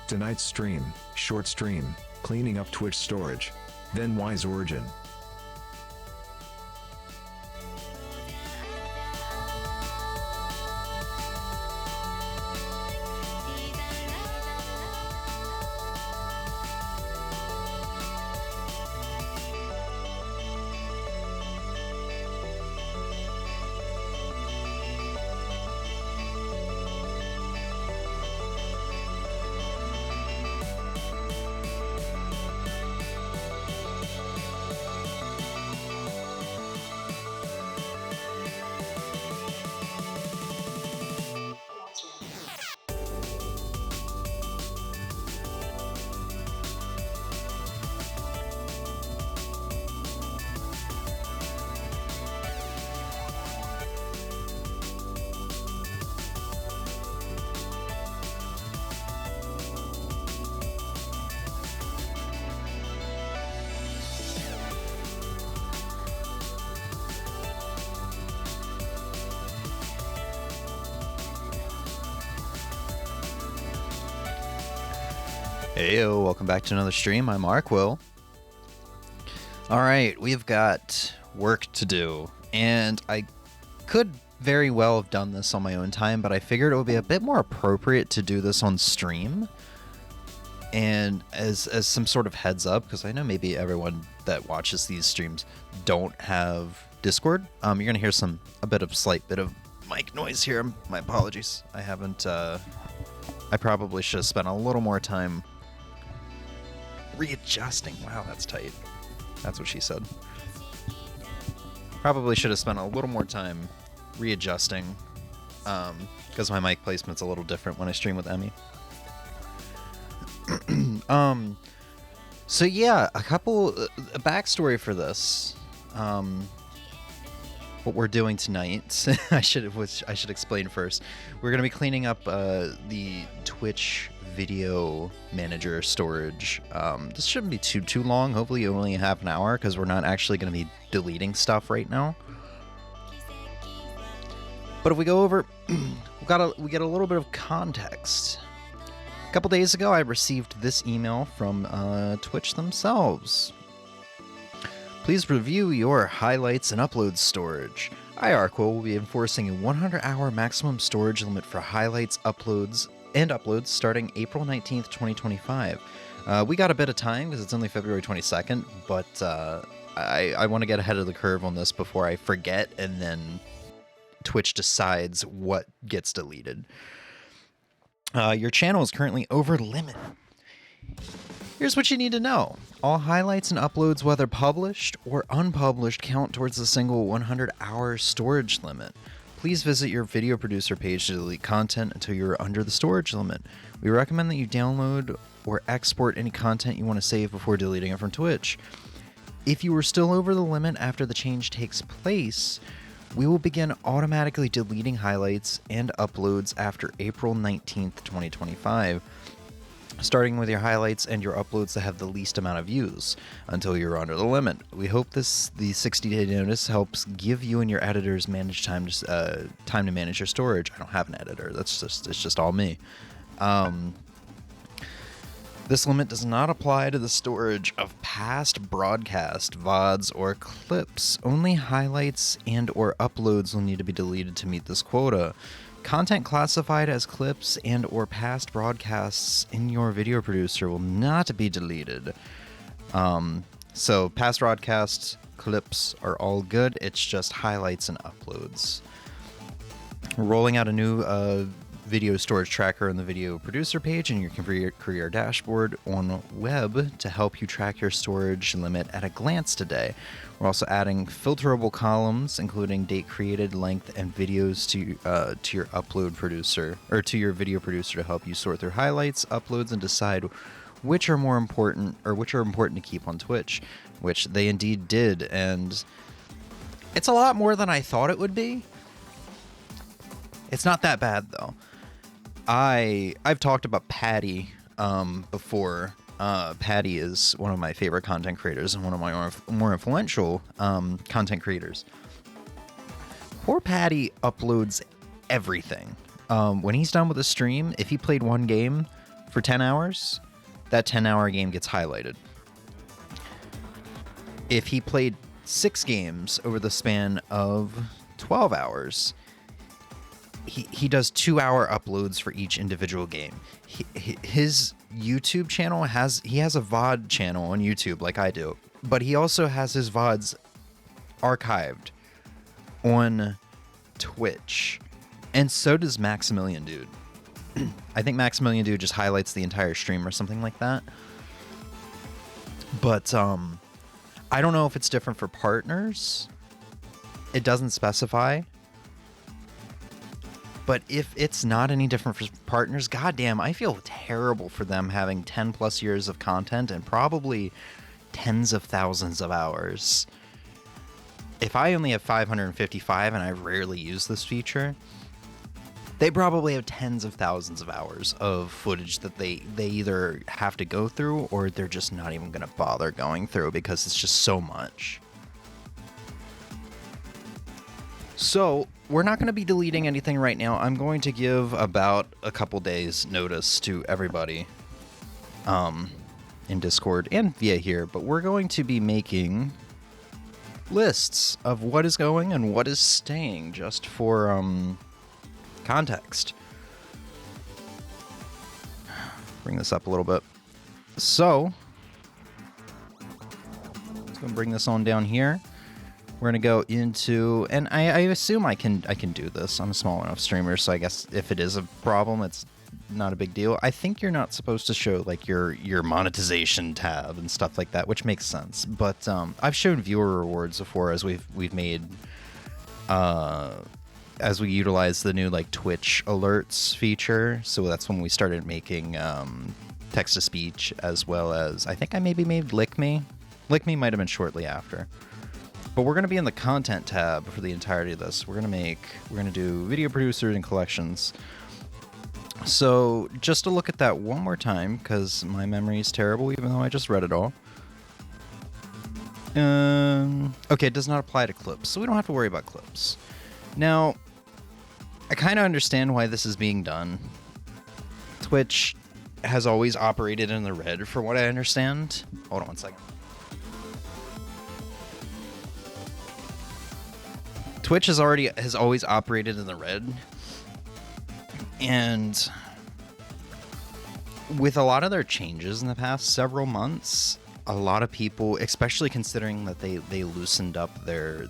Tonight's stream, short stream, cleaning up Twitch storage. Then Wise Origin. Heyo, welcome back to another stream. I'm Arrquil. Alright, we've got work to do, and I could very well have done this on my own time, but I figured it would be a bit more appropriate to do this on stream. And as some sort of heads up, because I know maybe everyone that watches these streams don't have Discord, you're going to hear a slight bit of mic noise here. My apologies. I probably should have spent a little more time readjusting. Wow, that's tight. That's what she said. Probably should have spent a little more time readjusting, because my mic placement's a little different when I stream with Emmy. So yeah, a backstory for this. What we're doing tonight, I should explain first. We're gonna be cleaning up the Twitch video manager storage. This shouldn't be too long. Hopefully only half an hour, because we're not actually gonna be deleting stuff right now. But if we go over, we get a little bit of context. A couple days ago, I received this email from Twitch themselves. Please review your highlights and upload storage. Arrquil will be enforcing a 100-hour maximum storage limit for highlights, uploads starting April 19th, 2025. We got a bit of time because it's only February 22nd, but I want to get ahead of the curve on this before I forget and then Twitch decides what gets deleted. Your channel is currently over limit. Here's what you need to know. All highlights and uploads, whether published or unpublished, count towards the single 100-hour storage limit. Please visit your video producer page to delete content until you're under the storage limit. We recommend that you download or export any content you want to save before deleting it from Twitch. If you are still over the limit after the change takes place, we will begin automatically deleting highlights and uploads after April 19th, 2025. Starting with your highlights and your uploads that have the least amount of views until you're under the limit. We hope the 60-day notice helps give you and your editors time to manage your storage. I don't have an editor. It's just all me. This limit does not apply to the storage of past broadcast, VODs, or clips. Only highlights and or uploads will need to be deleted to meet this quota. Content classified as clips and or past broadcasts in your video producer will not be deleted. So past broadcasts, clips are all good. It's just highlights and uploads. We're rolling out a new video storage tracker on the video producer page in your career dashboard on web to help you track your storage limit at a glance today. We're also adding filterable columns, including date created, length, and videos to your upload producer or to your video producer to help you sort through highlights, uploads, and decide which are more important or which are important to keep on Twitch, which they indeed did, and it's a lot more than I thought it would be. It's not that bad though. I've talked about Patty before. Patty is one of my favorite content creators and one of my more influential content creators. Poor Patty uploads everything. When he's done with a stream, if he played one game, for 10 hours, that 10-hour game gets highlighted. If he played 6 games over the span of 12 hours, he does 2-hour uploads for each individual game. His YouTube channel has a VOD channel on YouTube like I do, but he also has his VODs archived on Twitch, and so does Maximilian Dude. I think Maximilian Dude just highlights the entire stream or something like that. But I don't know if it's different for partners. It doesn't specify. But if it's not any different for partners, goddamn, I feel terrible for them having 10 plus years of content and probably tens of thousands of hours. If I only have 555 and I rarely use this feature, they probably have tens of thousands of hours of footage that they either have to go through or they're just not even going to bother going through because it's just so much. So we're not going to be deleting anything right now. I'm going to give about a couple days notice to everybody in Discord and via here, but we're going to be making lists of what is going and what is staying just for context. Bring this up a little bit. So let's go bring this on down here. We're gonna go into, and I assume I can do this. I'm a small enough streamer, so I guess if it is a problem, it's not a big deal. I think you're not supposed to show like your monetization tab and stuff like that, which makes sense. But I've shown viewer rewards before as we've made as we utilize the new like Twitch alerts feature. So that's when we started making text to speech, as well as I think I maybe made Lick Me. Lick Me might have been shortly after. But we're going to be in the content tab for the entirety of this. We're going to do video producers and collections. So just to look at that one more time, because my memory is terrible, even though I just read it all. Okay, it does not apply to clips, so we don't have to worry about clips. Now, I kind of understand why this is being done. Twitch has always operated in the red, from what I understand. Hold on one second. Twitch has always operated in the red, and with a lot of their changes in the past several months, a lot of people, especially considering that they loosened up their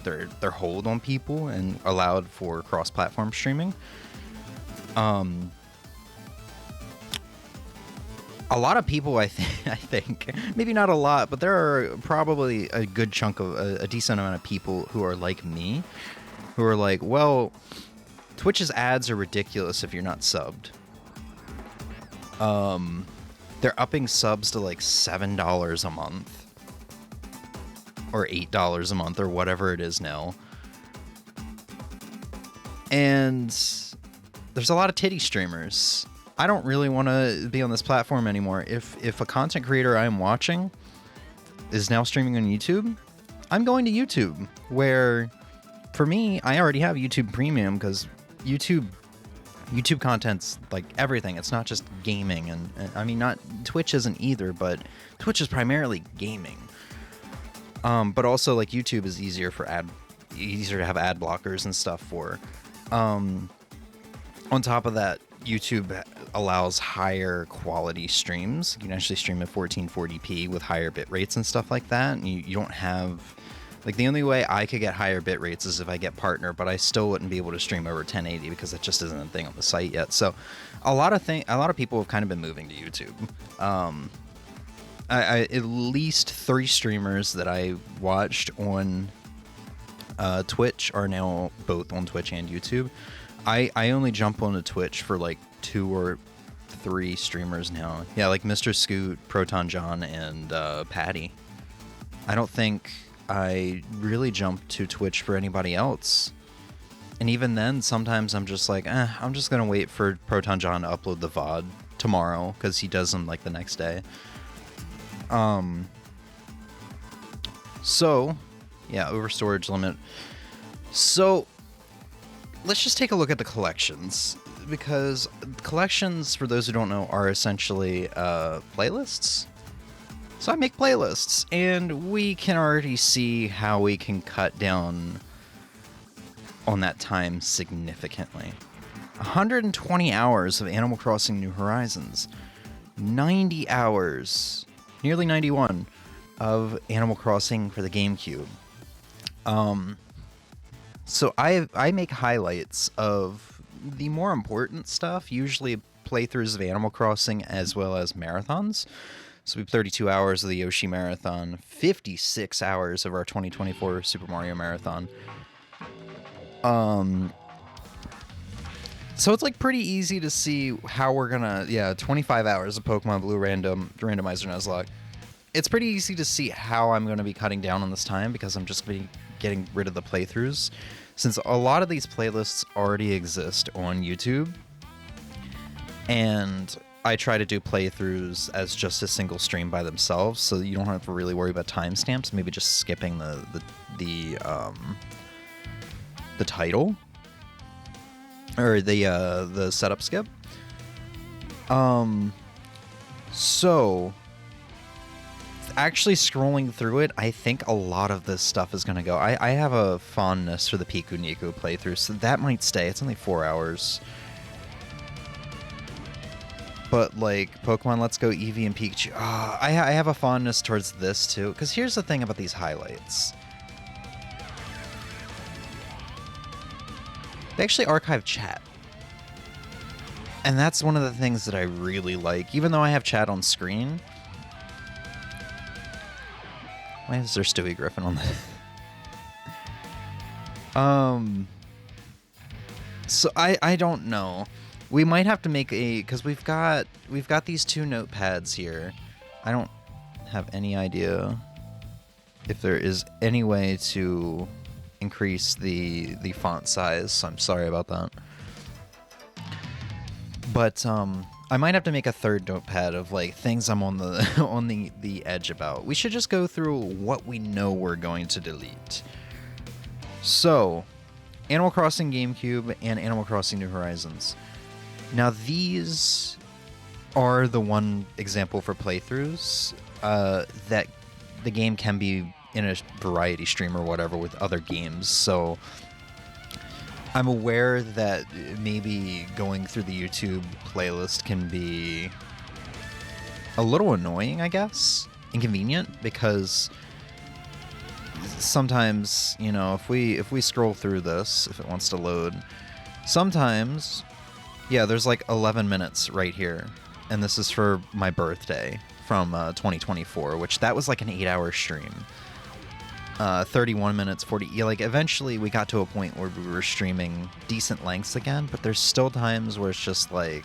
hold on people and allowed for cross-platform streaming, a lot of people, I think, maybe not a lot, but there are probably a good chunk of a decent amount of people who are like me, who are like, well, Twitch's ads are ridiculous if you're not subbed. They're upping subs to like $7 a month or $8 a month or whatever it is now. And there's a lot of titty streamers. I don't really want to be on this platform anymore. If a content creator I'm watching is now streaming on YouTube, I'm going to YouTube, where for me, I already have YouTube Premium because YouTube content's like everything. It's not just gaming, and I mean, not Twitch isn't either, but Twitch is primarily gaming. But also like YouTube is easier to have ad blockers and stuff for. On top of that, YouTube allows higher quality streams. You can actually stream at 1440p with higher bit rates and stuff like that. And you don't have, like, the only way I could get higher bit rates is if I get partner, but I still wouldn't be able to stream over 1080 because that just isn't a thing on the site yet. So a lot of people have kind of been moving to YouTube. I at least 3 streamers that I watched on Twitch are now both on Twitch and YouTube. I only jump onto Twitch for like 2 or 3 streamers now. Yeah, like Mr. Scoot, Proton John, and Patty. I don't think I really jump to Twitch for anybody else. And even then, sometimes I'm just like, I'm just going to wait for Proton John to upload the VOD tomorrow, because he does them like the next day. So, yeah, over storage limit. So, let's just take a look at the collections, because collections, for those who don't know, are essentially playlists. So I make playlists, and we can already see how we can cut down on that time significantly. 120 hours of Animal Crossing New Horizons, 90 hours, nearly 91, of Animal Crossing for the GameCube. So I make highlights of the more important stuff, usually playthroughs of Animal Crossing as well as marathons. So we have 32 hours of the Yoshi Marathon, 56 hours of our 2024 Super Mario Marathon. So it's like pretty easy to see how we're gonna, 25 hours of Pokemon Blue Randomizer Nuzlocke. It's pretty easy to see how I'm gonna be cutting down on this time, because I'm just gonna be getting rid of the playthroughs, since a lot of these playlists already exist on YouTube, and I try to do playthroughs as just a single stream by themselves, so you don't have to really worry about timestamps. Maybe just skipping the title or the setup skip. So actually scrolling through it, I think a lot of this stuff is gonna go. I have a fondness for the Piku Niku playthrough, so that might stay. It's only 4 hours. But like Pokemon Let's Go Eevee and Pikachu, I have a fondness towards this too. Because here's the thing about these highlights. They actually archive chat. And that's one of the things that I really like. Even though I have chat on screen. Why is there Stewie Griffin on that? So I don't know. We might have to make because we've got these two notepads here. I don't have any idea if there is any way to increase the font size, so I'm sorry about that. But I might have to make a third notepad of like things I'm on the on the edge about. We should just go through what we know we're going to delete. So, Animal Crossing GameCube and Animal Crossing New Horizons. Now these are the one example for playthroughs that the game can be in a variety stream or whatever with other games. So I'm aware that maybe going through the YouTube playlist can be a little annoying, I guess, inconvenient, because sometimes, you know, if we scroll through this, if it wants to load, sometimes, yeah, there's like 11 minutes right here, and this is for my birthday from 2024, which that was like an 8-hour stream. 31 minutes, 40. Yeah, like eventually we got to a point where we were streaming decent lengths again, but there's still times where it's just like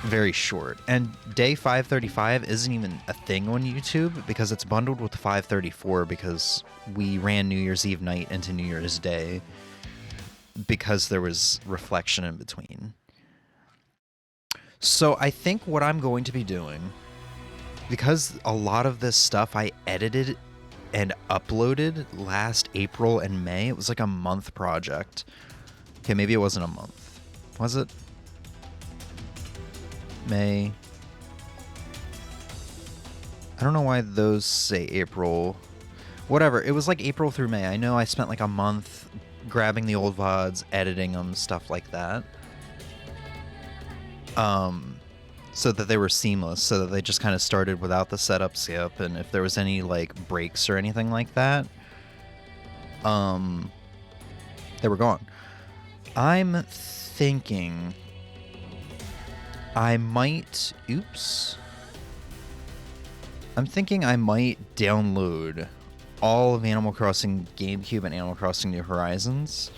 very short. And day 535 isn't even a thing on YouTube because it's bundled with 534 because we ran New Year's Eve night into New Year's Day because there was reflection in between. So I think what I'm going to be doing, because a lot of this stuff I edited and uploaded last April and May. It was like a month project. Okay, maybe it wasn't a month. Was it? May. I don't know why those say April. Whatever, it was like April through May. I know I spent like a month grabbing the old VODs, editing them, stuff like that. So that they were seamless, so that they just kind of started without the setup skip, and if there was any like breaks or anything like that, they were gone. I'm thinking I might, I'm thinking I might download all of Animal Crossing GameCube and Animal Crossing New Horizons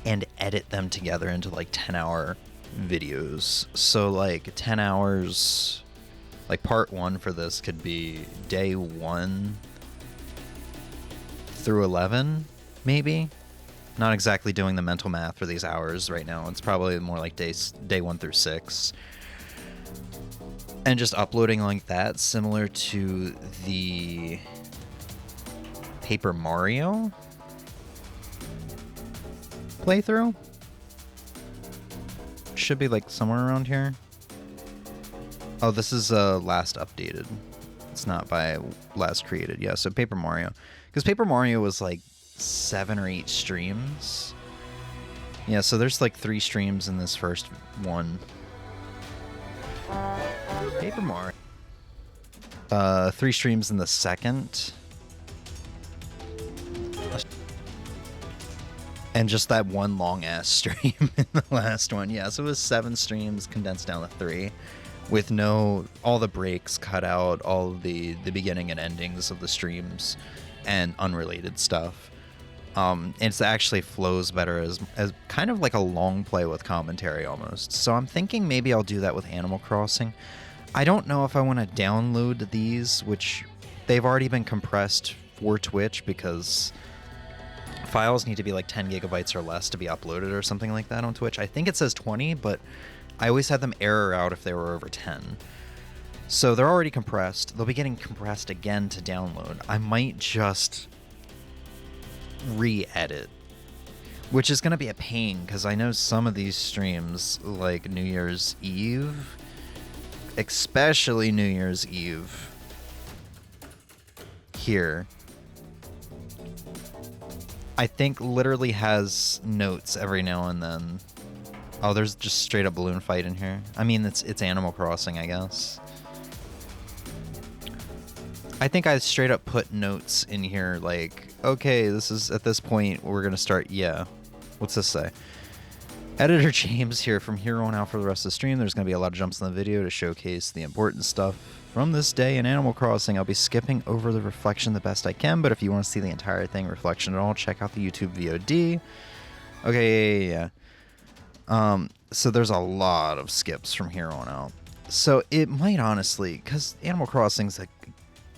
and edit them together into like 10-hour videos. So like 10 hours, like part 1 for this could be day 1 through 11, maybe. Not exactly doing the mental math for these hours right now. It's probably more like day 1 through 6. And just uploading like that, similar to the Paper Mario. playthrough. Should be like somewhere around here. Oh, this is last updated. It's not by last created. Yeah, so Paper Mario. Because Paper Mario was like 7 or 8 streams. Yeah, so there's like 3 streams in this first one. Paper Mario. 3 streams in the second. And just that one long ass stream in the last one. Yeah, so it was 7 streams condensed down to 3. With all the breaks cut out, all the beginning and endings of the streams, and unrelated stuff. It actually flows better as kind of like a long play with commentary almost. So I'm thinking maybe I'll do that with Animal Crossing. I don't know if I want to download these, which they've already been compressed for Twitch because files need to be like 10 gigabytes or less to be uploaded or something like that on Twitch. I think it says 20, but I always had them error out if they were over 10. So they're already compressed. They'll be getting compressed again to download. I might just re-edit, which is going to be a pain because I know some of these streams, like New Year's Eve, especially New Year's Eve here, I think literally has notes every now and then. Oh, there's just straight up balloon fight in here. I mean, it's Animal Crossing, I guess. I think I straight up put notes in here like, okay, this is at this point we're gonna start. Yeah, what's this say? Editor James here. From here on out for the rest of the stream, there's gonna be a lot of jumps in the video to showcase the important stuff from this day in Animal Crossing. I'll be skipping over the reflection the best I can, but if you want to see the entire thing, reflection at all, check out the YouTube VOD. Okay, yeah. So there's a lot of skips from here on out. So it might honestly, because Animal Crossing's a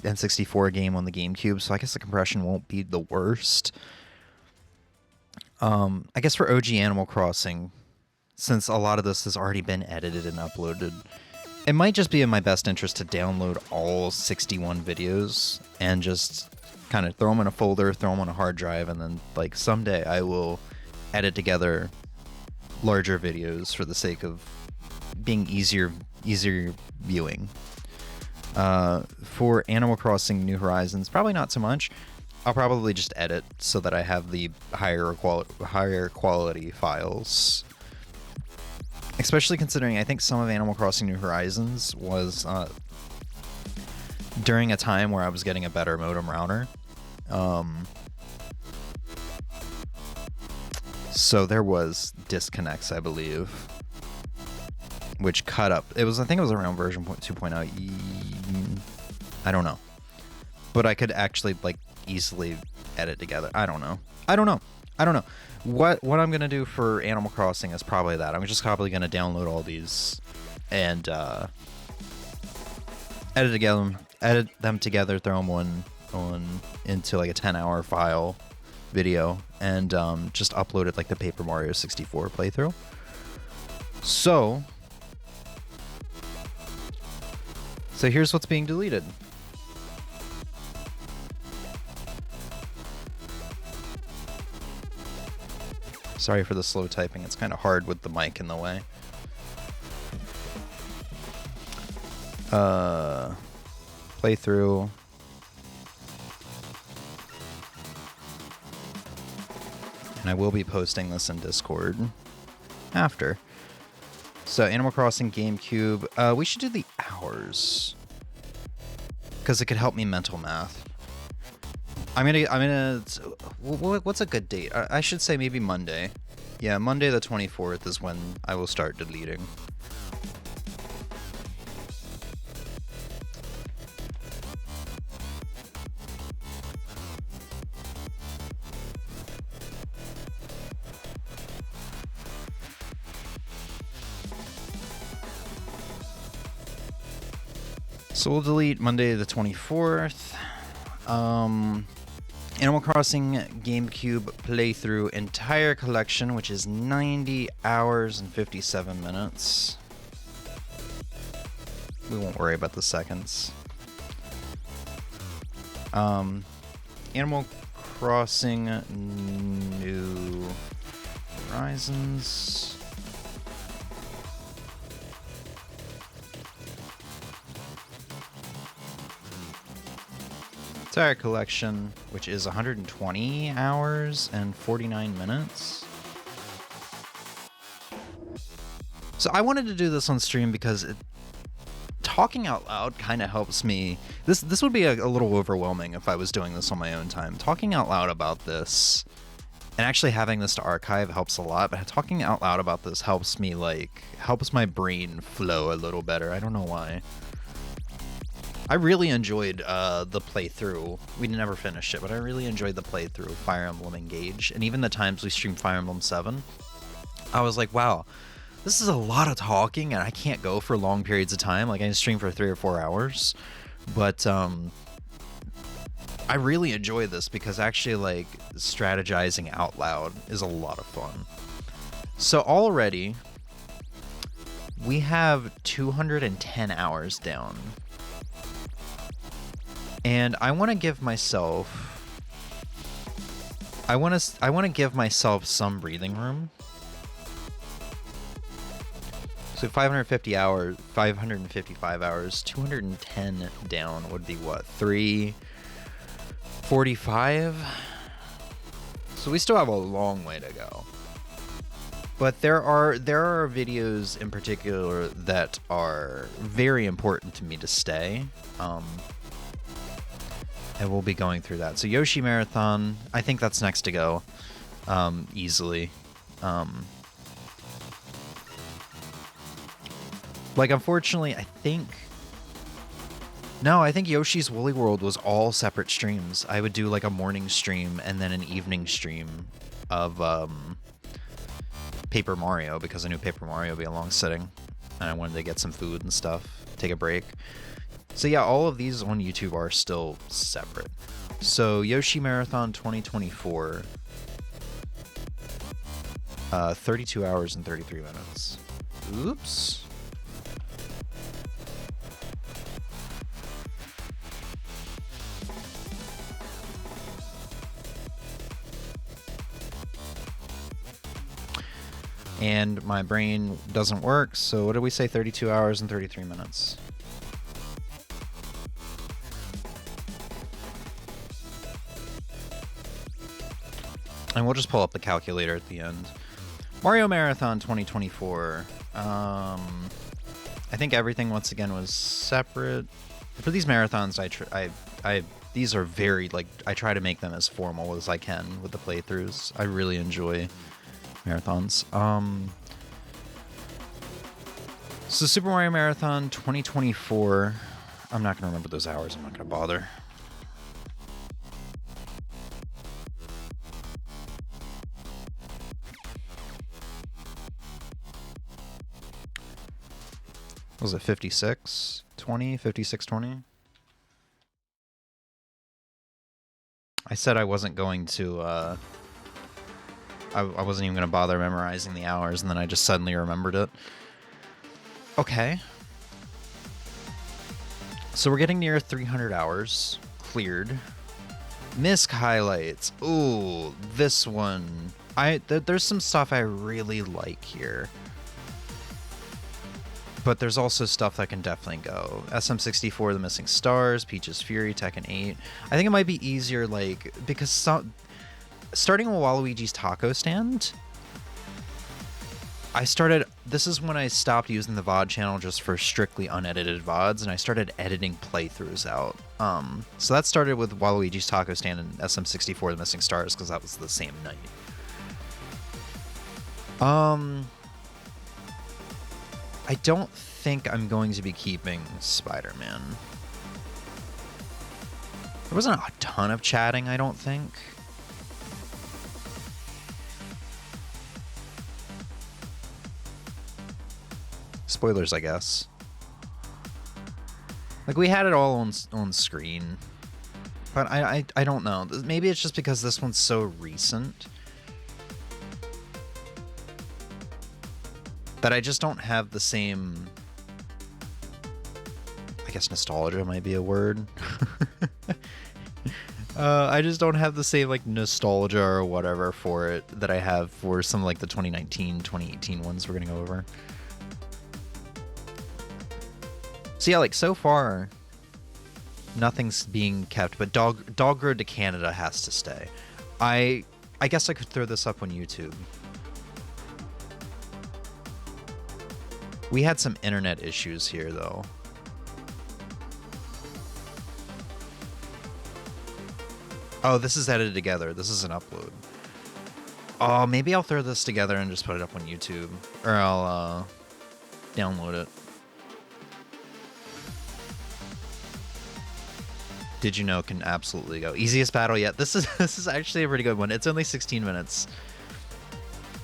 N64 game on the GameCube, so I guess the compression won't be the worst. I guess for OG Animal Crossing, since a lot of this has already been edited and uploaded, it might just be in my best interest to download all 61 videos and just kind of throw them in a folder, throw them on a hard drive, and then like someday I will edit together larger videos for the sake of being easier viewing. For Animal Crossing New Horizons, probably not so much. I'll probably just edit so that I have the higher quality files. Especially considering I think some of Animal Crossing New Horizons was during a time where I was getting a better modem router. So there was disconnects, I believe, which cut up. I think it was around version 2.0. I don't know. But I could actually like easily edit together. I don't know. What I'm going to do for Animal Crossing is probably that. I'm just probably going to download all these and edit them together, throw them into like a 10-hour file video, and just upload it like the Paper Mario 64 playthrough. So here's what's being deleted. Sorry for the slow typing. It's kind of hard with the mic in the way. Playthrough. And I will be posting this in Discord after. So Animal Crossing GameCube. We should do the hours because it could help me mental math. What's a good date? I should say maybe Monday. Yeah, Monday the 24th is when I will start deleting. So we'll delete Monday the 24th. Animal Crossing GameCube playthrough entire collection, which is 90 hours and 57 minutes. We won't worry about the seconds. Animal Crossing New Horizons. Entire collection, which is 120 hours and 49 minutes. So I wanted to do this on stream because talking out loud kind of helps me. This would be a little overwhelming if I was doing this on my own time. Talking out loud about this and actually having this to archive helps a lot, but talking out loud about this helps me, like, helps my brain flow a little better. I don't know why. I really enjoyed the playthrough. We never finished it, but I really enjoyed the playthrough of Fire Emblem Engage. And even the times we streamed Fire Emblem 7, I was like, wow, this is a lot of talking, and I can't go for long periods of time. Like, I can stream for 3 or 4 hours. But I really enjoy this because actually, like, strategizing out loud is a lot of fun. So already, we have 210 hours down. And I want to give myself... I want to give myself some breathing room. So 550 hours, 555 hours, 210 down would be what? 345? So we still have a long way to go. But there are videos in particular that are very important to me to stay. And we'll be going through that. So Yoshi Marathon, I think that's next to go, easily. Like, unfortunately, I think Yoshi's Woolly World was all separate streams. I would do, like, a morning stream and then an evening stream of Paper Mario, because I knew Paper Mario would be a long sitting, and I wanted to get some food and stuff, take a break. So yeah, all of these on YouTube are still separate. So Yoshi Marathon 2024, 32 hours and 33 minutes. Oops. And my brain doesn't work, so what did we say? 32 hours and 33 minutes. And we'll just pull up the calculator at the end. Mario Marathon 2024. I think everything once again was separate. For these marathons, these are very, like, I try to make them as formal as I can with the playthroughs. I really enjoy marathons. So Super Mario Marathon 2024. I'm not gonna remember those hours. I'm not gonna bother. Was it 56:20? 56:20? I said I wasn't going to, I wasn't even going to bother memorizing the hours, and then I just suddenly remembered it. Okay. So we're getting near 300 hours cleared. Misc highlights. Ooh, this one. There's some stuff I really like here. But there's also stuff that can definitely go. SM64, The Missing Stars, Peach's Fury, Tekken 8. I think it might be easier, like, because starting with Waluigi's Taco Stand, this is when I stopped using the VOD channel just for strictly unedited VODs, and I started editing playthroughs out. So that started with Waluigi's Taco Stand and SM64, The Missing Stars, because that was the same night. I don't think I'm going to be keeping Spider-Man. There wasn't a ton of chatting, I don't think. Spoilers, I guess. Like, we had it all on screen. But I don't know. Maybe it's just because this one's so recent that I just don't have the same... I guess nostalgia might be a word. I just don't have the same like nostalgia or whatever for it that I have for some like the 2019, 2018 ones we're gonna go over. So yeah, like so far, nothing's being kept, but Dog Road to Canada has to stay. I guess I could throw this up on YouTube. We had some internet issues here though. Oh, this is edited together. This is an upload. Oh, maybe I'll throw this together and just put it up on YouTube. Or I'll download it. Did you know can absolutely go. Easiest battle yet. This is actually a pretty good one. It's only 16 minutes.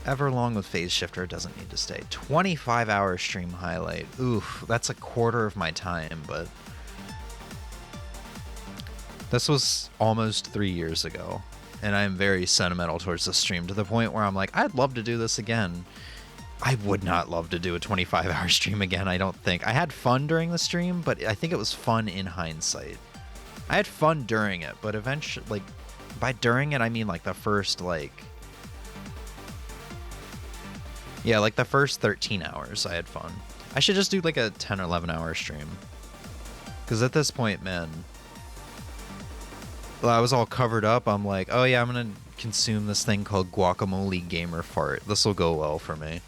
Everlong with Phase Shifter doesn't need to stay. 25-hour stream highlight. Oof, that's a quarter of my time, but this was almost 3 years ago, and I'm very sentimental towards this stream to the point where I'm like, I'd love to do this again. I would not love to do a 25-hour stream again, I don't think. I had fun during the stream, but I think it was fun in hindsight. I had fun during it, but eventually, like, by during it, I mean, like, the first, like... Yeah, like, the first 13 hours, I had fun. I should just do, like, a 10 or 11-hour stream. Because at this point, man... Well, I was all covered up. I'm like, oh, yeah, I'm going to consume this thing called Guacamole Gamer Fart. This will go well for me.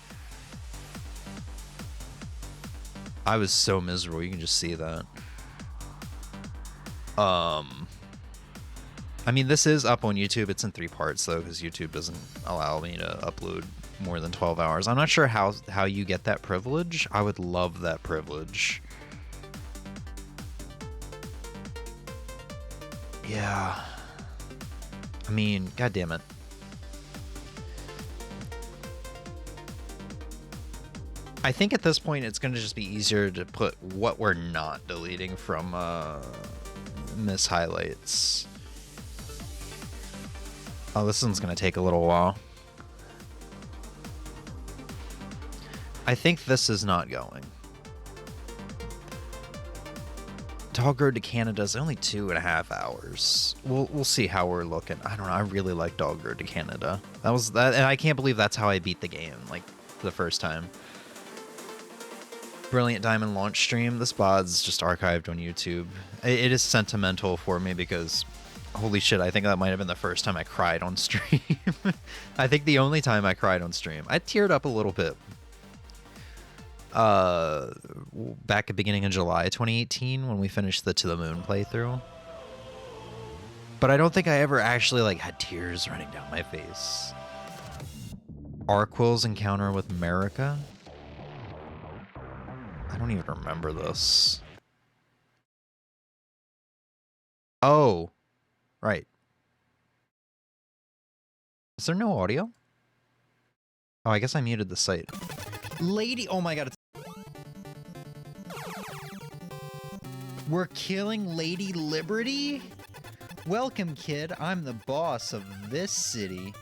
I was so miserable. You can just see that. I mean, this is up on YouTube. It's in 3 parts, though, because YouTube doesn't allow me to upload more than 12 hours. I'm not sure how you get that privilege. I would love that privilege. Yeah. I mean, God damn it. I think at this point, it's going to just be easier to put what we're not deleting from Miss Highlights. Oh, this one's going to take a little while. I think this is not going. Dog Road to Canada is only 2.5 hours. We'll see how we're looking. I don't know. I really like Dog Road to Canada. And I can't believe that's how I beat the game, like, for the first time. Brilliant Diamond launch stream. This VOD's just archived on YouTube. It is sentimental for me because, holy shit, I think that might have been the first time I cried on stream. I think the only time I cried on stream. I teared up a little bit. Back at beginning of July 2018 when we finished the To the Moon playthrough. But I don't think I ever actually like had tears running down my face. Arrquil's encounter with America. I don't even remember this. Oh, right. Is there no audio? Oh, I guess I muted the site. Lady, oh my god, we're killing Lady Liberty? Welcome, kid. I'm the boss of this city.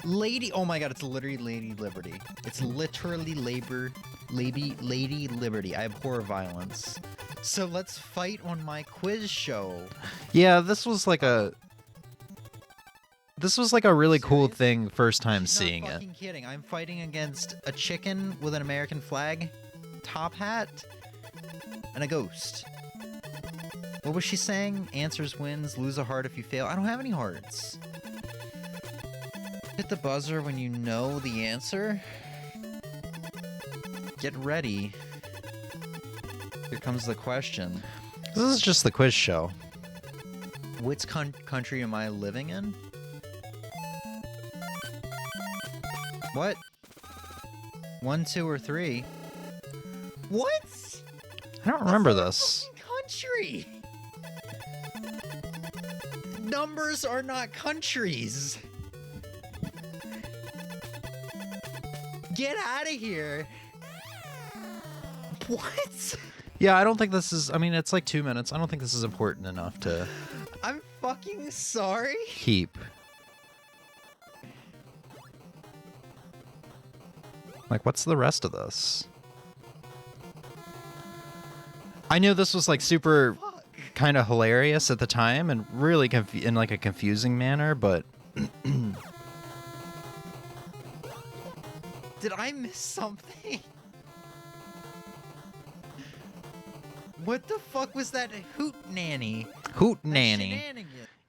Lady, oh my god, it's literally Lady Liberty. It's literally Lady Liberty. I abhor violence. So let's fight on my quiz show. Yeah, this was like a really cool thing first time seeing it. I'm not fucking kidding. I'm fighting against a chicken with an American flag, top hat, and a ghost. What was she saying? Answers wins, lose a heart if you fail. I don't have any hearts. Hit the buzzer when you know the answer. Get ready. Here comes the question. This is just the quiz show. Which country am I living in? What? 1, 2, or 3? What? I don't remember this. Country. Numbers are not countries. Get out of here. What? Yeah, I don't think this is... I mean, it's like 2 minutes. I don't think this is important enough to... I'm fucking sorry. Keep. Like, what's the rest of this? I knew this was like super... Fuck. kind of hilarious at the time and really in like a confusing manner, but did I miss something? What the fuck was that hoot nanny? Hoot nanny.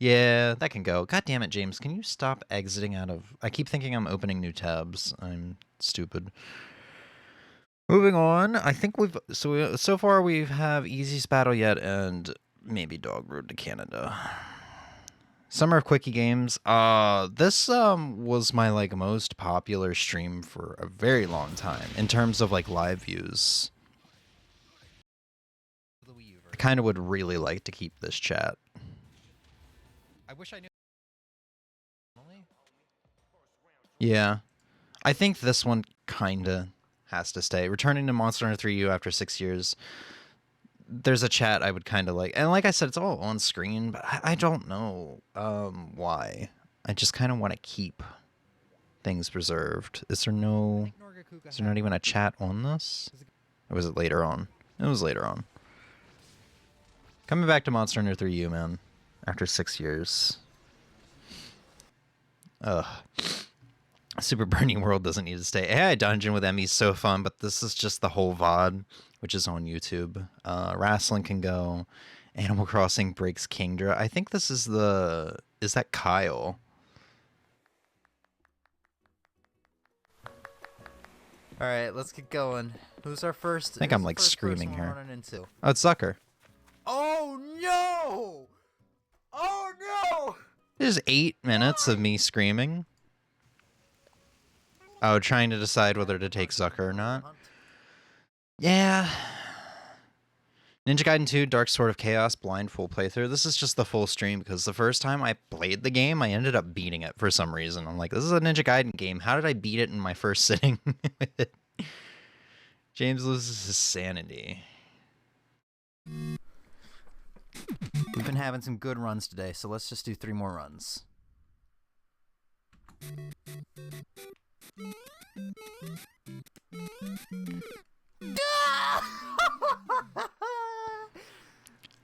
Yeah, that can go. God damn it, James. Can you stop exiting out of... I keep thinking I'm opening new tabs. I'm stupid. Moving on. I think we've... So far we have Easiest Battle Yet and maybe Dog Road to Canada. Summer of Quickie Games. This was my like most popular stream for a very long time in terms of like live views. I kind of would really like to keep this chat. I wish I knew. Yeah. I think this one kinda has to stay. Returning to Monster Hunter 3U after 6 years. There's a chat I would kind of like. And like I said, it's all on screen, but I don't know why. I just kind of want to keep things preserved. Is there not even a chat on this? Or was it later on? It was later on. Coming back to Monster Hunter 3U, man. After 6 years. Ugh. Super Burning World doesn't need to stay. AI Dungeon with Emmy's so fun, but this is just the whole VOD, which is on YouTube. Wrestling can go. Animal Crossing Breaks Kingdra. I think this is the... Is that Kyle? Alright, let's get going. Who's our first? I think I'm like screaming here. Oh, it's Zucker. Oh no! Oh no! There's 8 minutes of me screaming. Oh, trying to decide whether to take Zucker or not. Yeah. Ninja Gaiden 2, Dark Sword of Chaos, blind full playthrough. This is just the full stream because the first time I played the game, I ended up beating it for some reason. I'm like, this is a Ninja Gaiden game. How did I beat it in my first sitting? James loses his sanity. We've been having some good runs today, so let's just do 3 more runs.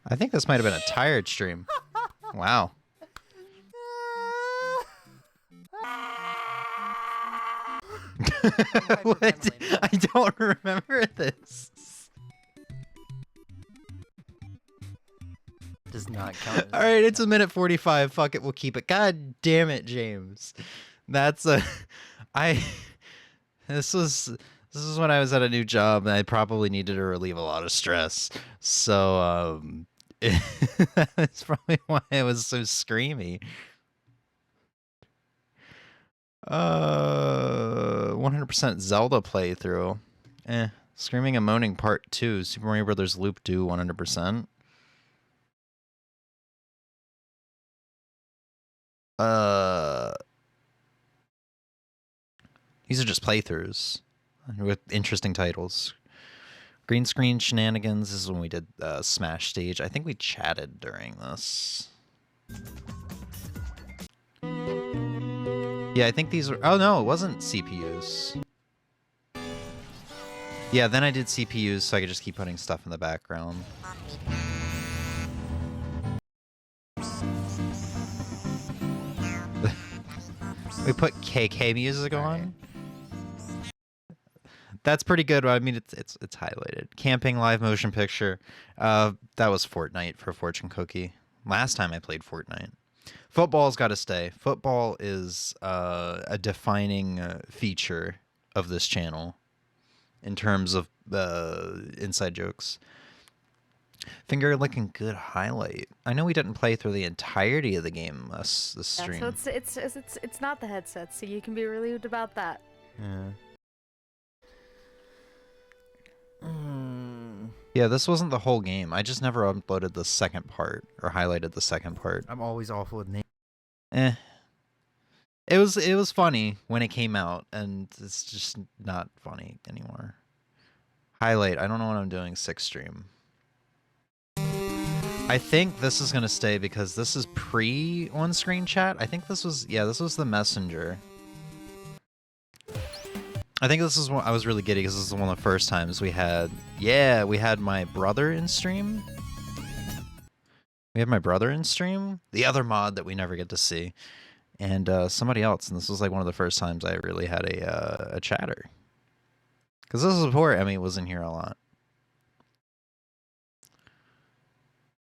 I think this might have been a tired stream. Wow. What? I don't remember this. Does not count. All right, it's a minute 45. Fuck it, we'll keep it. God damn it, James. That's a... This is when I was at a new job and I probably needed to relieve a lot of stress. So, that's probably why it was so screamy. 100% Zelda playthrough. Screaming and Moaning Part 2. Super Mario Brothers Loop Do 100%. These are just playthroughs with interesting titles. Green Screen Shenanigans. This is when we did Smash Stage. I think we chatted during this. Yeah, I think these were... Oh, no, it wasn't CPUs. Yeah, then I did CPUs so I could just keep putting stuff in the background. We put KK music on. That's pretty good. I mean, it's highlighted. Camping live motion picture. That was Fortnite for Fortune Cookie. Last time I played Fortnite. Football's got to stay. Football is a defining feature of this channel in terms of inside jokes. Finger licking good highlight. I know we didn't play through the entirety of the game this stream. Yeah, so it's not the headset, so you can be relieved about that. Yeah. Yeah, this wasn't the whole game. I just never uploaded the second part or highlighted the second part. I'm always awful with names. It was funny when it came out, and it's just not funny anymore. Highlight. I don't know what I'm doing. 6 stream. I think this is gonna stay because this is pre on-screen chat. I think this was this was the messenger. I think this is what I was really giddy because this is one of the first times we had my brother in stream. We had my brother in stream, the other mod that we never get to see, and somebody else. And this was like one of the first times I really had a chatter. Because this is before Emmy was in here a lot.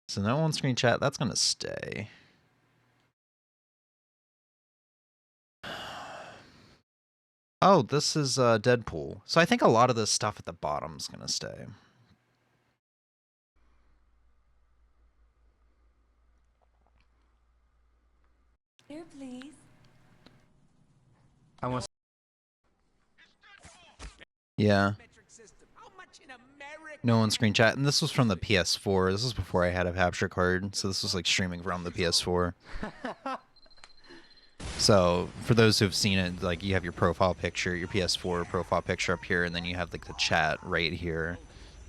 So no on-screen chat, that's going to stay. Oh, this is Deadpool. So I think a lot of this stuff at the bottom is going to stay. Here, please. I want. Yeah. No on-screen chat. And this was from the PS4. This was before I had a capture card. So this was like streaming from the PS4. So for those who've seen it, like you have your profile picture, your PS4 profile picture up here, and then you have like the chat right here.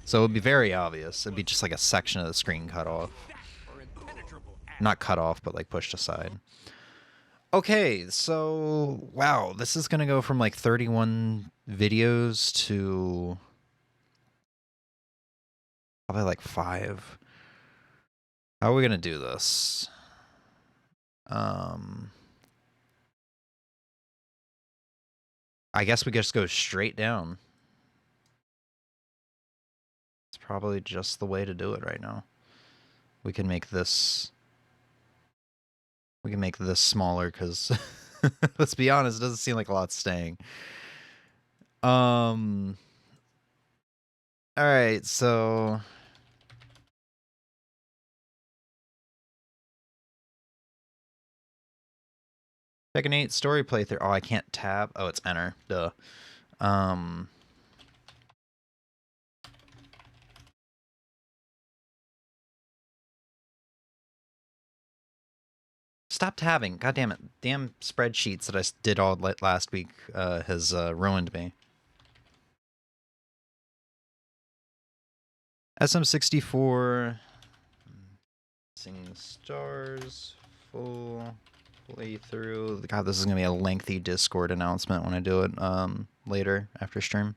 So it would be very obvious. It'd be just like a section of the screen cut off. Not cut off, but like pushed aside. Okay, so wow, this is gonna go from like 31 videos to probably like 5. How are we gonna do this? I guess we just go straight down. It's probably just the way to do it right now. We can make this smaller because let's be honest, it doesn't seem like a lot staying. All right, so Tekken 8 story playthrough. Oh, I can't tab. Oh, it's enter. Duh. Stop tabbing. God damn it. Damn spreadsheets that I did all last week has ruined me. SM64. Sing stars. Full playthrough. God, this is going to be a lengthy Discord announcement when I do it later after stream.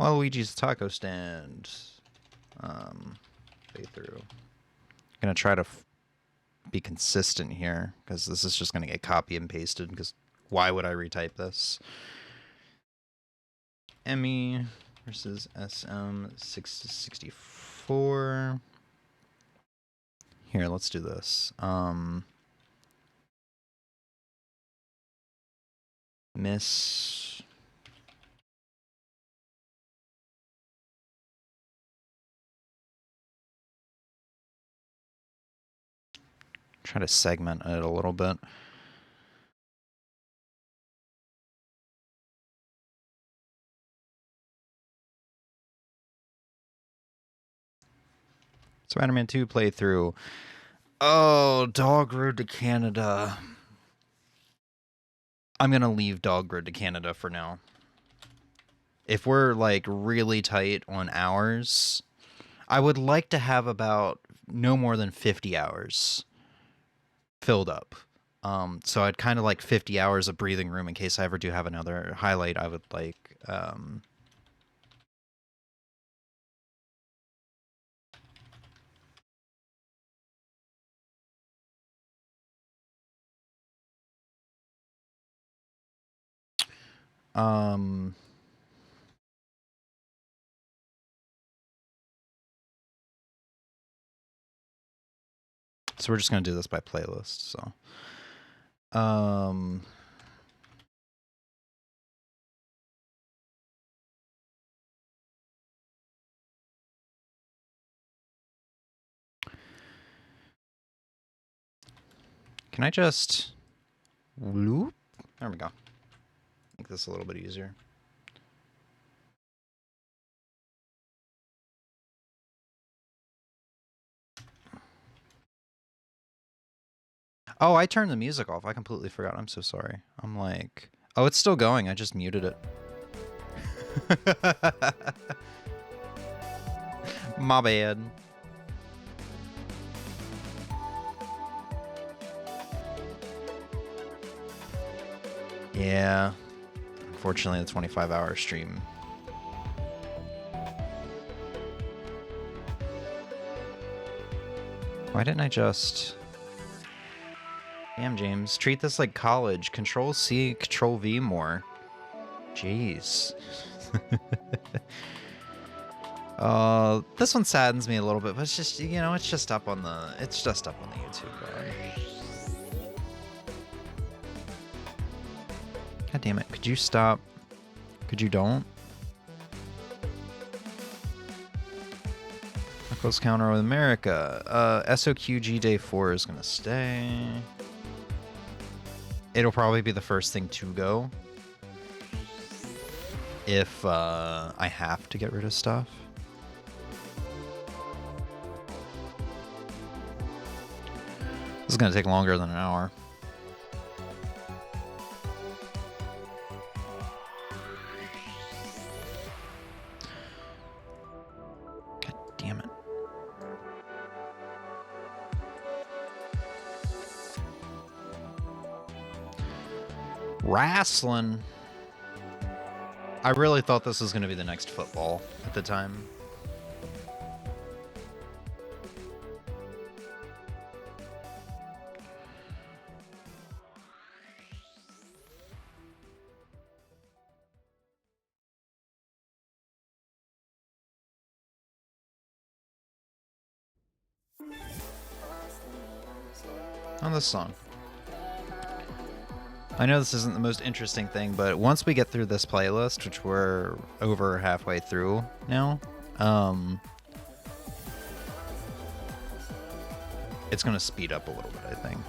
Waluigi's taco stand. Playthrough. I'm going to try to be consistent here because this is just going to get copy and pasted because why would I retype this? Emmy versus SM664. Here, let's do this. Miss. Try to segment it a little bit. Spider-Man 2 playthrough. Oh, Dog Road to Canada. I'm going to leave Dog Road to Canada for now. If we're like really tight on hours, I would like to have about no more than 50 hours filled up. So I'd kind of like 50 hours of breathing room in case I ever do have another highlight I would like. So we're just going to do this by playlist, so. Can I just loop? There we go. Make this a little bit easier. Oh, I turned the music off. I completely forgot. I'm so sorry. I'm like, oh, it's still going. I just muted it. My bad. Yeah. unfortunately, the 25-hour stream. Why didn't I just... Damn, James. Treat this like college. Control C, Control V more. Jeez. This one saddens me a little bit, but it's just, you know, it's just up on the YouTube bar. God damn it. Could you stop? Could you don't? Close counter with America. SOQG Day 4 is gonna stay. It'll probably be the first thing to go. If I have to get rid of stuff. This is gonna take longer than an hour. God damn it. Wrestling. I really thought this was going to be the next football at the time. On this song. I know this isn't the most interesting thing, but once we get through this playlist, which we're over halfway through now, it's going to speed up a little bit, I think.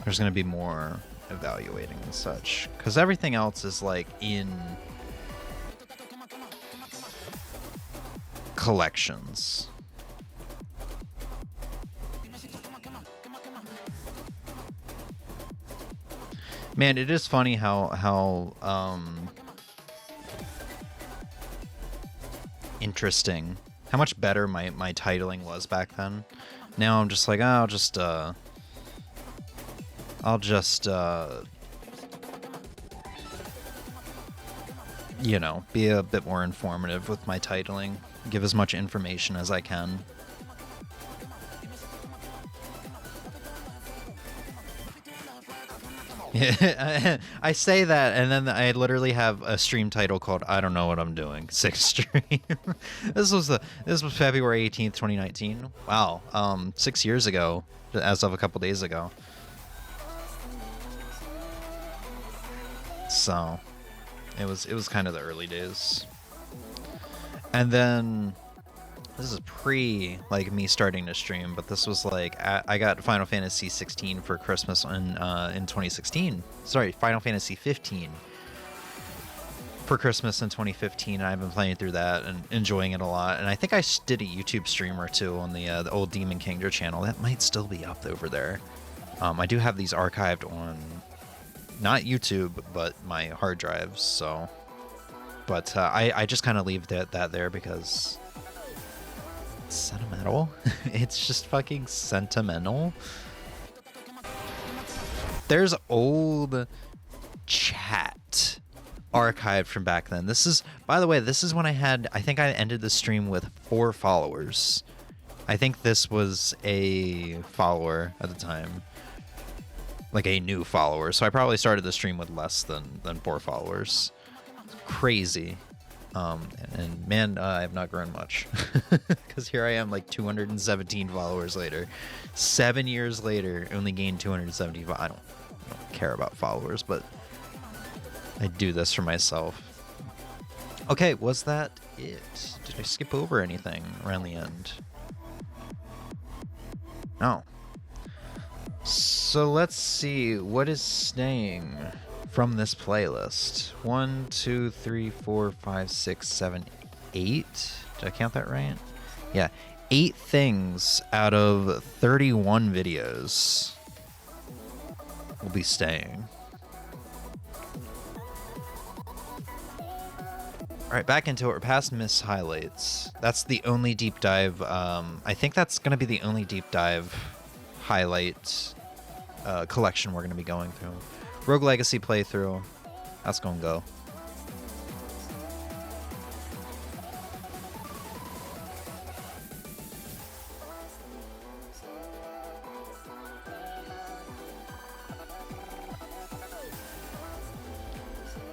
There's going to be more evaluating and such, because everything else is like in collections. Man, it is funny how interesting, how much better my titling was back then. Now I'm just like, oh, I'll just you know, be a bit more informative with my titling, give as much information as I can. Yeah, I say that, and then I literally have a stream title called "I Don't Know What I'm Doing." 6th stream. This was February 18th, 2019. Wow, 6 years ago, as of a couple days ago. So, it was kind of the early days, and then. This is pre like me starting to stream, but this was like I got Final Fantasy 16 for Christmas in 2016. Sorry, Final Fantasy 15 for Christmas in 2015, and I've been playing through that and enjoying it a lot. And I think I did a YouTube stream or two on the old Demon Kingdom channel. That might still be up over there. I do have these archived on not YouTube, but my hard drives. So, but I just kind of leave that there because. Sentimental. It's just fucking sentimental. There's old chat archived from back then. This is, by the way, this is when I think I ended the stream with 4 followers. I think this was a follower at the time. Like a new follower. So I probably started the stream with less than 4 followers. Crazy. And man, I have not grown much because here I am like 217 followers later. 7 years later, only gained 275. I don't care about followers, but I do this for myself. Okay, was that it? Did I skip over anything around the end? No. So let's see what is staying from this playlist. 1, 2, 3, 4, 5, 6, 7, 8. Did I count that right? Yeah. 8 things out of 31 videos will be staying. Alright, back into it. We're past Miss Highlights. That's the only deep dive. I think that's going to be the only deep dive highlight collection we're going to be going through. Rogue Legacy playthrough. That's gonna go.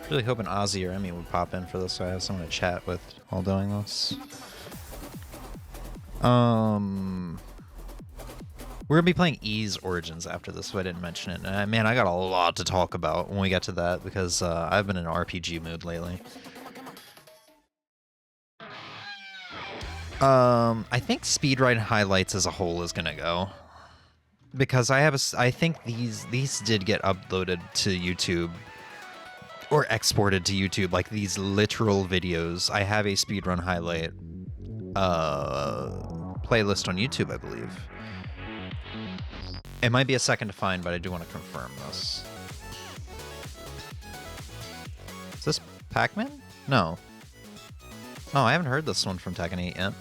Really hoping Ozzy or Emmy would pop in for this so I have someone to chat with while doing this. We're gonna be playing E's Origins after this, so I didn't mention it. And man, I got a lot to talk about when we get to that because I've been in an RPG mood lately. I think speedrun highlights as a whole is gonna go because I think these did get uploaded to YouTube or exported to YouTube, like these literal videos. I have a speedrun highlight playlist on YouTube, I believe. It might be a second to find, but I do want to confirm this. Is this Pac-Man? No. Oh, I haven't heard this one from Tekken 8 yet.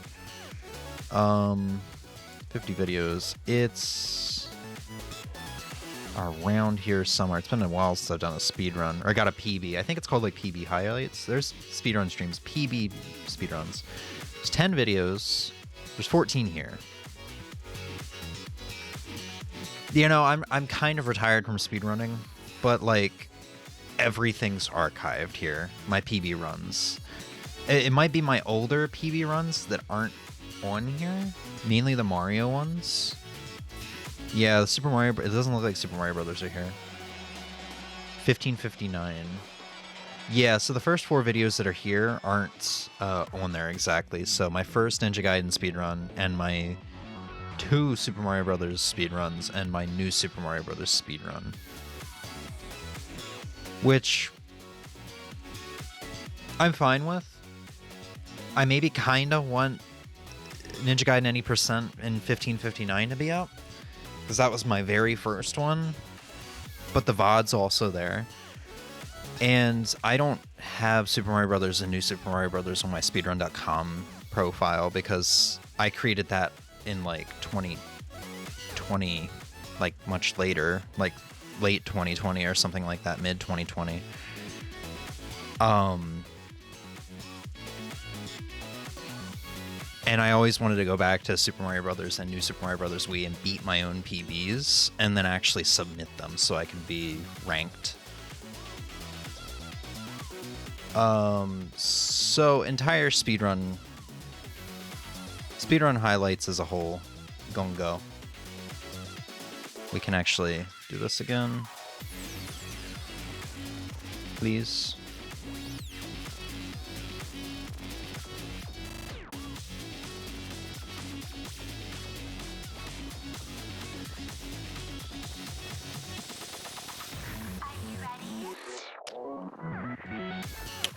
50 videos. It's around here somewhere. It's been a while since I've done a speedrun. Or I got a PB. I think it's called like PB highlights. There's speedrun streams. PB speedruns. There's 10 videos. There's 14 here. You know, I'm kind of retired from speedrunning, but like everything's archived here. My PB runs. It might be my older PB runs that aren't on here. Mainly the Mario ones. Yeah, the Super Mario. It doesn't look like Super Mario Brothers are here. 1559. Yeah, so the first 4 videos that are here aren't on there exactly. So my first Ninja Gaiden speedrun and my 2 Super Mario Brothers speedruns and my new Super Mario Brothers speedrun. Which I'm fine with. I maybe kind of want Ninja Gaiden any percent in 1559 to be out, because that was my very first one. But the VOD's also there. And I don't have Super Mario Brothers and New Super Mario Brothers on my speedrun.com profile because I created that in like 2020, like much later, like late 2020 or something like that, mid 2020. And I always wanted to go back to Super Mario Brothers and New Super Mario Brothers Wii and beat my own PBs and then actually submit them so I can be ranked. So entire speedrun highlights as a whole, gonna go. We can actually do this again, please.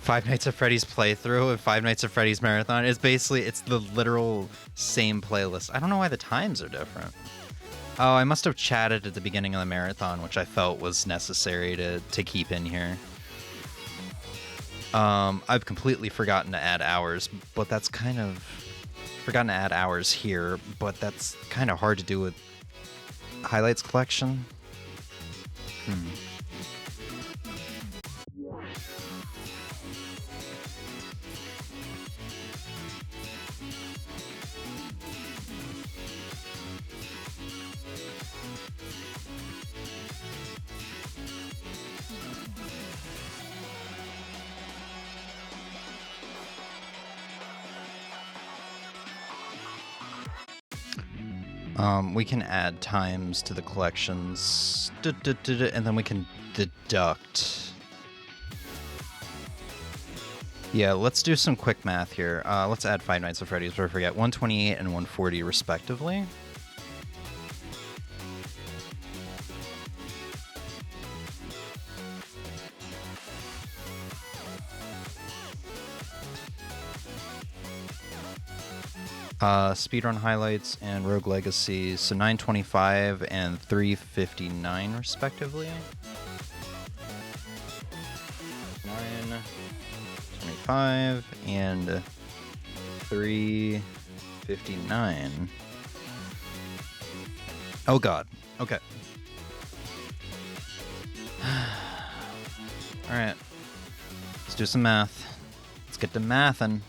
Five Nights at Freddy's playthrough and Five Nights at Freddy's marathon. It's the literal same playlist. I don't know why the times are different. Oh, I must have chatted at the beginning of the marathon, which I felt was necessary to keep in here. I've completely forgotten to add hours, but that's kind of... Forgotten to add hours here, but that's kind of hard to do with highlights collection. We can add times to the collections, and then we can deduct. Yeah, let's do some quick math here. Let's add Five Nights at Freddy's before I forget. 128 and 140 respectively. Speedrun highlights and Rogue Legacy, so 925 and 359 respectively. 925 and 359. Oh god. Okay. Alright. do some math. Let's get to mathin'.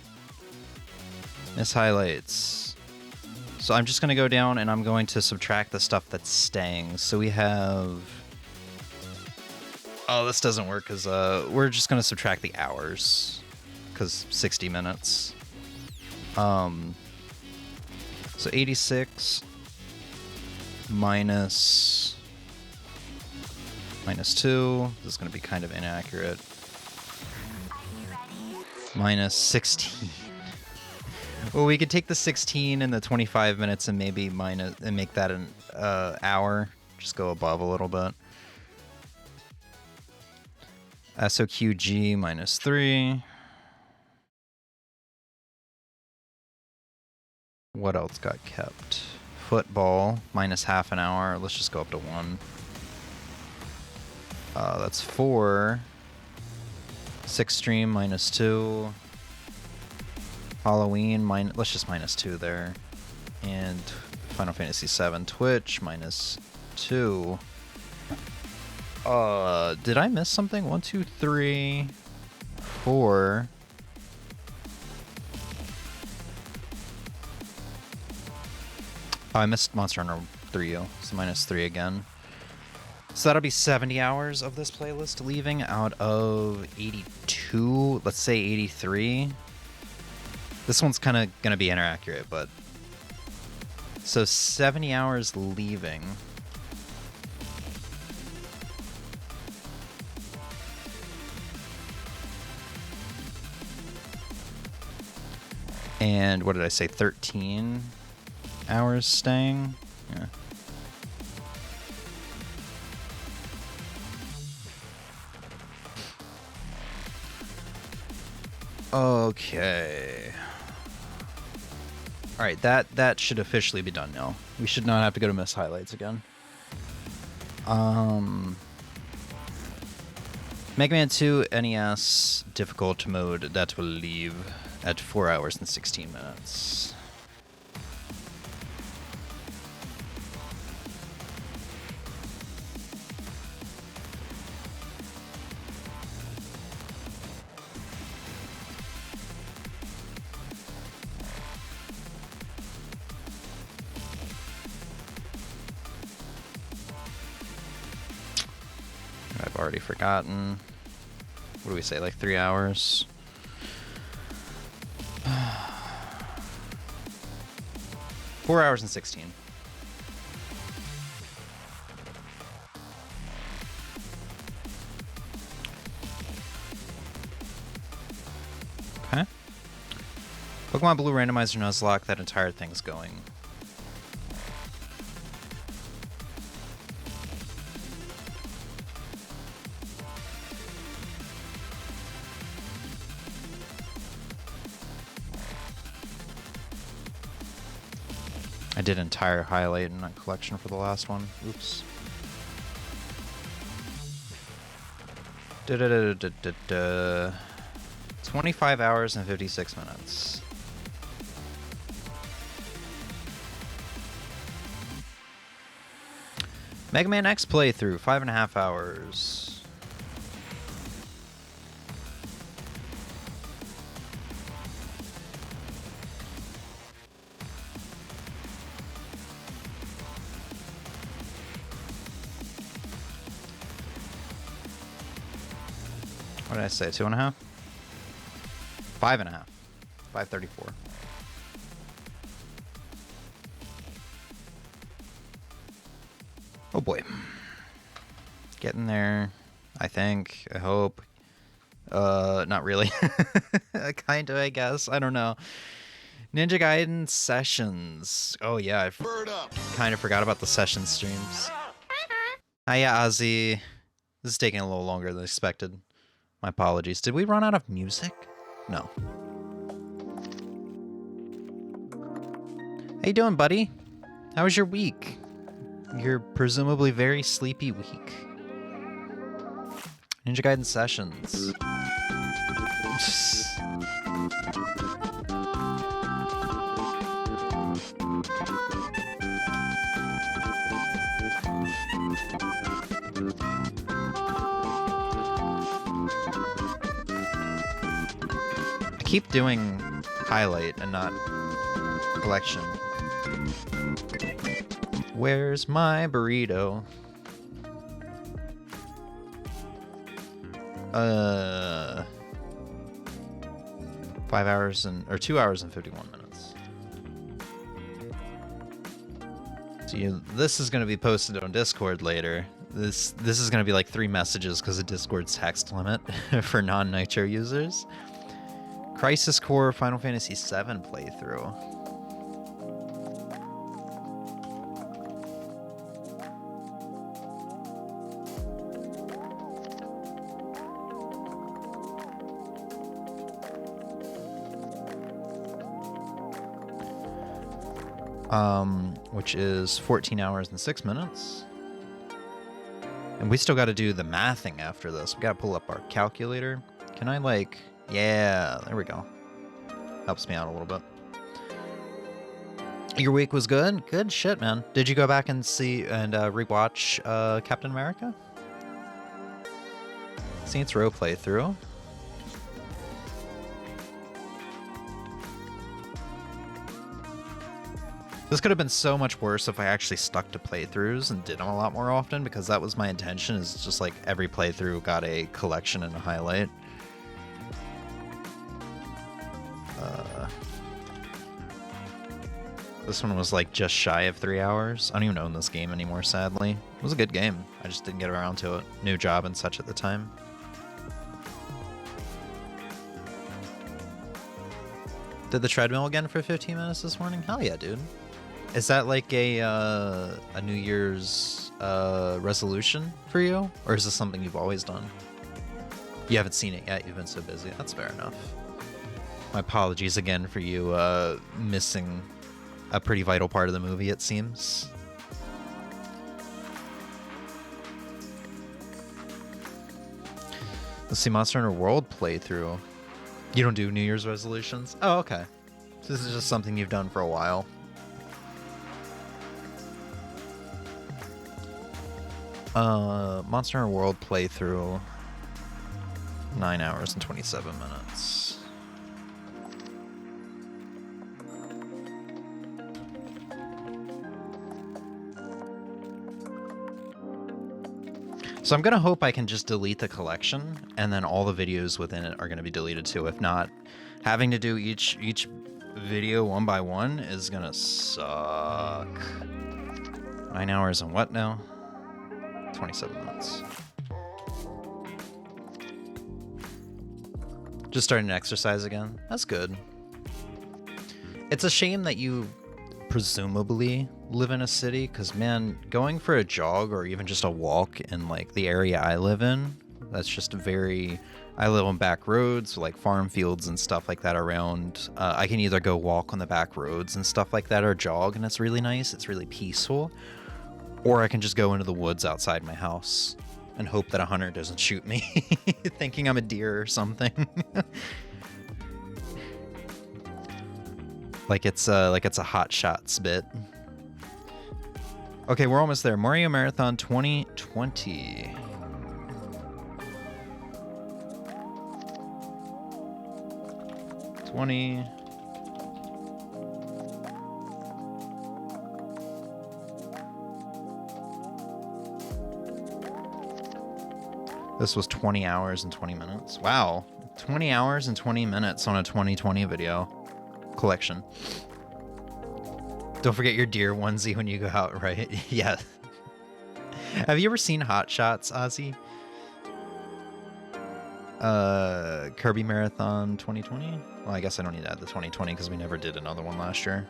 Miss highlights. So I'm just going to go down and I'm going to subtract the stuff that's staying. So we have... Oh, this doesn't work because we're just going to subtract the hours. Because 60 minutes. So 86 minus 2. This is going to be kind of inaccurate. Minus 16. Well, we could take the 16 and the 25 minutes and maybe minus and make that an hour. Just go above a little bit. SOQG minus 3. What else got kept? Football minus half an hour. Let's just go up to 1. That's 4. 6 stream minus 2. Halloween let's just minus 2 there. And Final Fantasy VII Twitch minus 2. Did I miss something? 1, 2, 3, 4. Oh, I missed Monster Hunter 3, so minus 3 again. So that'll be 70 hours of this playlist leaving out of 82, let's say 83. This one's kind of going to be inaccurate, but... So 70 hours leaving. And what did I say, 13 hours staying? Yeah. Okay. All right, that should officially be done now. We should not have to go to Miss Highlights again. Mega Man 2 NES difficult mode, that will leave at 4 hours and 16 minutes. I've already forgotten. What do we say, like 3 hours? Four hours and 16. Okay. Pokemon Blue Randomizer Nuzlocke, that entire thing's going. I did entire highlight and not collection for the last one. Oops. 25 hours and 56 minutes. Mega Man X playthrough, 5.5 hours. What did I say? 2.5? 5.5. 534. Oh boy. Getting there. I think. I hope. Not really. Kinda, I guess. I don't know. Ninja Gaiden sessions. Oh yeah, I kind of forgot about the session streams. Hiya, Ozzy. This is taking a little longer than expected. My apologies. Did we run out of music? No. How you doing, buddy? How was your week? Your presumably very sleepy week. Ninja Gaiden sessions. keep doing highlight and not collection. Where's my burrito? 5 hours or 2 hours and 51 minutes. So this is going to be posted on Discord later. This is going to be like 3 messages because of Discord's text limit for non-Nitro users. Crisis Core Final Fantasy VII playthrough. Which is 14 hours and 6 minutes. And we still got to do the mathing after this. We got to pull up our calculator. Can I like... Yeah, there we go. Helps me out a little bit. Your week was good? Good shit, man. Did you go back and see and rewatch Captain America? Saints Row playthrough. This could have been so much worse if I actually stuck to playthroughs and did them a lot more often, because that was my intention, is just like every playthrough got a collection and a highlight. This one was like just shy of 3 hours. I don't even own this game anymore, sadly. It was a good game. I just didn't get around to it. New job and such at the time. Did the treadmill again for 15 minutes this morning? Hell yeah, dude. Is that like a New Year's resolution for you? Or is this something you've always done? You haven't seen it yet, you've been so busy. That's fair enough. My apologies again for you missing a pretty vital part of the movie, it seems. Let's see, Monster Hunter World playthrough. You don't do New Year's resolutions? Oh, okay. So this is just something you've done for a while. Monster Hunter World playthrough. 9 hours and 27 minutes. So I'm going to hope I can just delete the collection, and then all the videos within it are going to be deleted too. If not, having to do each video one by one is going to suck. 9 hours and what now? 27 minutes. Just starting to exercise again. That's good. It's a shame that you presumably live in a city, because man, going for a jog or even just a walk in like the area I live in, that's just I live on back roads, like farm fields and stuff like that around. I can either go walk on the back roads and stuff like that, or jog, and it's really nice, it's really peaceful, or I can just go into the woods outside my house and hope that a hunter doesn't shoot me thinking I'm a deer or something. like it's a hot shot spit. Okay, we're almost there. Mario Marathon 2020. This was 20 hours and 20 minutes. Wow. 20 hours and 20 minutes on a 2020 video collection. Don't forget your deer onesie when you go out, right? Yeah. Have you ever seen Hot Shots, Ozzy? Kirby Marathon 2020? Well, I guess I don't need to add the 2020 because we never did another one last year.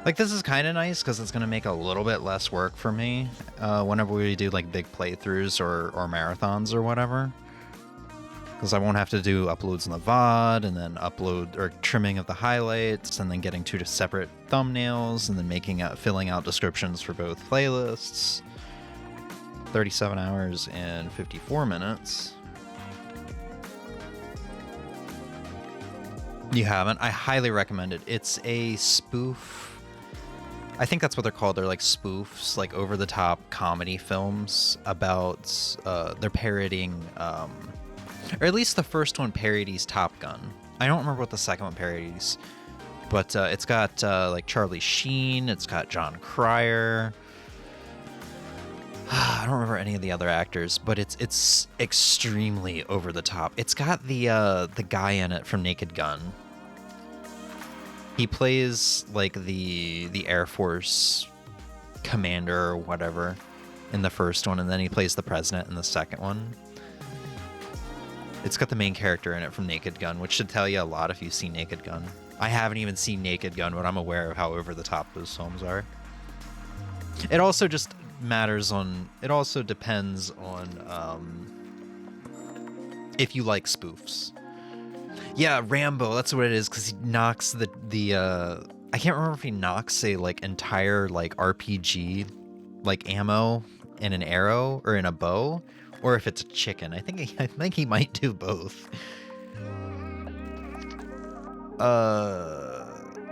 Like, this is kind of nice because it's going to make a little bit less work for me whenever we do like big playthroughs or marathons or whatever. Because I won't have to do uploads in the VOD, and then upload or trimming of the highlights, and then getting 2 separate thumbnails, and then filling out descriptions for both playlists. 37 hours and 54 minutes. You haven't? I highly recommend it. It's a spoof I think that's what they're called. They're like spoofs, like over-the-top comedy films about, they're parodying, or at least the first one parodies Top Gun. I don't remember what the second one parodies, but it's got like Charlie Sheen, it's got John Cryer. I don't remember any of the other actors, but it's extremely over the top. It's got the guy in it from Naked Gun. He plays like the Air Force commander or whatever in the first one, and then he plays the president in the second one. It's got the main character in it from Naked Gun, which should tell you a lot if you've seen Naked Gun. I haven't even seen Naked Gun, but I'm aware of how over the top those films are. It also just it also depends on if you like spoofs. Yeah, Rambo, that's what it is, because he knocks the I can't remember if he knocks a like entire like RPG like ammo in an arrow or in a bow, or if it's a chicken. I think he might do both.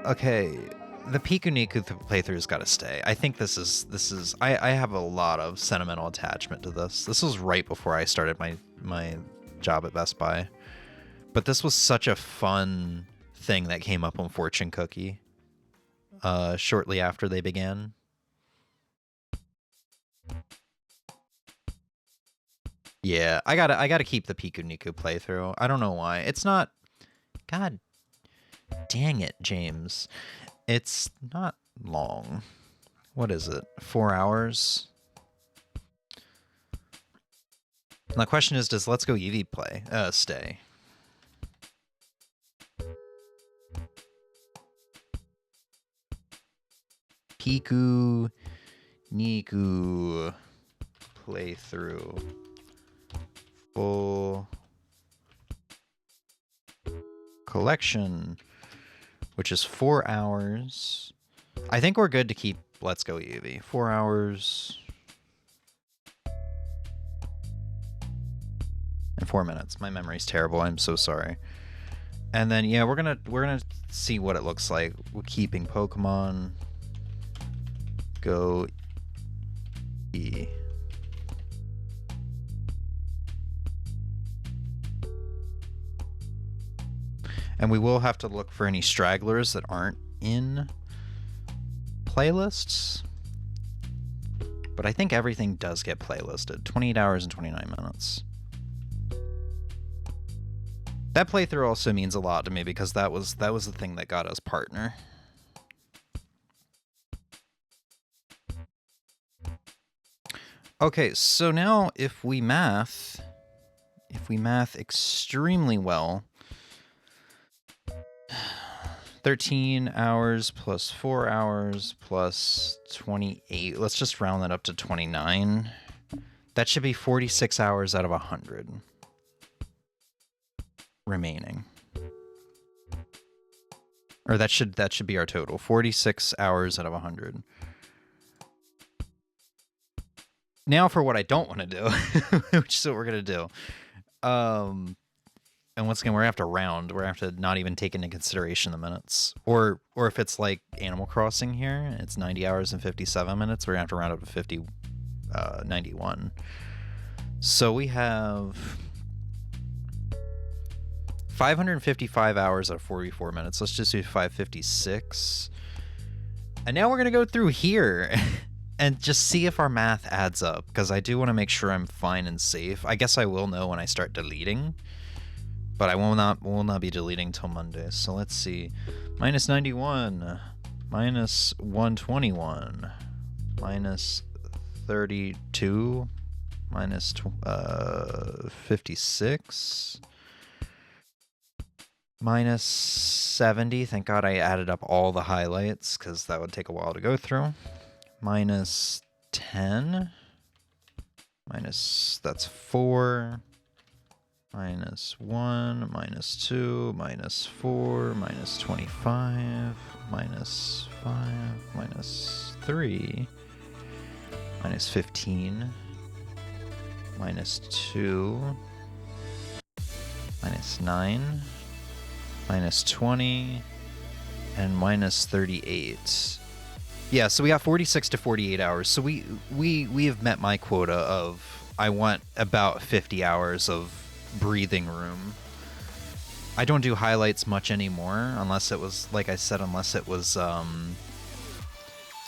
Okay. The Pikuniku playthrough's got to stay. I think this is I have a lot of sentimental attachment to this. This was right before I started my job at Best Buy. But this was such a fun thing that came up on Fortune Cookie shortly after they began. Yeah, I gotta keep the Pikuniku playthrough. I don't know why. It's not. God dang it, James. It's not long. What is it? 4 hours? And the question is, does Let's Go Eevee stay? Piku Niku playthrough. Full collection, which is 4 hours. I think we're good to keep Let's Go Eevee. 4 hours and 4 minutes. My memory's terrible. I'm so sorry. And then yeah, we're gonna see what it looks like. We're keeping Pokemon Go E. And we will have to look for any stragglers that aren't in playlists. But I think everything does get playlisted. 28 hours and 29 minutes. That playthrough also means a lot to me because that was the thing that got us partner. Okay, so now if we math extremely well, 13 hours plus 4 hours plus 28. Let's just round that up to 29. That should be 46 hours out of 100 remaining. Or that should be our total. 46 hours out of 100. Now for what I don't want to do, which is what we're going to do. And once again, we're going to have to round. We're going to have to not even take into consideration the minutes. Or if it's like Animal Crossing here, it's 90 hours and 57 minutes, we're going to have to round up to 91. So we have 555 hours out of 44 minutes. Let's just do 556. And now we're going to go through here and just see if our math adds up, because I do want to make sure I'm fine and safe. I guess I will know when I start deleting. But I will not be deleting till Monday. So let's see. Minus 91. Minus 121. Minus 32. Minus 56. Minus 70. Thank God I added up all the highlights, because that would take a while to go through. Minus 10. That's 4. Minus 1, minus 2, minus 4, minus 25, minus 5, minus 3, minus 15, minus 2, minus 9, minus 20, and minus 38. Yeah, so we got 46 to 48 hours. So we have met my quota of I want about 50 hours of breathing room. I don't do highlights much anymore unless it was, like I said, unless it was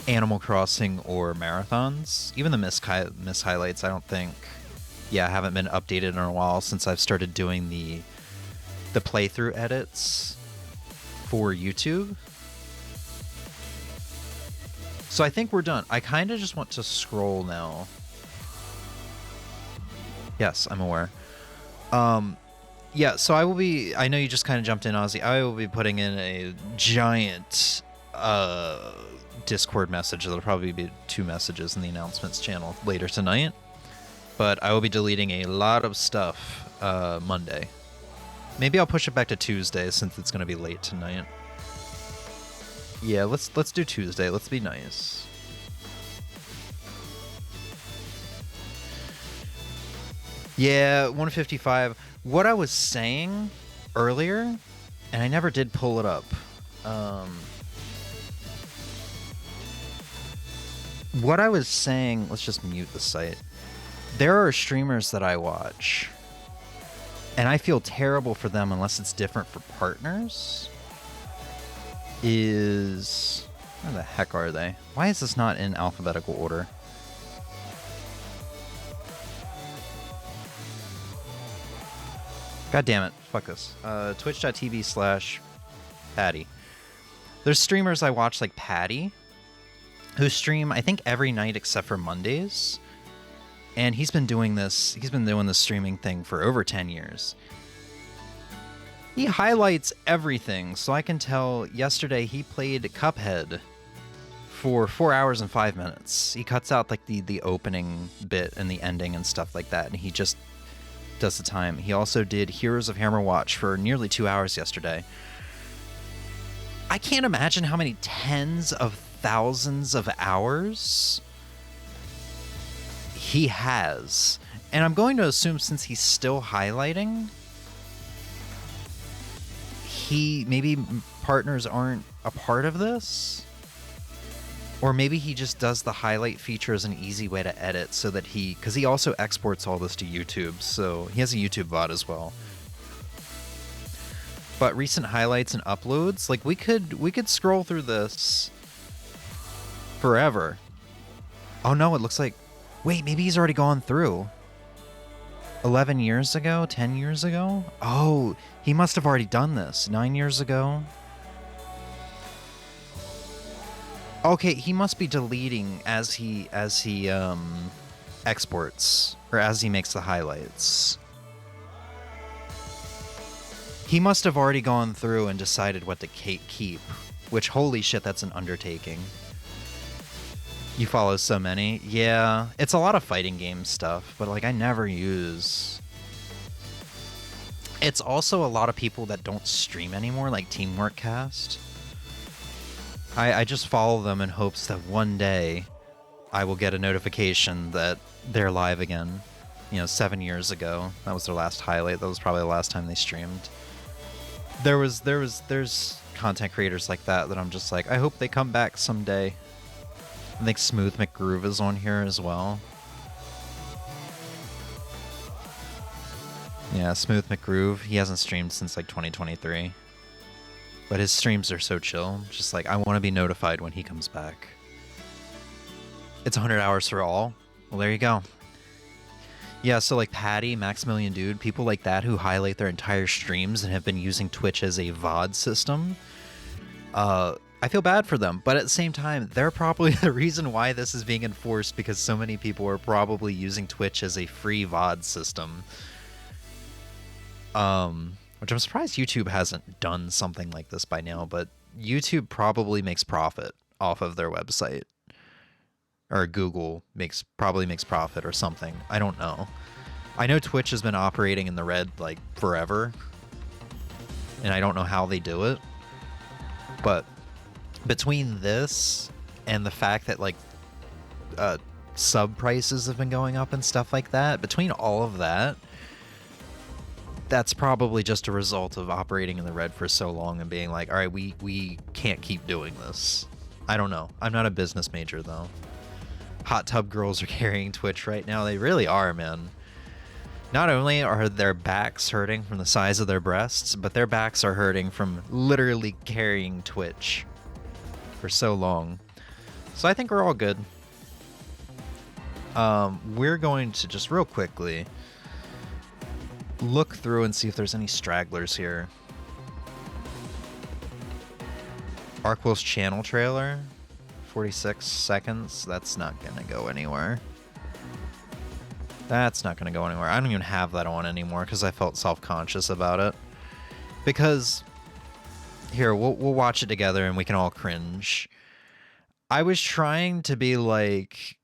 Animal Crossing or marathons. Even the miss highlights, I don't think, yeah, haven't been updated in a while since I've started doing the playthrough edits for YouTube. So I think we're done. I kind of just want to scroll now. Yes, I'm aware. Yeah, so I know you just kind of jumped in, Ozzy. I will be putting in a giant Discord message. There'll probably be 2 messages in the announcements channel later tonight. But I will be deleting a lot of stuff Monday. Maybe I'll push it back to Tuesday since it's going to be late tonight. Yeah, let's do Tuesday. Let's be nice. Yeah, 155. What I was saying earlier, and I never did pull it up. What I was saying, let's just mute the site. There are streamers that I watch, and I feel terrible for them unless it's different for partners. Where the heck are they? Why is this not in alphabetical order? God damn it. Fuck this. Twitch.tv/Patty. There's streamers I watch like Patty, who stream, I think, every night except for Mondays. And he's been doing this streaming thing for over 10 years. He highlights everything, so I can tell yesterday he played Cuphead for 4 hours and 5 minutes. He cuts out like the opening bit and the ending and stuff like that, and he just does the time. He also did Heroes of Hammerwatch for nearly 2 hours yesterday. I can't imagine how many tens of thousands of hours he has. And I'm going to assume since he's still highlighting, maybe partners aren't a part of this, or maybe he just does the highlight feature as an easy way to edit so that because he also exports all this to YouTube, so he has a YouTube VOD as well. But recent highlights and uploads, like we could scroll through this forever. Oh no, it looks like, wait, maybe he's already gone through. 11 years ago? 10 years ago? Oh, he must have already done this. 9 years ago? Okay, he must be deleting as he exports, or as he makes the highlights. He must have already gone through and decided what to keep, which, holy shit, that's an undertaking. You follow so many? Yeah, it's a lot of fighting game stuff, but like I never use. It's also a lot of people that don't stream anymore, like Teamwork Cast. I just follow them in hopes that one day I will get a notification that they're live again. 7 years ago, that was their last highlight. That was probably the last time they streamed. There's content creators like that I'm just like, I hope they come back someday. I think Smooth McGroove is on here as well. Yeah, Smooth McGroove. He hasn't streamed since like 2023. But his streams are so chill. Just like, I want to be notified when he comes back. It's 100 hours for all. Well, there you go. Yeah, so like Patty, Maximilian Dude, people like that who highlight their entire streams and have been using Twitch as a VOD system. I feel bad for them, but at the same time, they're probably the reason why this is being enforced, because so many people are probably using Twitch as a free VOD system. Which I'm surprised YouTube hasn't done something like this by now, but YouTube probably makes profit off of their website. Or Google probably makes profit or something. I don't know. I know Twitch has been operating in the red like forever, and I don't know how they do it. But between this and the fact that like sub prices have been going up and stuff like that, between all of that, that's probably just a result of operating in the red for so long and being like, all right, we can't keep doing this. I don't know. I'm not a business major though. Hot tub girls are carrying Twitch right now. They really are, man. Not only are their backs hurting from the size of their breasts, but their backs are hurting from literally carrying Twitch for so long. So I think we're all good. We're going to just real quickly look through and see if there's any stragglers here. Arrquil's channel trailer, 46 seconds. That's not gonna go anywhere. That's not gonna go anywhere. I don't even have that on anymore because I felt self-conscious about it. Because here, we'll watch it together and we can all cringe. I was trying to be like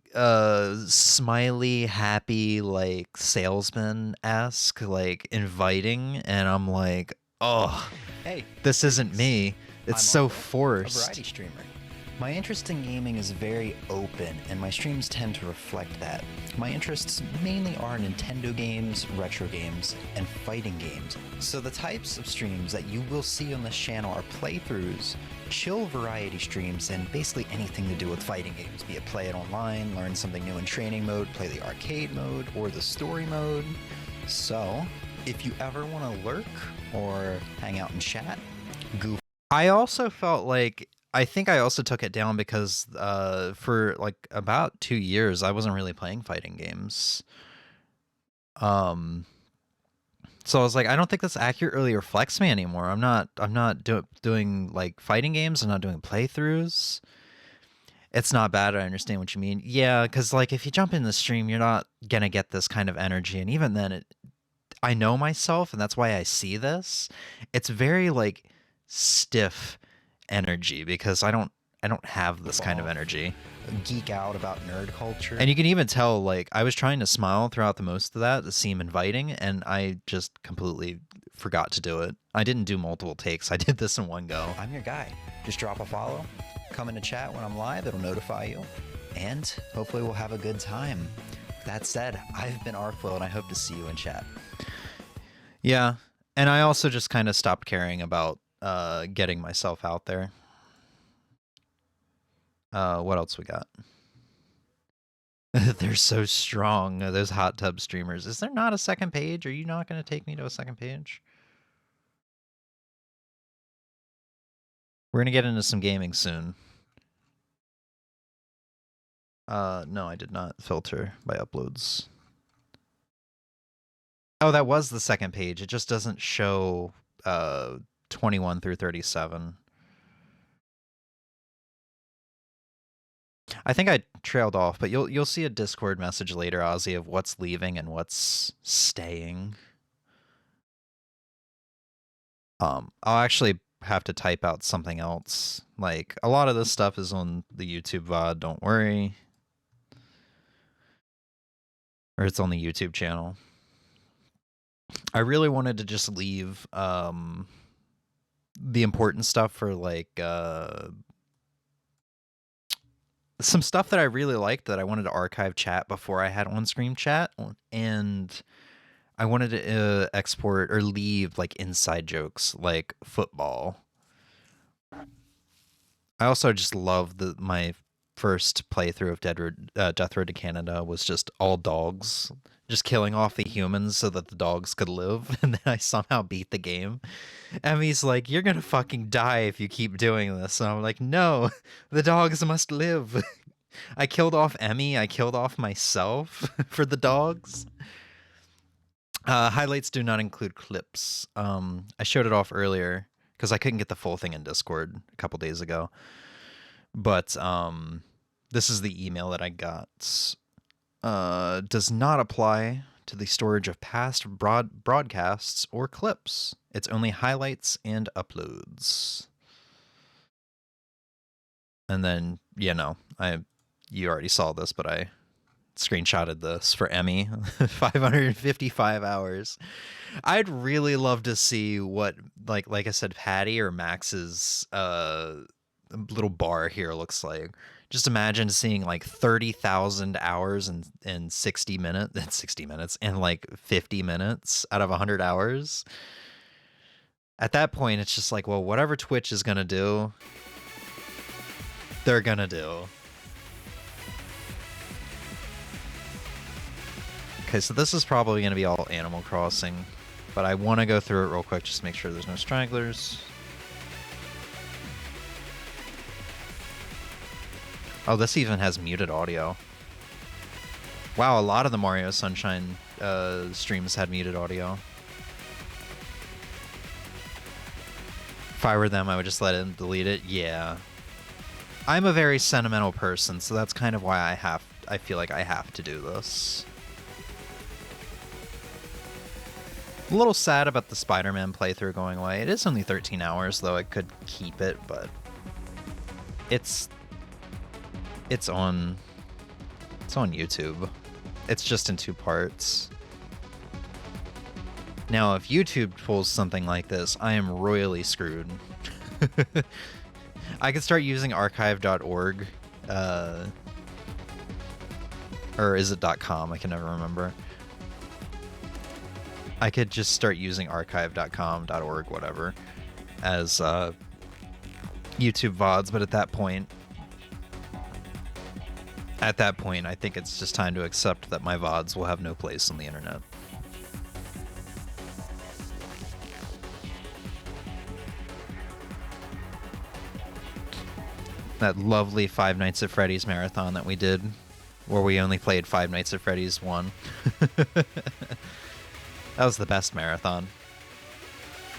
smiley, happy, like salesman-esque, like inviting, and I'm like, oh, Hey, this isn't me. It's I'm so Arrquil, a forced. variety streamer. My interest in gaming is very open, and my streams tend to reflect that. My interests mainly are Nintendo games, retro games, and fighting games. So the types of streams that you will see on this channel are playthroughs, chill variety streams, and basically anything to do with fighting games, be it play it online, learn something new in training mode, play the arcade mode, or the story mode. So, if you ever want to lurk or hang out and chat, goof. I also felt like I think I also took it down because for like about 2 years I wasn't really playing fighting games. So I was like, I don't think this accurately reflects me anymore. I'm not doing like fighting games. I'm not doing playthroughs. It's not bad. I understand what you mean. Yeah, because like if you jump in the stream, you're not gonna get this kind of energy, and even then, I know myself, and that's why I see this. It's very like stiff energy because I don't have this kind of energy. Geek out about nerd culture. And you can even tell, like, I was trying to smile throughout the most of that to seem inviting, and I just completely forgot to do it. I didn't do multiple takes. I did this in one go. I'm your guy. Just drop a follow, come into chat when I'm live, it'll notify you, and hopefully we'll have a good time. That said, I've been Arrquil, and I hope to see you in chat. Yeah, and I also just kind of stopped caring about getting myself out there. What else we got? They're so strong, those hot tub streamers. Is there not a second page? Are you not going to take me to a second page? We're going to get into some gaming soon. No, I did not filter by uploads. Oh, that was the second page. It just doesn't show 21 through 37. I think I trailed off, but you'll see a Discord message later, Ozzy, of what's leaving and what's staying. I'll actually have to type out something else. Like, a lot of this stuff is on the YouTube VOD, don't worry. Or it's on the YouTube channel. I really wanted to just leave the important stuff for, like, some stuff that I really liked that I wanted to archive chat before I had on-screen chat, and I wanted to export or leave like inside jokes like football. I also just love my first playthrough of Death Road to Canada was just all dogs, just killing off the humans so that the dogs could live, and then I somehow beat the game. Emmy's like, "You're gonna fucking die if you keep doing this," and I'm like, "No, the dogs must live." I killed off Emmy. I killed off myself for the dogs. Highlights do not include clips. I showed it off earlier because I couldn't get the full thing in Discord a couple days ago. But this is the email that I got. Does not apply to the storage of past broadcasts or clips. It's only highlights and uploads. And then, you already saw this, but I screenshotted this for Emmy. 555 hours. I'd really love to see what, like I said, Patty or Max's little bar here looks like. Just imagine seeing like 30,000 hours in 60 minutes and like 50 minutes out of 100 hours. At that point, it's just like, well, whatever Twitch is going to do, they're gonna do. Okay, so this is probably gonna be all Animal Crossing, but I want to go through it real quick just to make sure there's no stragglers. Oh, this even has muted audio. Wow, a lot of the Mario Sunshine streams had muted audio. If I were them, I would just let him delete it. Yeah. I'm a very sentimental person, so that's kind of why I feel like I have to do this. A little sad about the Spider-Man playthrough going away. It is only 13 hours, though I could keep it, but it's on YouTube. It's just in 2 parts. Now, if YouTube pulls something like this, I am royally screwed. I could start using archive.org, or is it .com? I can never remember. I could just start using archive.com, .org, whatever, as YouTube VODs, but at that point, I think it's just time to accept that my VODs will have no place on the internet. That lovely Five Nights at Freddy's marathon that we did, where we only played Five Nights at Freddy's 1. That was the best marathon.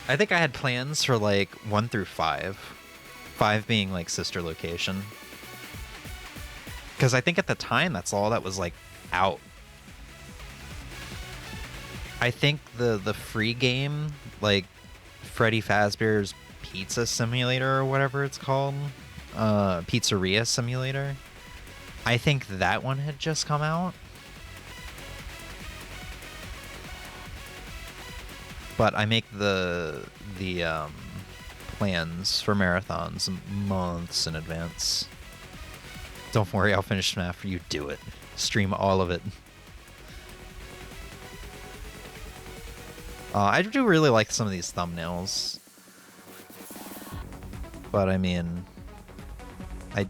I think I had plans for like 1 through 5. 5 being like sister location. Because I think at the time that's all that was like out. I think the free game, like Freddy Fazbear's Pizza Simulator or whatever it's called, Pizzeria Simulator, I think that one had just come out. But I make the plans for marathons months in advance. Don't worry, I'll finish them after you do it. Stream all of it. I do really like some of these thumbnails. But I mean, I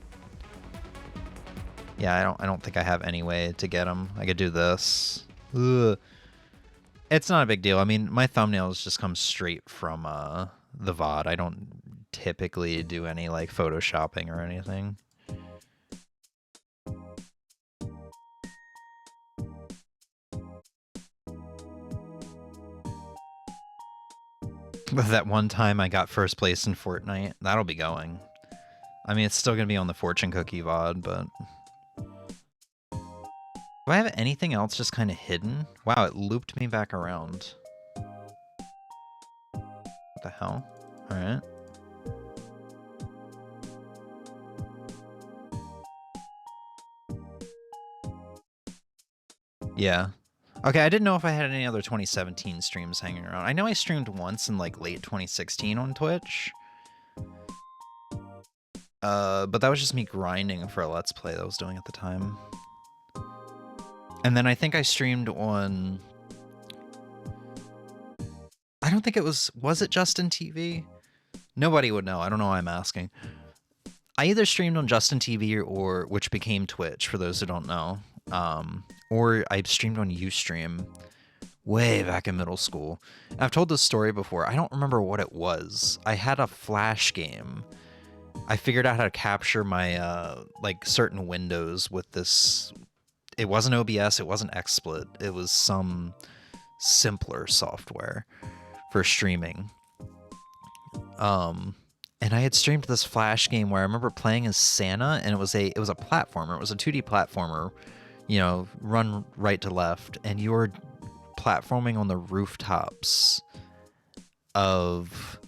don't think I have any way to get them. I could do this. Ugh. It's not a big deal. I mean, my thumbnails just come straight from the VOD. I don't typically do any like photoshopping or anything. That one time I got first place in Fortnite, that'll be going. I mean, it's still going to be on the Fortune Cookie VOD, but... Do I have anything else just kind of hidden? Wow, it looped me back around. What the hell? Alright. Yeah. Okay, I didn't know if I had any other 2017 streams hanging around. I know I streamed once in like late 2016 on Twitch. But that was just me grinding for a Let's Play that I was doing at the time. And then I think I streamed on... I don't think it was it Justin TV? Nobody would know. I don't know why I'm asking. I either streamed on Justin TV or which became Twitch, for those who don't know. Or I streamed on Ustream way back in middle school. And I've told this story before. I don't remember what it was. I had a Flash game. I figured out how to capture my like certain windows with this. It wasn't OBS, it wasn't XSplit, it was some simpler software for streaming. And I had streamed this Flash game where I remember playing as Santa, and it was a platformer. It was a 2D platformer, you know, run right to left, and you were platforming on the rooftops of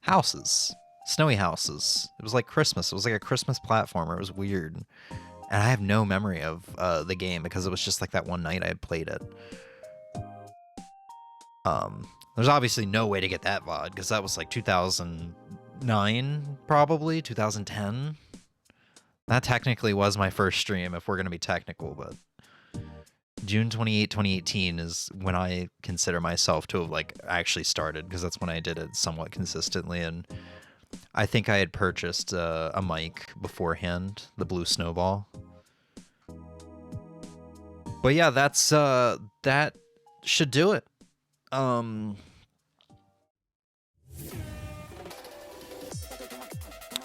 houses, snowy houses. It was like Christmas. It was like a Christmas platformer. It was weird. And I have no memory of the game because it was just like that one night I had played it. There's obviously no way to get that VOD because that was like 2009, probably 2010. That technically was my first stream if we're going to be technical, but June 28, 2018 is when I consider myself to have like actually started because that's when I did it somewhat consistently. And I think I had purchased a mic beforehand, the Blue Snowball. But yeah, that's that should do it.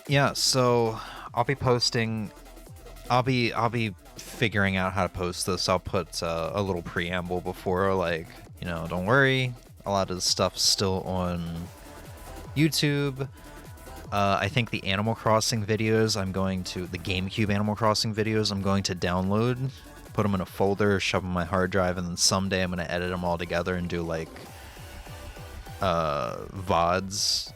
Yeah, so I'll be posting. I'll be figuring out how to post this. I'll put a little preamble before, like, you know, don't worry, a lot of the stuff's still on YouTube. I think the Animal Crossing videos, the GameCube Animal Crossing videos, I'm going to download, put them in a folder, shove them in my hard drive, and then someday I'm going to edit them all together and do, like, VODs,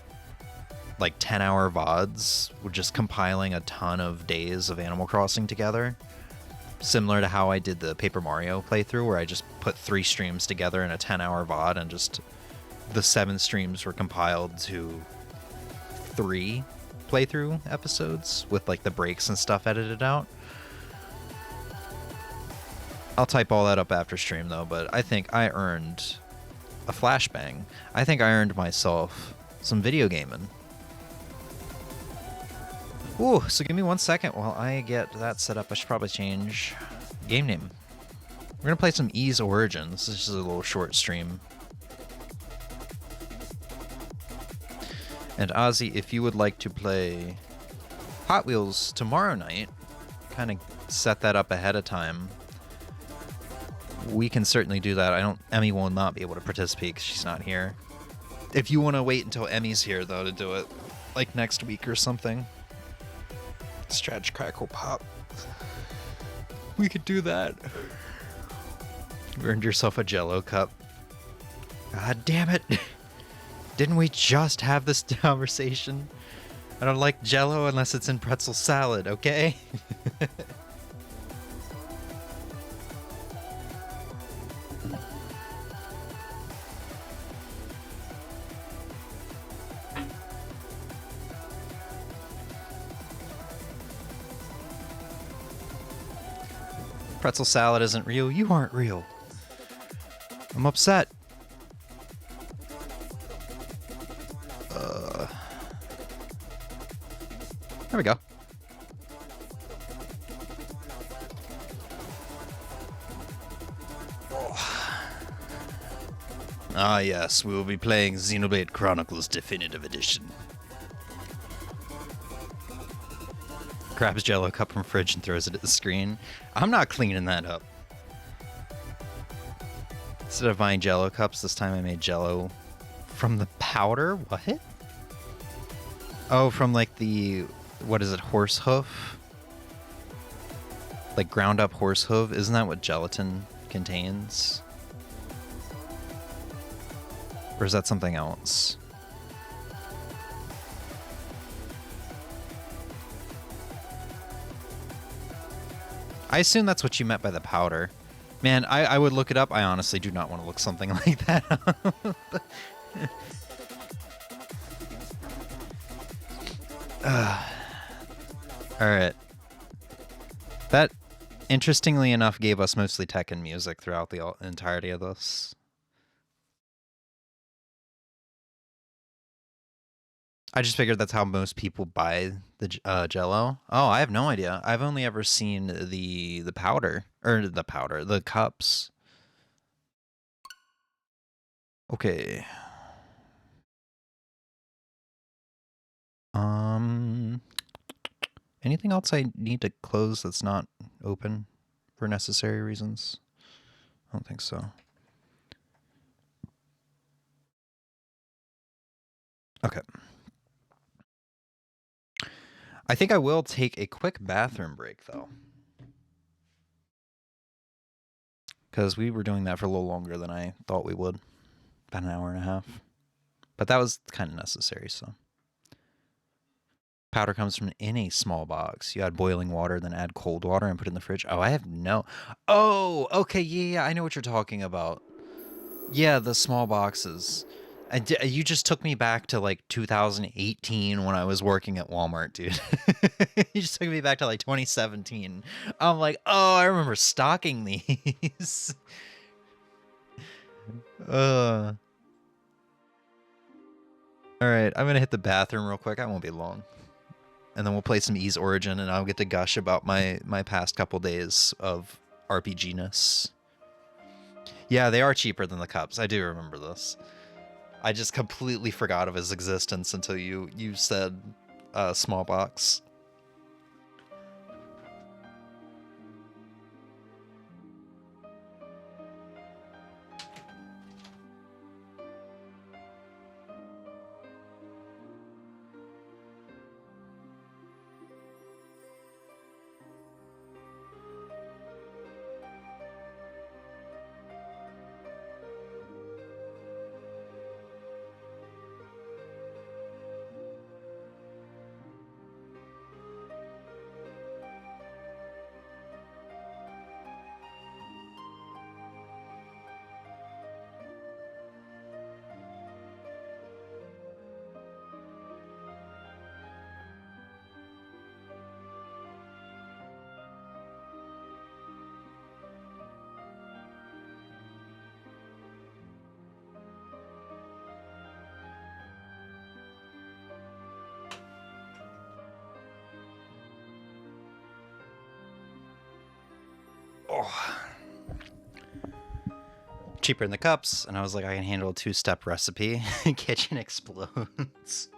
like 10-hour VODs, with just compiling a ton of days of Animal Crossing together. Similar to how I did the Paper Mario playthrough, where I just put 3 streams together in a 10-hour VOD, and just the 7 streams were compiled to 3 playthrough episodes with like the breaks and stuff edited out. I'll type all that up after stream though, but I think I earned a flashbang. I think I earned myself some video gaming. Ooh, so give me 1 second while I get that set up. I should probably change game name. We're gonna play some Ys Origin. This is just a little short stream. And Ozzy, if you would like to play Hot Wheels tomorrow night, kind of set that up ahead of time, we can certainly do that. Emmy will not be able to participate because she's not here. If you want to wait until Emmy's here, though, to do it, like next week or something, Stretch, Crackle, Pop, we could do that. You earned yourself a Jello cup. God damn it. Didn't we just have this conversation? I don't like Jello unless it's in pretzel salad, okay? Pretzel salad isn't real. You aren't real. I'm upset. There we go. Ah yes, we will be playing Xenoblade Chronicles Definitive Edition. Grabs Jello cup from fridge and throws it at the screen. I'm not cleaning that up. Instead of buying Jello cups, this time I made Jello from the powder? What? Oh, from like the... what is it, horse hoof? Like ground up horse hoof? Isn't that what gelatin contains? Or is that something else? I assume that's what you meant by the powder. Man, I would look it up. I honestly do not want to look something like that up. Alright. That, interestingly enough, gave us mostly tech and music throughout the entirety of this. I just figured that's how most people buy the Jello. Oh, I have no idea. I've only ever seen the powder. Or the powder, the cups. Okay. Anything else I need to close that's not open for necessary reasons? I don't think so. Okay. I think I will take a quick bathroom break, though. Because we were doing that for a little longer than I thought we would. About an hour and a half. But that was kind of necessary, so. Powder comes from in a small box. You add boiling water, then add cold water and put it in the fridge. Oh, I have no... Oh, okay, yeah, I know what you're talking about. Yeah, the small boxes. You just took me back to, like, 2018 when I was working at Walmart, dude. You just took me back to, like, 2017. I'm like, oh, I remember stocking these. All right, I'm gonna hit the bathroom real quick. I won't be long, and then we'll play some Ys Origin, and I'll get to gush about my past couple days of RPG-ness. Yeah, they are cheaper than the cups. I do remember this. I just completely forgot of his existence until you said small box. Oh. Cheaper in the cups, and I was like, I can handle a 2-step recipe. Kitchen explodes.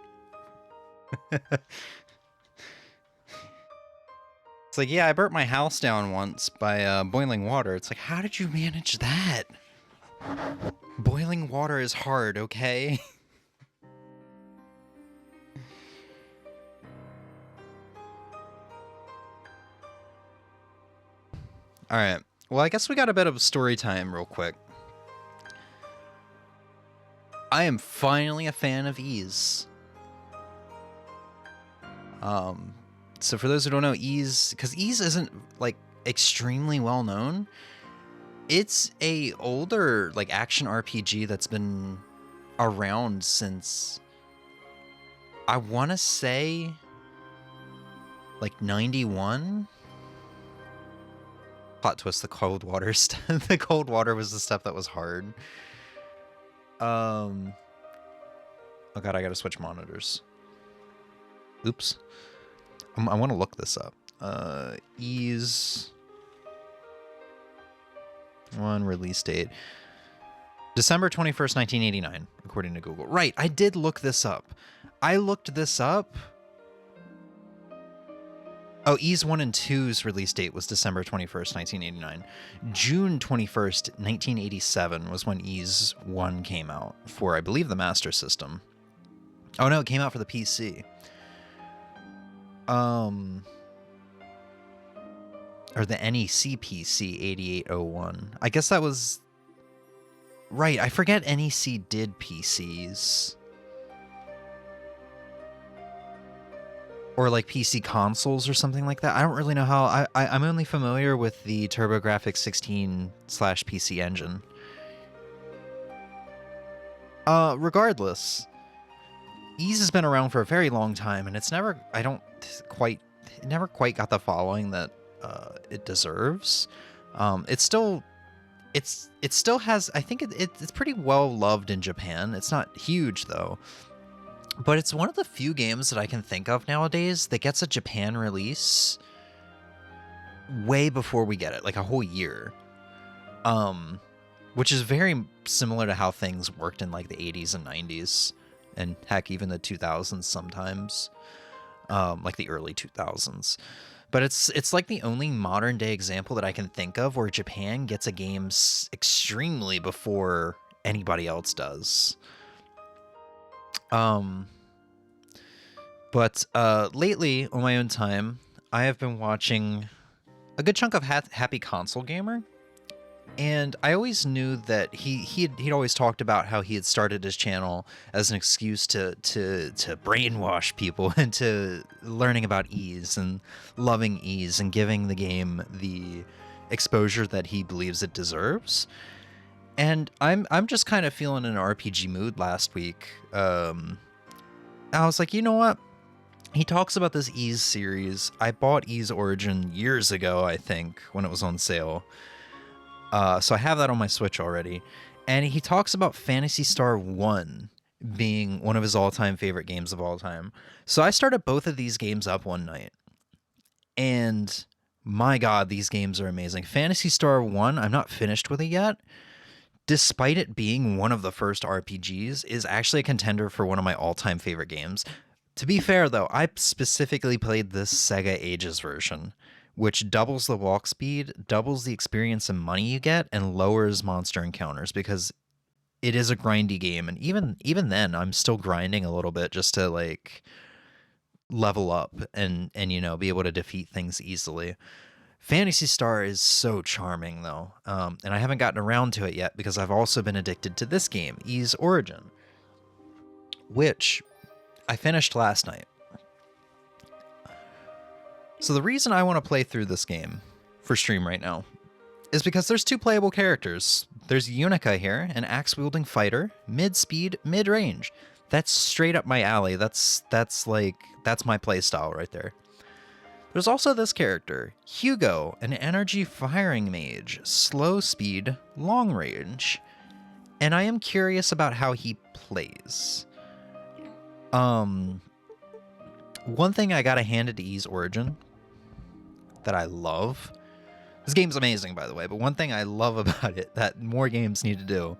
It's like, yeah, I burnt my house down once by boiling water. It's like, how did you manage that? Boiling water is hard, okay? Alright, well, I guess we got a bit of story time real quick. I am finally a fan of Ys. So for those who don't know, Ys, because Ys isn't, like, extremely well known, it's a older, like, action RPG that's been around since, I want to say, like, 91? Plot twist, the cold water stuff. The cold water was the stuff that was hard. Oh god, I gotta switch monitors. Oops. I want to look this up. Ys 1 release date. December 21st, 1989, according to Google. Right, I did look this up. I looked this up. Oh, Ys 1 and 2's release date was December 21st, 1989. June 21st, 1987 was when Ys 1 came out for, I believe, the Master System. Oh no, it came out for the PC. Or the NEC PC 8801. I guess that was... Right, I forget NEC did PCs. Or like PC consoles or something like that. I don't really know how. I'm only familiar with the TurboGrafx 16/PC engine. Regardless, Ys has been around for a very long time, and it's never, it never quite got the following that it deserves. It still has, I think it's pretty well loved in Japan. It's not huge though. But it's one of the few games that I can think of nowadays that gets a Japan release way before we get it, like a whole year. Which is very similar to how things worked in like the 80s and 90s, and heck, even the 2000s sometimes, like the early 2000s. But it's like the only modern day example that I can think of where Japan gets a game extremely before anybody else does. But lately, on my own time, I have been watching a good chunk of Happy Console Gamer, and I always knew that he'd always talked about how he had started his channel as an excuse to brainwash people into learning about Ys and loving Ys and giving the game the exposure that he believes it deserves. And I'm just kind of feeling an RPG mood last week. I was like, you know what? He talks about this Ys series. I bought Ys Origin years ago, I think, when it was on sale. So I have that on my Switch already. And he talks about Phantasy Star 1 being one of his all-time favorite games of all time. So I started both of these games up one night, and my God, these games are amazing. Phantasy Star 1, I'm not finished with it yet. Despite it being one of the first RPGs, is actually a contender for one of my all-time favorite games. To be fair, though, I specifically played this Sega Ages version, which doubles the walk speed, doubles the experience and money you get, and lowers monster encounters, because it is a grindy game. And even then, I'm still grinding a little bit just to, like, level up and be able to defeat things easily. Phantasy Star is so charming, though, and I haven't gotten around to it yet because I've also been addicted to this game, Ys Origin, which I finished last night. So the reason I want to play through this game for stream right now is because there's 2 playable characters. There's Unica here, an axe-wielding fighter, mid-speed, mid-range. That's straight up my alley. That's my playstyle right there. There's also this character, Hugo, an energy firing mage, slow speed, long range, and I am curious about how he plays. One thing I gotta hand it to Ys Origin that I love, this game's amazing, by the way, but one thing I love about it that more games need to do,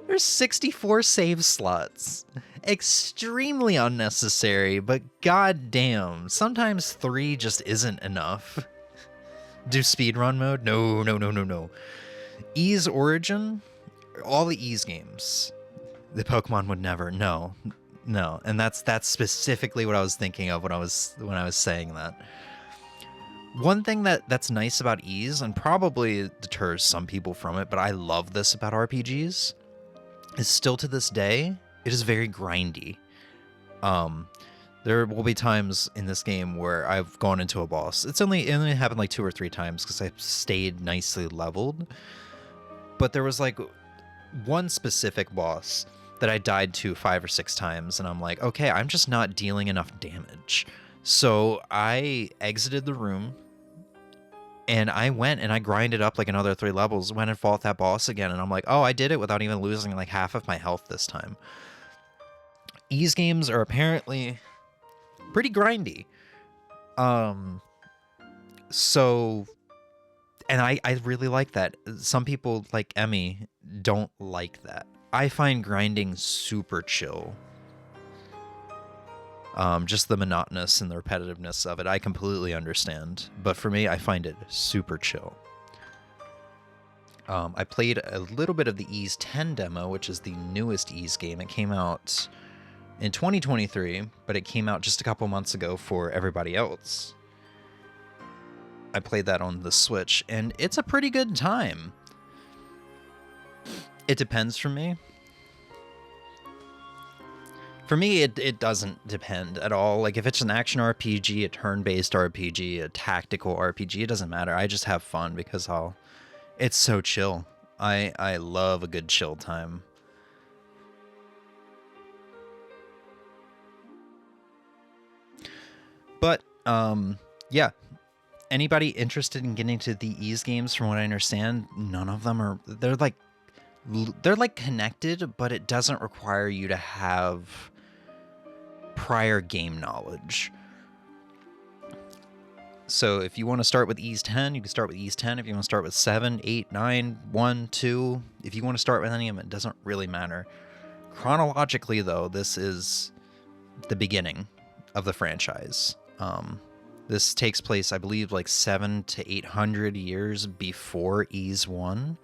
there's 64 save slots. Extremely unnecessary, but goddamn, sometimes 3 just isn't enough. Do speedrun mode? No. Ys Origin, all the Ys games, the Pokemon would never. No, and that's specifically what I was thinking of when I was saying that. One thing that's nice about Ys, and probably deters some people from it, but I love this about RPGs, is still to this day, it is very grindy. There will be times in this game where I've gone into a boss. It only happened like 2 or 3 times because I stayed nicely leveled. But there was like one specific boss that I died to 5 or 6 times, and I'm like, okay, I'm just not dealing enough damage. So I exited the room, and I went and I grinded up like another 3 levels, went and fought that boss again, and I'm like, oh, I did it without even losing like half of my health this time. Ys games are apparently pretty grindy. So, and I really like that. Some people, like Emmy, don't like that. I find grinding super chill. Just the monotonous and the repetitiveness of it, I completely understand. But for me, I find it super chill. I played a little bit of the Ys 10 demo, which is the newest Ys game. It came out in 2023, but it came out just a couple months ago for everybody else. I played that on the Switch, and it's a pretty good time. It depends for me. For me, it doesn't depend at all. Like, if it's an action RPG, a turn-based RPG, a tactical RPG, it doesn't matter. I just have fun because it's so chill. I love a good chill time. But, yeah. Anybody interested in getting to the Ys games, from what I understand, none of them are... They're like connected, but it doesn't require you to have prior game knowledge. So if you want to start with Ys 10, you can start with Ys 10. If you want to start with 7, 8, 9, 1, 2, if you want to start with any of them, it doesn't really matter. Chronologically, though, this is the beginning of the franchise. This takes place, I believe, like 700 to 800 years before Ys 1.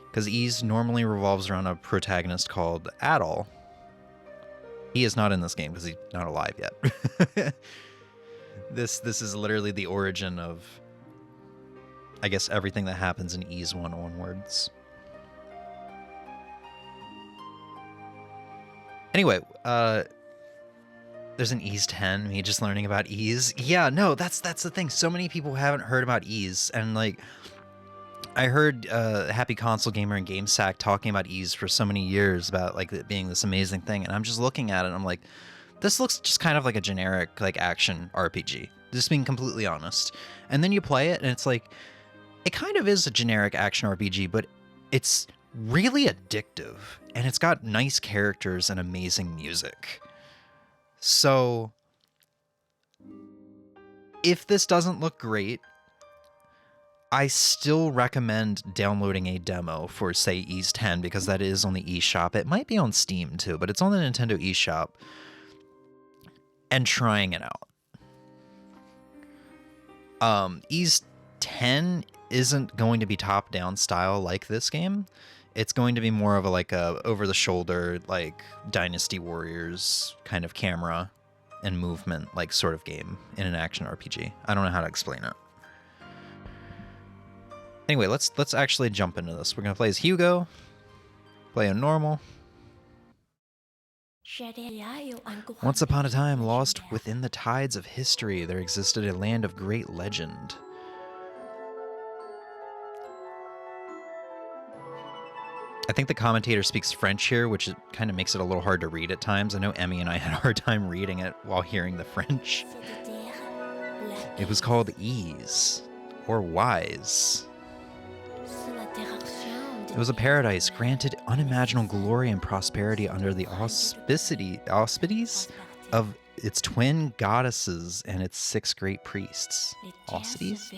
Because Ys normally revolves around a protagonist called Adol. He is not in this game because he's not alive yet. This is literally the origin of, I guess, everything that happens in Ys 1 onwards. Anyway, there's an Ys 10, me just learning about Ys. Yeah, no, that's the thing. So many people haven't heard about Ys, and like, I heard Happy Console Gamer and GameSack talking about Ys for so many years about like it being this amazing thing, and I'm just looking at it and I'm like, this looks just kind of like a generic like action RPG, just being completely honest. And then you play it and it's like, it kind of is a generic action RPG, but it's really addictive, and it's got nice characters and amazing music. So if this doesn't look great, I still recommend downloading a demo for, say, Ys 10, because that is on the eShop. It might be on Steam too, but it's on the Nintendo eShop, and trying it out. Ys 10 isn't going to be top-down style like this game. It's going to be more of a over-the-shoulder, like Dynasty Warriors kind of camera and movement, like sort of game in an action RPG. I don't know how to explain it. Anyway, let's actually jump into this. We're gonna play as Hugo, play on normal. Once upon a time, lost within the tides of history, there existed a land of great legend. I think the commentator speaks French here, which kind of makes it a little hard to read at times. I know Emmy and I had a hard time reading it while hearing the French. It was called Ys, or Wise. It was a paradise granted unimaginable glory and prosperity under the auspices of its twin goddesses and its 6 great priests. Auspices?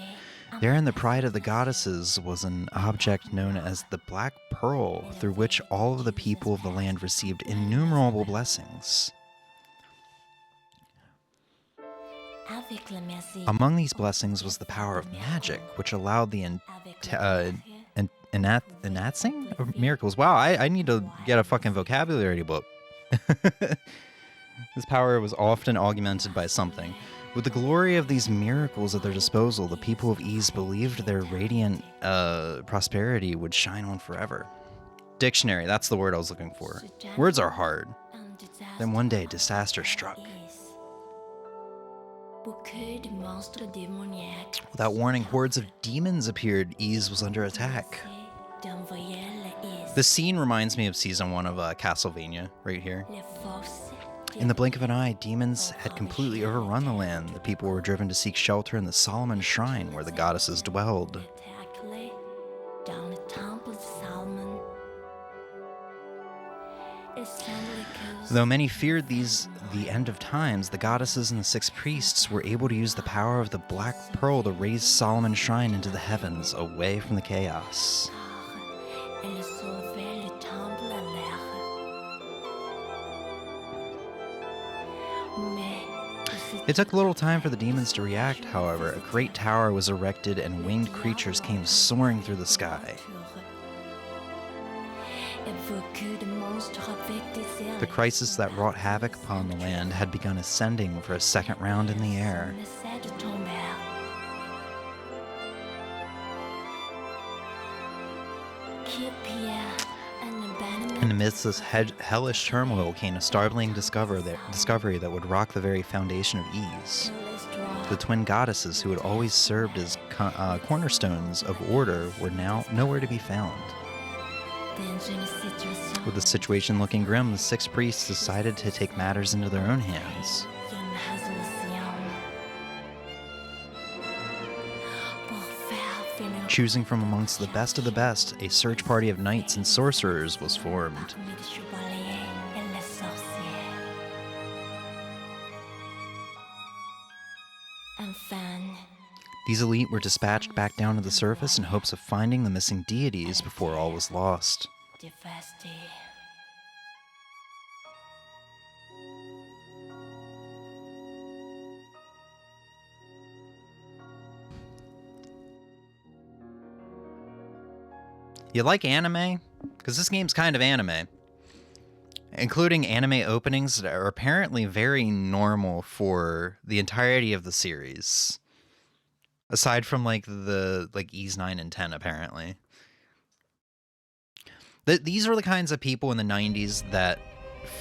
Therein the pride of the goddesses was an object known as the Black Pearl, through which all of the people of the land received innumerable blessings. Among these blessings was the power of magic, which allowed the enacting of miracles. Wow, I need to get a fucking vocabulary book. This power was often augmented by something. With the glory of these miracles at their disposal, the people of Ys believed their radiant prosperity would shine on forever. Dictionary, that's the word I was looking for. Words are hard. Then one day, disaster struck. Without warning, hordes of demons appeared. Ys was under attack. The scene reminds me of Season 1 of Castlevania, right here. In the blink of an eye, demons had completely overrun the land. The people were driven to seek shelter in the Solomon Shrine, where the goddesses dwelled. Though many feared the end of times, the goddesses and the 6 priests were able to use the power of the Black Pearl to raise Solomon Shrine into the heavens, away from the chaos. It took a little time for the demons to react, however. A great tower was erected and winged creatures came soaring through the sky. The crisis that wrought havoc upon the land had begun ascending for a second round in the air. And amidst this hellish turmoil came a startling discovery that would rock the very foundation of Ys. The twin goddesses who had always served as cornerstones of order were now nowhere to be found. With the situation looking grim, the 6 priests decided to take matters into their own hands. Choosing from amongst the best of the best, a search party of knights and sorcerers was formed. These elite were dispatched back down to the surface in hopes of finding the missing deities before all was lost. You like anime? Because this game's kind of anime. Including anime openings that are apparently very normal for the entirety of the series. Aside from Ys 9 and 10, apparently. These were the kinds of people in the 90s that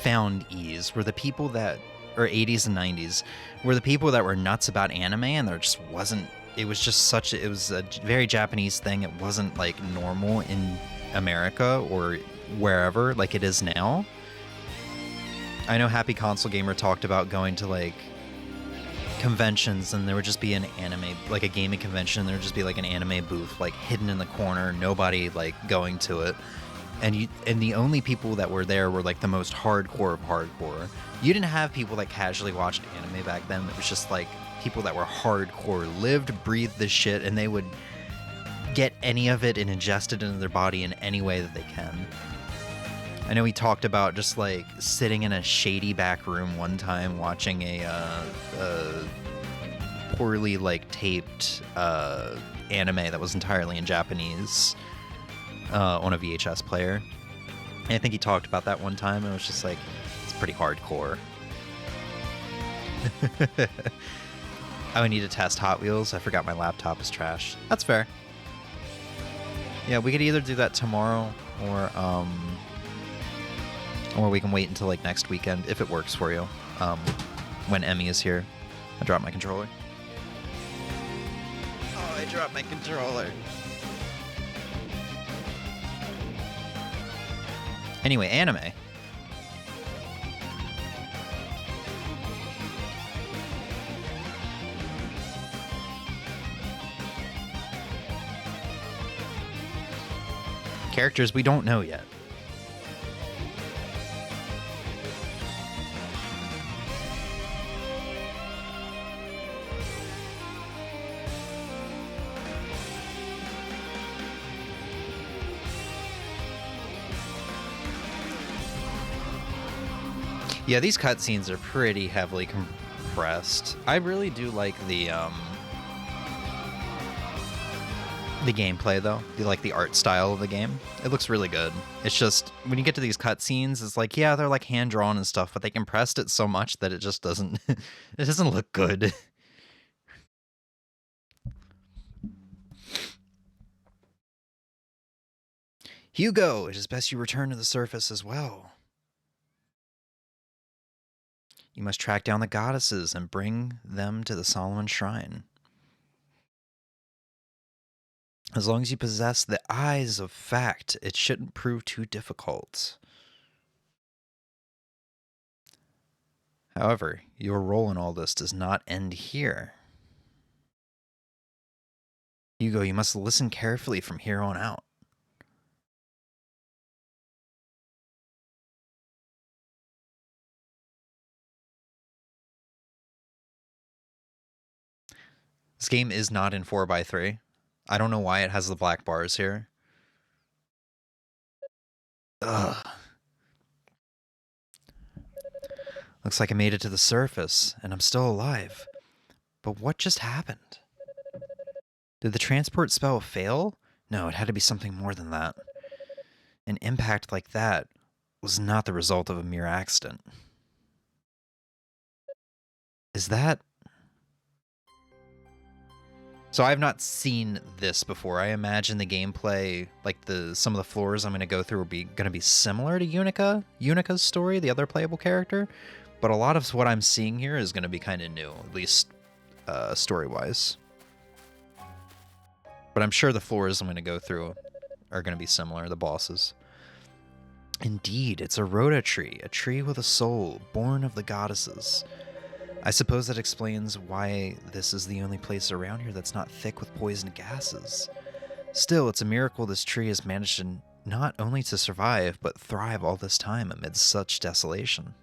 found Ys, were the people that, or 80s and 90s, were the people that were nuts about anime, and there just wasn't, it was a very Japanese thing. It wasn't like normal in America or wherever like it is now. I know Happy Console Gamer talked about going to like conventions and there would just be an anime, like a gaming convention, there would just be like an anime booth like hidden in the corner, nobody like going to it. and the only people that were there were like the most hardcore of hardcore. You didn't have people that casually watched anime back then. It was just like people that were hardcore, lived, breathed this shit, and they would get any of it and ingest it into their body in any way that they can. I know he talked about just like sitting in a shady back room one time watching a poorly like taped anime that was entirely in Japanese on a VHS player. And I think he talked about that one time, and it was just like, it's pretty hardcore. I would need to test Hot Wheels. I forgot my laptop is trash. That's fair. Yeah, we could either do that tomorrow or we can wait until like next weekend if it works for you. When Emmy is here. I dropped my controller. Oh, I dropped my controller. Anyway, anime. Characters we don't know yet. Yeah, these cutscenes are pretty heavily compressed. I really do like the gameplay, though. I like the art style of the game. It looks really good. It's just, when you get to these cutscenes, it's like, yeah, they're like hand-drawn and stuff, but they compressed it so much that it just doesn't, it doesn't look good. Hugo, it is best you return to the surface as well. You must track down the goddesses and bring them to the Solomon Shrine. As long as you possess the eyes of fact, it shouldn't prove too difficult. However, your role in all this does not end here. Hugo, you must listen carefully from here on out. This game is not in 4x3. I don't know why it has the black bars here. Ugh. Looks like I made it to the surface, and I'm still alive. But what just happened? Did the transport spell fail? No, it had to be something more than that. An impact like that was not the result of a mere accident. Is that... So I have not seen this before. I imagine the gameplay, like some of the floors I'm going to go through, are going to be similar to Unica's story, the other playable character. But a lot of what I'm seeing here is going to be kind of new, at least story-wise. But I'm sure the floors I'm going to go through are going to be similar, the bosses. Indeed, it's a Rhoda tree, a tree with a soul, born of the goddesses. I suppose that explains why this is the only place around here that's not thick with poison gases. Still, it's a miracle this tree has managed to not only to survive, but thrive all this time amidst such desolation.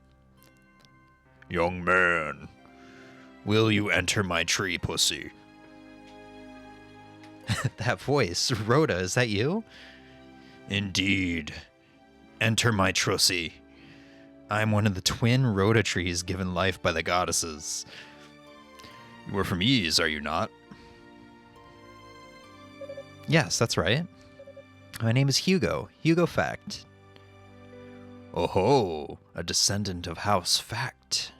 Young man, will you enter my tree, pussy? That voice, Rhoda, is that you? Indeed. Enter my trussy. I'm one of the twin Rhoda trees given life by the goddesses. You are from Ys, are you not? Yes, that's right. My name is Hugo, Hugo Fact. Oh ho, a descendant of House Fact.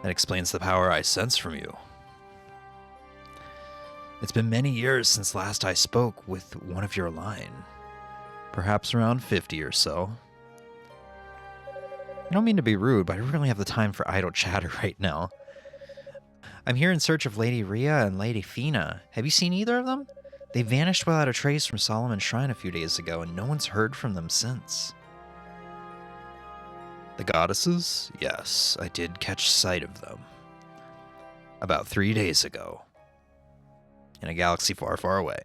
That explains the power I sense from you. It's been many years since last I spoke with one of your line. Perhaps around 50 or so. I don't mean to be rude, but I don't really have the time for idle chatter right now. I'm here in search of Lady Rhea and Lady Fina. Have you seen either of them? They vanished without a trace from Solomon Shrine a few days ago, and no one's heard from them since. The goddesses? Yes, I did catch sight of them. About 3 days ago. In a galaxy far, far away.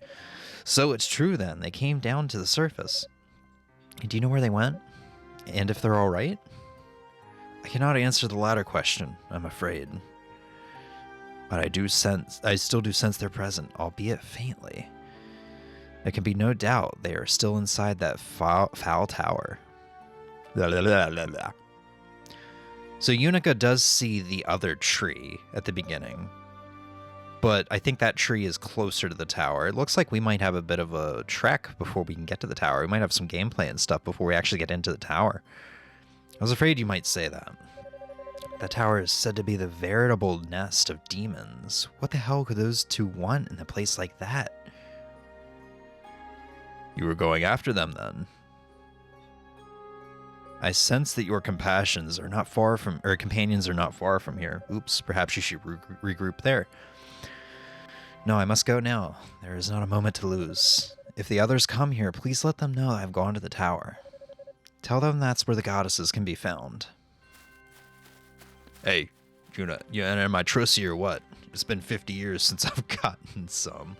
So it's true then, they came down to the surface. Do you know where they went? And if they're all right? I cannot answer the latter question, I'm afraid. But I still do sense they're present, albeit faintly. There can be no doubt they are still inside that foul tower. Blah, blah, blah, blah, blah. So Unica does see the other tree at the beginning, but I think that tree is closer to the tower. It looks like we might have a bit of a trek before we can get to the tower. We might have some gameplay and stuff before we actually get into the tower. I was afraid you might say that. That tower is said to be the veritable nest of demons. What the hell could those two want in a place like that? You were going after them then? I sense that your companions are not far from here. Oops, perhaps you should regroup there. No, I must go now. There is not a moment to lose. If the others come here, please let them know I have gone to the tower. Tell them that's where the goddesses can be found. Hey, Juna, you enter my trusty or what? It's been 50 years since I've gotten some.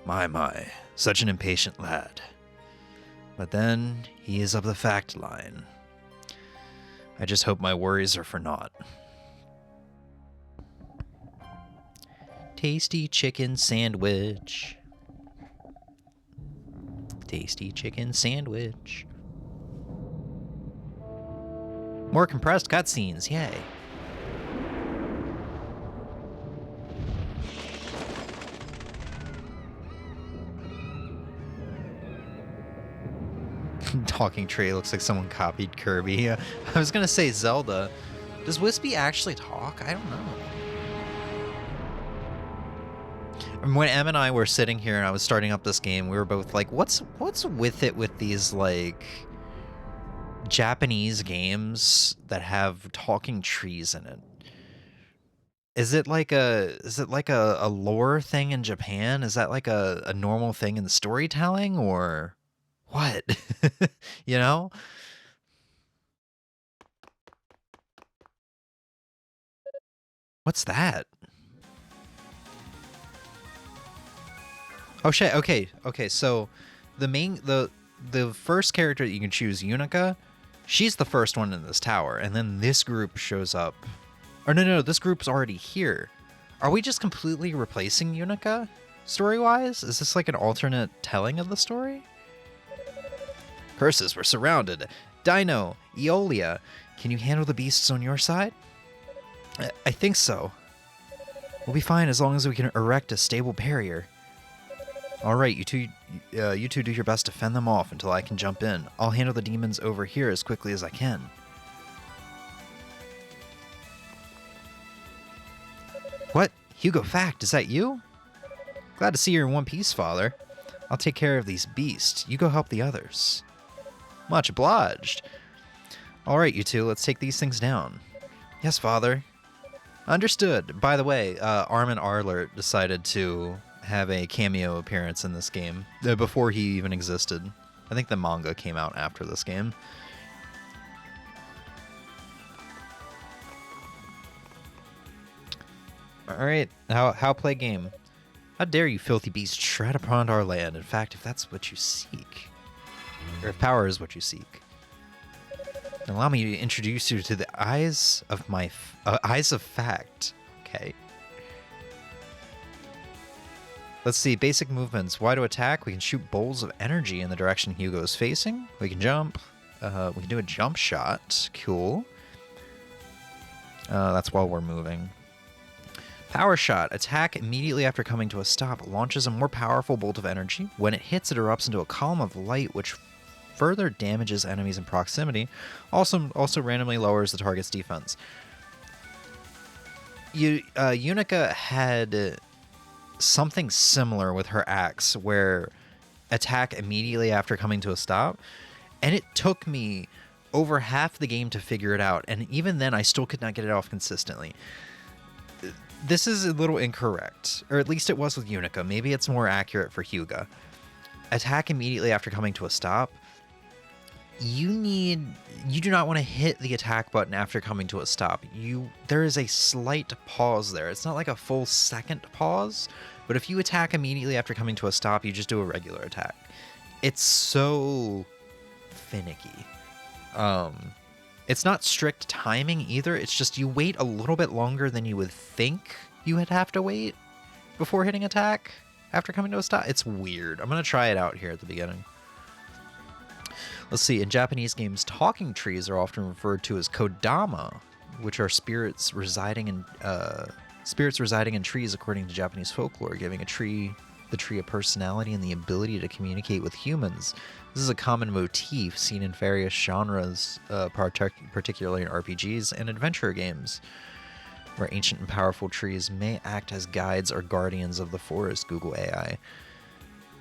My, such an impatient lad. But then, he is of the fact line. I just hope my worries are for naught. Tasty chicken sandwich. Tasty chicken sandwich. More compressed cutscenes, yay. Talking tree looks like someone copied Kirby. I was gonna say Zelda. Does Wispy actually talk? I don't know. And when Em and I were sitting here and I was starting up this game, we were both like, what's with it with these, like, Japanese games that have talking trees in it? Is it like a lore thing in Japan? Is that like a normal thing in storytelling, or what? You know? What's that? Oh shit, okay, so the first character that you can choose, Unica, she's the first one in this tower, and then this group shows up. Or no, this group's already here. Are we just completely replacing Unica, story-wise? Is this like an alternate telling of the story? Curses, we're surrounded. Dino, Eolia, can you handle the beasts on your side? I think so. We'll be fine as long as we can erect a stable barrier. All right, you two do your best to fend them off until I can jump in. I'll handle the demons over here as quickly as I can. What? Hugo Fact, is that you? Glad to see you're in one piece, Father. I'll take care of these beasts. You go help the others. Much obliged. All right, you two, let's take these things down. Yes, Father. Understood. By the way, Armin Arlert decided to have a cameo appearance in this game before he even existed. I think the manga came out after this game. Alright, how play game? How dare you filthy beast tread upon our land? In fact, if that's what you seek, or if power is what you seek, then allow me to introduce you to the eyes of fact. Okay. Let's see, basic movements. Y to attack, we can shoot bowls of energy in the direction Hugo is facing. We can jump. We can do a jump shot. Cool. That's while we're moving. Power shot. Attack immediately after coming to a stop. Launches a more powerful bolt of energy. When it hits, it erupts into a column of light, which further damages enemies in proximity. Also randomly lowers the target's defense. Unica had something similar with her axe, where attack immediately after coming to a stop, and it took me over half the game to figure it out, and even then I still could not get it off consistently. This is a little incorrect, or at least it was with Unica. Maybe it's more accurate for Hyuga. Attack immediately after coming to a stop. You do not want to hit the attack button after coming to a stop. There is a slight pause there. It's not like a full second pause, but if you attack immediately after coming to a stop, you just do a regular attack. it's so finicky. It's not strict timing either. It's just you wait a little bit longer than you would think you would have to wait before hitting attack after coming to a stop. It's weird. I'm going to try it out here at the beginning. Let's see. In Japanese games, talking trees are often referred to as kodama, which are spirits residing in trees according to Japanese folklore, giving the tree a personality and the ability to communicate with humans. This is a common motif seen in various genres, particularly in RPGs and adventure games, where ancient and powerful trees may act as guides or guardians of the forest. Google AI.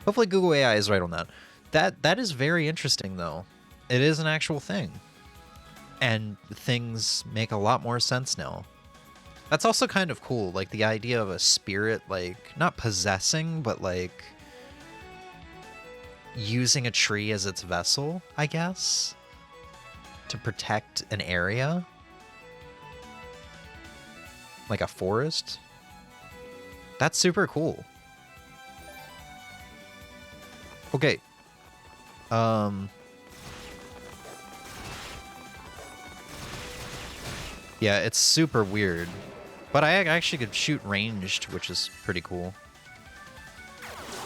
Hopefully Google AI is right on that. That is very interesting, though. It is an actual thing. And things make a lot more sense now. That's also kind of cool, like the idea of a spirit, like, not possessing, but like using a tree as its vessel, I guess, to protect an area. Like a forest. That's super cool. Okay. Yeah, it's super weird. But I actually could shoot ranged, which is pretty cool.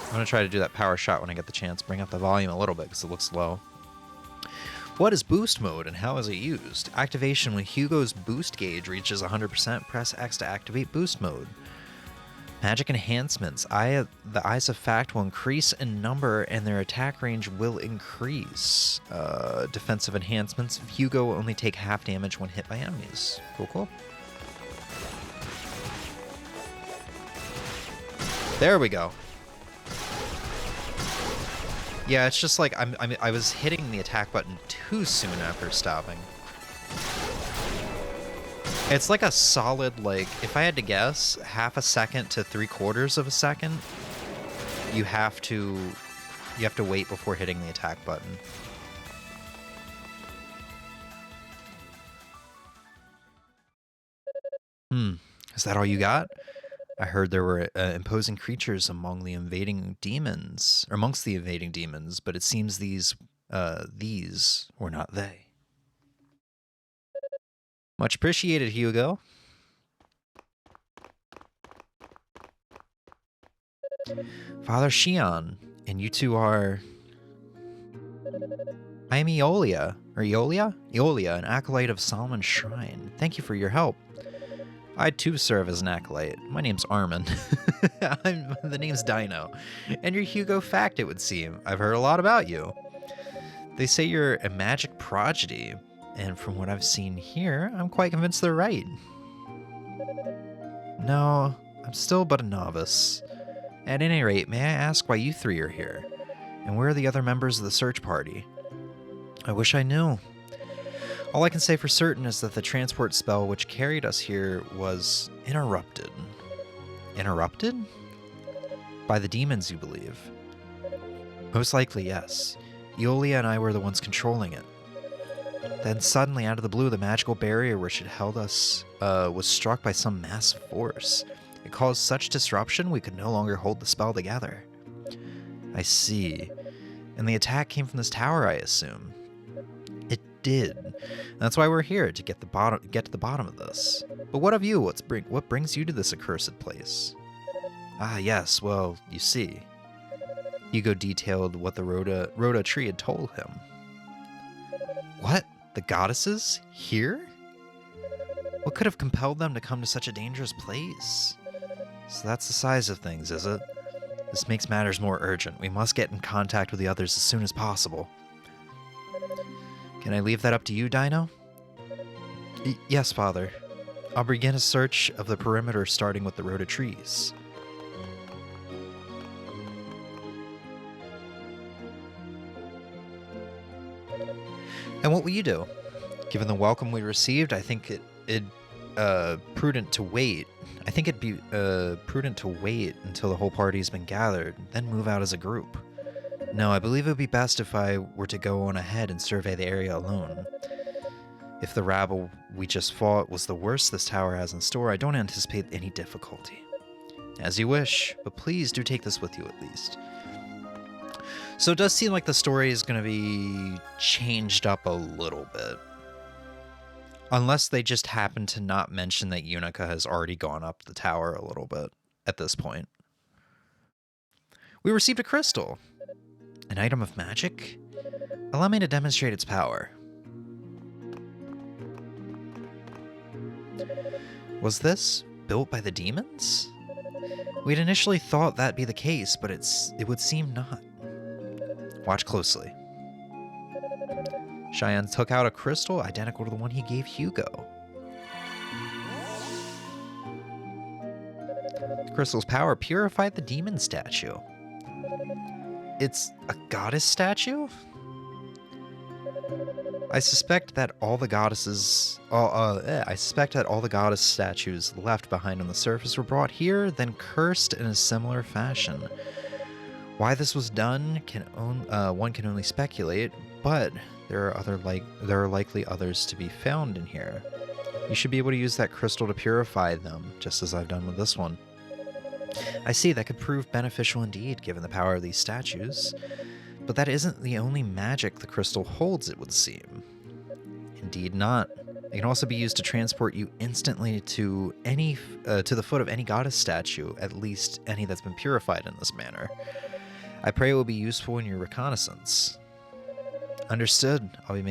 I'm going to try to do that power shot when I get the chance. Bring up the volume a little bit because it looks low. What is boost mode and how is it used? Activation: when Hugo's boost gauge reaches 100%, press X to activate boost mode. Magic enhancements. The Eyes of Fact will increase in number and their attack range will increase. Defensive enhancements. Hugo will only take half damage when hit by enemies. Cool, cool. There we go. Yeah, it's just like I was hitting the attack button too soon after stopping. It's like a solid, like, if I had to guess, half a second to 3/4 of a second, you have to wait before hitting the attack button. Is that all you got? I heard there were imposing creatures amongst the invading demons, but it seems these were not they. Much appreciated, Hugo. Father Shion, and you two are... I am Eolia, an acolyte of Solomon's Shrine. Thank you for your help. I too serve as an acolyte. My name's Armin. The name's Dino. And you're Hugo Fact, it would seem. I've heard a lot about you. They say you're a magic prodigy, and from what I've seen here, I'm quite convinced they're right. No, I'm still but a novice. At any rate, may I ask why you three are here? And where are the other members of the search party? I wish I knew. All I can say for certain is that the transport spell which carried us here was interrupted. Interrupted? By the demons, you believe? Most likely, yes. Eolia and I were the ones controlling it. Then suddenly, out of the blue, the magical barrier which had held us was struck by some massive force. It caused such disruption we could no longer hold the spell together. I see. And the attack came from this tower, I assume. It did. That's why we're here, to get to the bottom of this. But what of you? What brings you to this accursed place? Ah, yes. Well, you see. Hugo detailed what the Rhoda tree had told him. What? The goddesses? Here? What could have compelled them to come to such a dangerous place? So that's the size of things, is it? This makes matters more urgent. We must get in contact with the others as soon as possible. Can I leave that up to you, Dino? Yes, Father. I'll begin a search of the perimeter starting with the Rhoda trees. And what will you do? Given the welcome we received, I think it'd prudent to wait. I think it'd be prudent to wait until the whole party's been gathered, then move out as a group. No, I believe it would be best if I were to go on ahead and survey the area alone. If the rabble we just fought was the worst this tower has in store, I don't anticipate any difficulty. As you wish, but please do take this with you at least. So it does seem like the story is going to be changed up a little bit. Unless they just happen to not mention that Unica has already gone up the tower a little bit at this point. We received a crystal. An item of magic? Allow me to demonstrate its power. Was this built by the demons? We'd initially thought that'd be the case, but it would seem not. Watch closely. Cheyenne took out a crystal identical to the one he gave Hugo. The crystal's power purified the demon statue. It's a goddess statue? I suspect that all the goddess statues left behind on the surface were brought here, then cursed in a similar fashion. Why this was done one can only speculate, but there are likely others to be found in here. You should be able to use that crystal to purify them, just as I've done with this one. I see, that could prove beneficial indeed, given the power of these statues. But that isn't the only magic the crystal holds, it would seem. Indeed not. It can also be used to transport you instantly to the foot of any goddess statue, at least any that's been purified in this manner. I pray it will be useful in your reconnaissance. Understood. I'll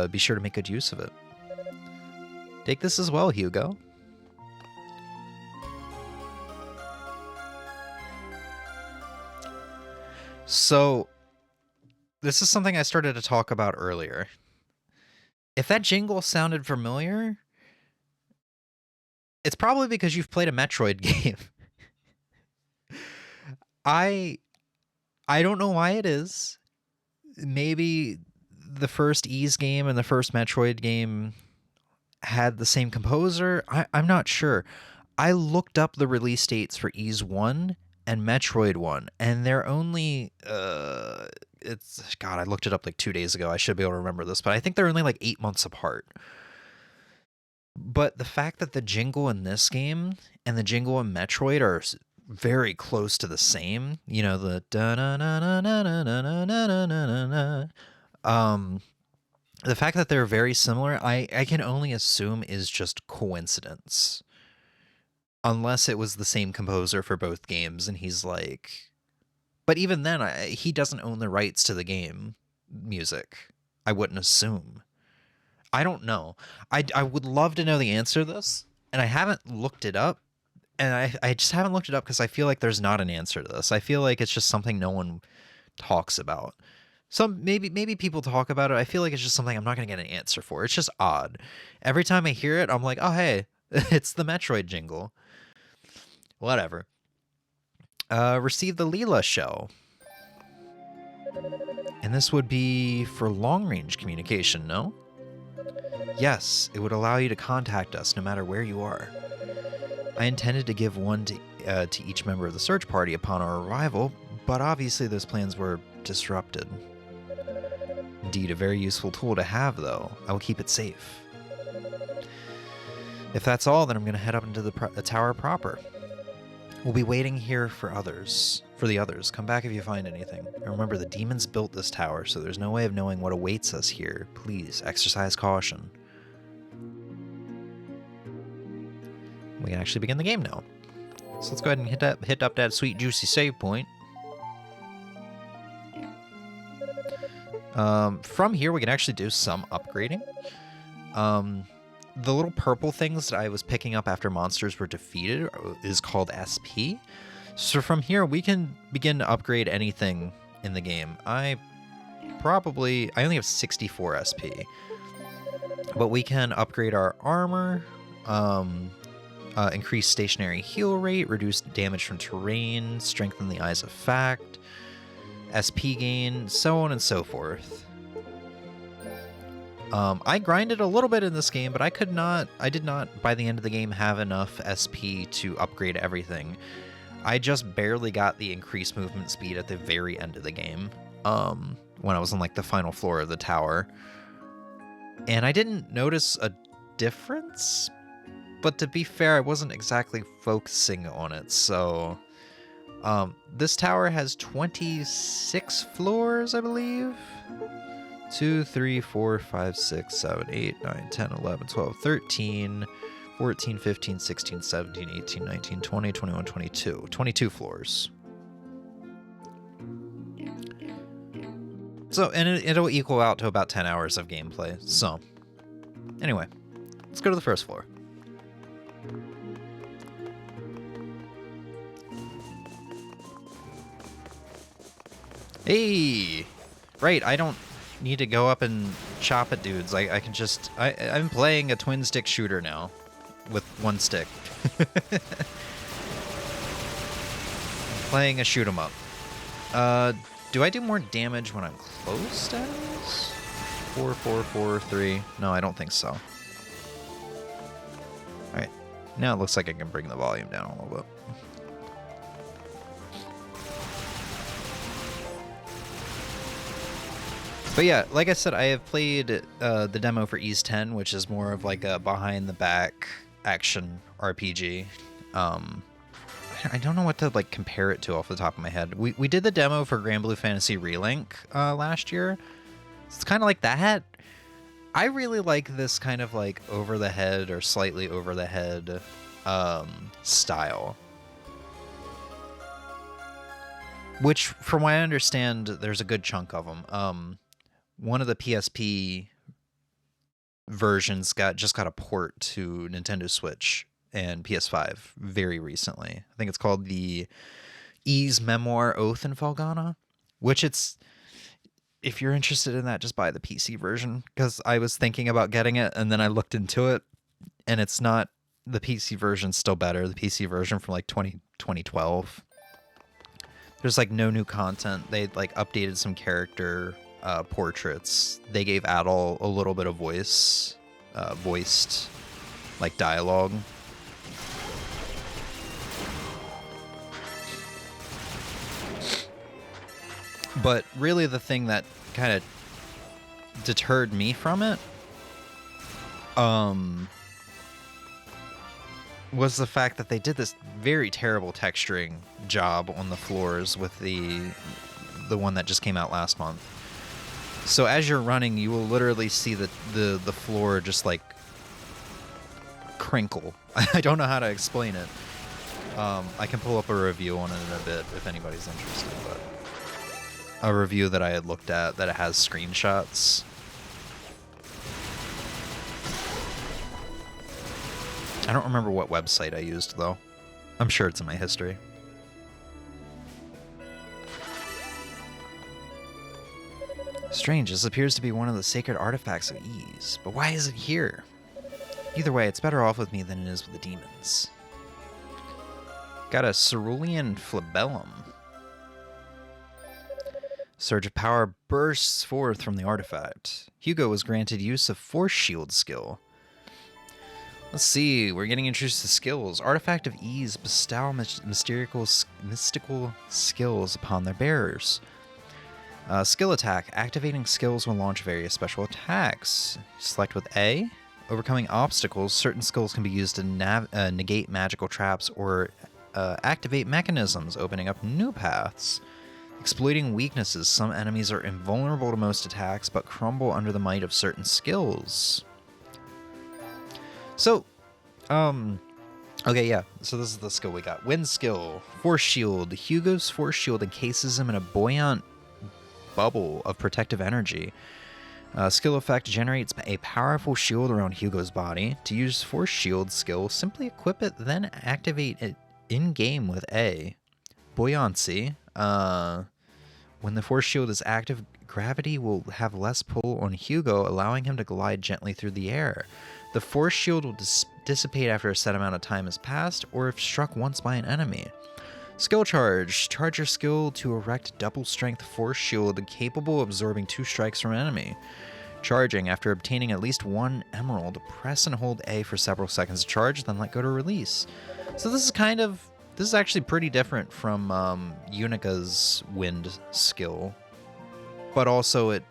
be sure to make good use of it. Take this as well, Hugo. So, this is something I started to talk about earlier. If that jingle sounded familiar, it's probably because you've played a Metroid game. I don't know why it is. Maybe the first Ys game and the first Metroid game had the same composer. I'm not sure. I looked up the release dates for Ys 1 and Metroid 1, and they're only I looked it up like 2 days ago. I should be able to remember this, but I think they're only like 8 months apart. But the fact that the jingle in this game and the jingle in Metroid are very close to the same, you know, the the fact that they're very similar, I can only assume is just coincidence. Unless it was the same composer for both games, and he's like... But even then, he doesn't own the rights to the game music. I wouldn't assume. I don't know. I would love to know the answer to this, and I haven't looked it up. And I just haven't looked it up because I feel like there's not an answer to this. I feel like it's just something no one talks about. Maybe people talk about it. I feel like it's just something I'm not going to get an answer for. It's just odd. Every time I hear it, I'm like, oh, hey, it's the Metroid jingle. Whatever. Receive the Leela shell. And this would be for long-range communication, no? Yes, it would allow you to contact us no matter where you are. I intended to give one to each member of the search party upon our arrival, but obviously those plans were disrupted. Indeed, a very useful tool to have, though. I will keep it safe. If that's all, then I'm going to head up into the tower proper. We'll be waiting here for the others. Come back if you find anything. And remember, the demons built this tower, so there's no way of knowing what awaits us here. Please, exercise caution. We can actually begin the game now. So let's go ahead and hit up that sweet juicy save point. From here, we can actually do some upgrading. The little purple things that I was picking up after monsters were defeated is called SP. So from here, we can begin to upgrade anything in the game. I only have 64 SP. But we can upgrade our armor, increase stationary heal rate, reduce damage from terrain, strengthen the Eyes of Fact, SP gain, so on and so forth. I grinded a little bit in this game, but I did not, by the end of the game, have enough SP to upgrade everything. I just barely got the increased movement speed at the very end of the game, when I was on, like, the final floor of the tower. And I didn't notice a difference, but to be fair, I wasn't exactly focusing on it, so This tower has 26 floors, I believe. 2, 3, 4, 5, 6, 7, 8, 9, 10, 11, 12, 13, 14, 15, 16, 17, 18, 19, 20, 21, 22. 22 floors. So, and it'll equal out to about 10 hours of gameplay. So, anyway, let's go to the first floor. Hey! Right, I don't need to go up and chop at dudes. I can just... I'm playing a twin-stick shooter now. With one stick. Playing a shoot 'em up. Do I do more damage when I'm close to enemies? 4, 4, 4, 3. No, I don't think so. Alright. Now it looks like I can bring the volume down a little bit. But yeah, like I said, I have played the demo for Ease 10, which is more of like a behind-the-back action RPG. I don't know what to like compare it to off the top of my head. We did the demo for Grand Blue Fantasy Relink last year. It's kind of like that. I really like this kind of like over the head or slightly over the head style. Which, from what I understand, there's a good chunk of them. One of the PSP versions just got a port to Nintendo Switch and PS5 very recently. I think it's called the Ys Memoir Oath in Falgana, which if you're interested in that, just buy the PC version, because I was thinking about getting it and then I looked into it and it's not, the PC version's still better. The PC version from like 2012. There's like no new content. They like updated some character portraits. They gave Adol a little bit of voiced like dialogue. But really the thing that kind of deterred me from it was the fact that they did this very terrible texturing job on the floors with the one that just came out last month. So as you're running, you will literally see the floor just like crinkle. I don't know how to explain it. I can pull up a review on it in a bit if anybody's interested, but a review that I had looked at that it has screenshots. I don't remember what website I used though. I'm sure it's in my history. Strange, this appears to be one of the sacred artifacts of Ys, but why is it here? Either way, it's better off with me than it is with the demons. Got a cerulean flabellum. Surge of power bursts forth from the artifact. Hugo was granted use of Force Shield skill. Let's see, we're getting introduced to skills. Artifact of Ys bestow mystical skills upon their bearers. Skill attack. Activating skills will launch various special attacks. Select with A. Overcoming obstacles. Certain skills can be used to negate magical traps or activate mechanisms, opening up new paths. Exploiting weaknesses. Some enemies are invulnerable to most attacks, but crumble under the might of certain skills. So, okay, yeah. So this is the skill we got. Wind skill. Force shield. Hugo's force shield encases him in a buoyant bubble of protective energy. Skill effect generates a powerful shield around Hugo's body. To use force shield skill, simply equip it, then activate it in-game with A. Buoyancy. When the force shield is active, gravity will have less pull on Hugo, allowing him to glide gently through the air. The force shield will dissipate after a set amount of time has passed, or if struck once by an enemy. Skill charge. Charge your skill to erect double strength force shield capable of absorbing 2 strikes from an enemy. Charging. After obtaining at least 1 emerald, press and hold A for several seconds to charge, then let go to release. So this is actually pretty different from Unica's wind skill, but also it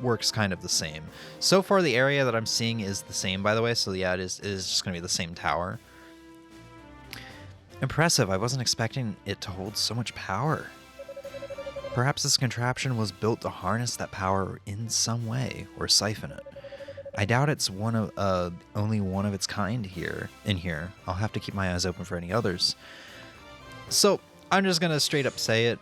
works kind of the same. So far the area that I'm seeing is the same, by the way, so yeah, it is just going to be the same tower. Impressive. I wasn't expecting it to hold so much power. Perhaps this contraption was built to harness that power in some way, or siphon it. I doubt it's only one of its kind in here. I'll have to keep my eyes open for any others. So, I'm just gonna straight up say it.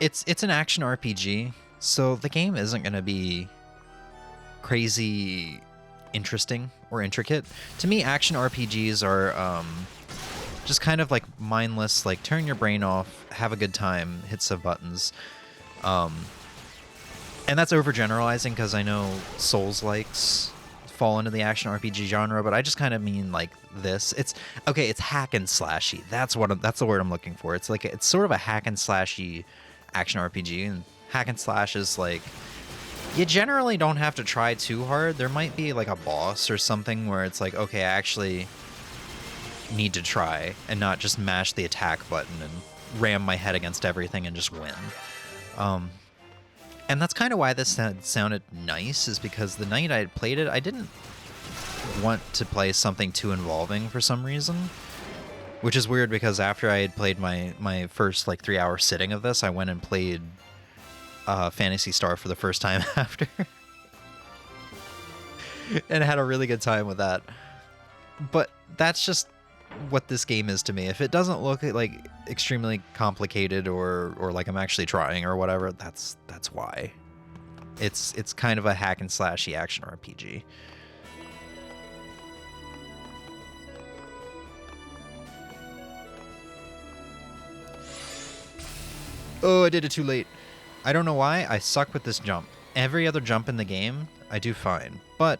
It's an action RPG, so the game isn't gonna be crazy interesting or intricate. To me, action RPGs are just kind of like mindless, like turn your brain off, have a good time, hit some buttons. And that's overgeneralizing because I know Souls-likes fall into the action RPG genre, but I just kind of mean like this. It's hack and slashy. That's the word I'm looking for. It's like it's sort of a hack and slashy action RPG, and hack and slash is like you generally don't have to try too hard. There might be like a boss or something where it's like, okay, I actually need to try and not just mash the attack button and ram my head against everything and just win. And that's kind of why this sounded nice, is because the night I had played it, I didn't want to play something too involving for some reason. Which is weird because after I had played my first like 3-hour sitting of this, I went and played Phantasy Star for the first time after. And had a really good time with that. But that's just what this game is to me. If it doesn't look like extremely complicated or like I'm actually trying or whatever, that's why. It's kind of a hack and slashy action RPG. Oh, I did it too late. I don't know why, I suck with this jump. Every other jump in the game, I do fine. But,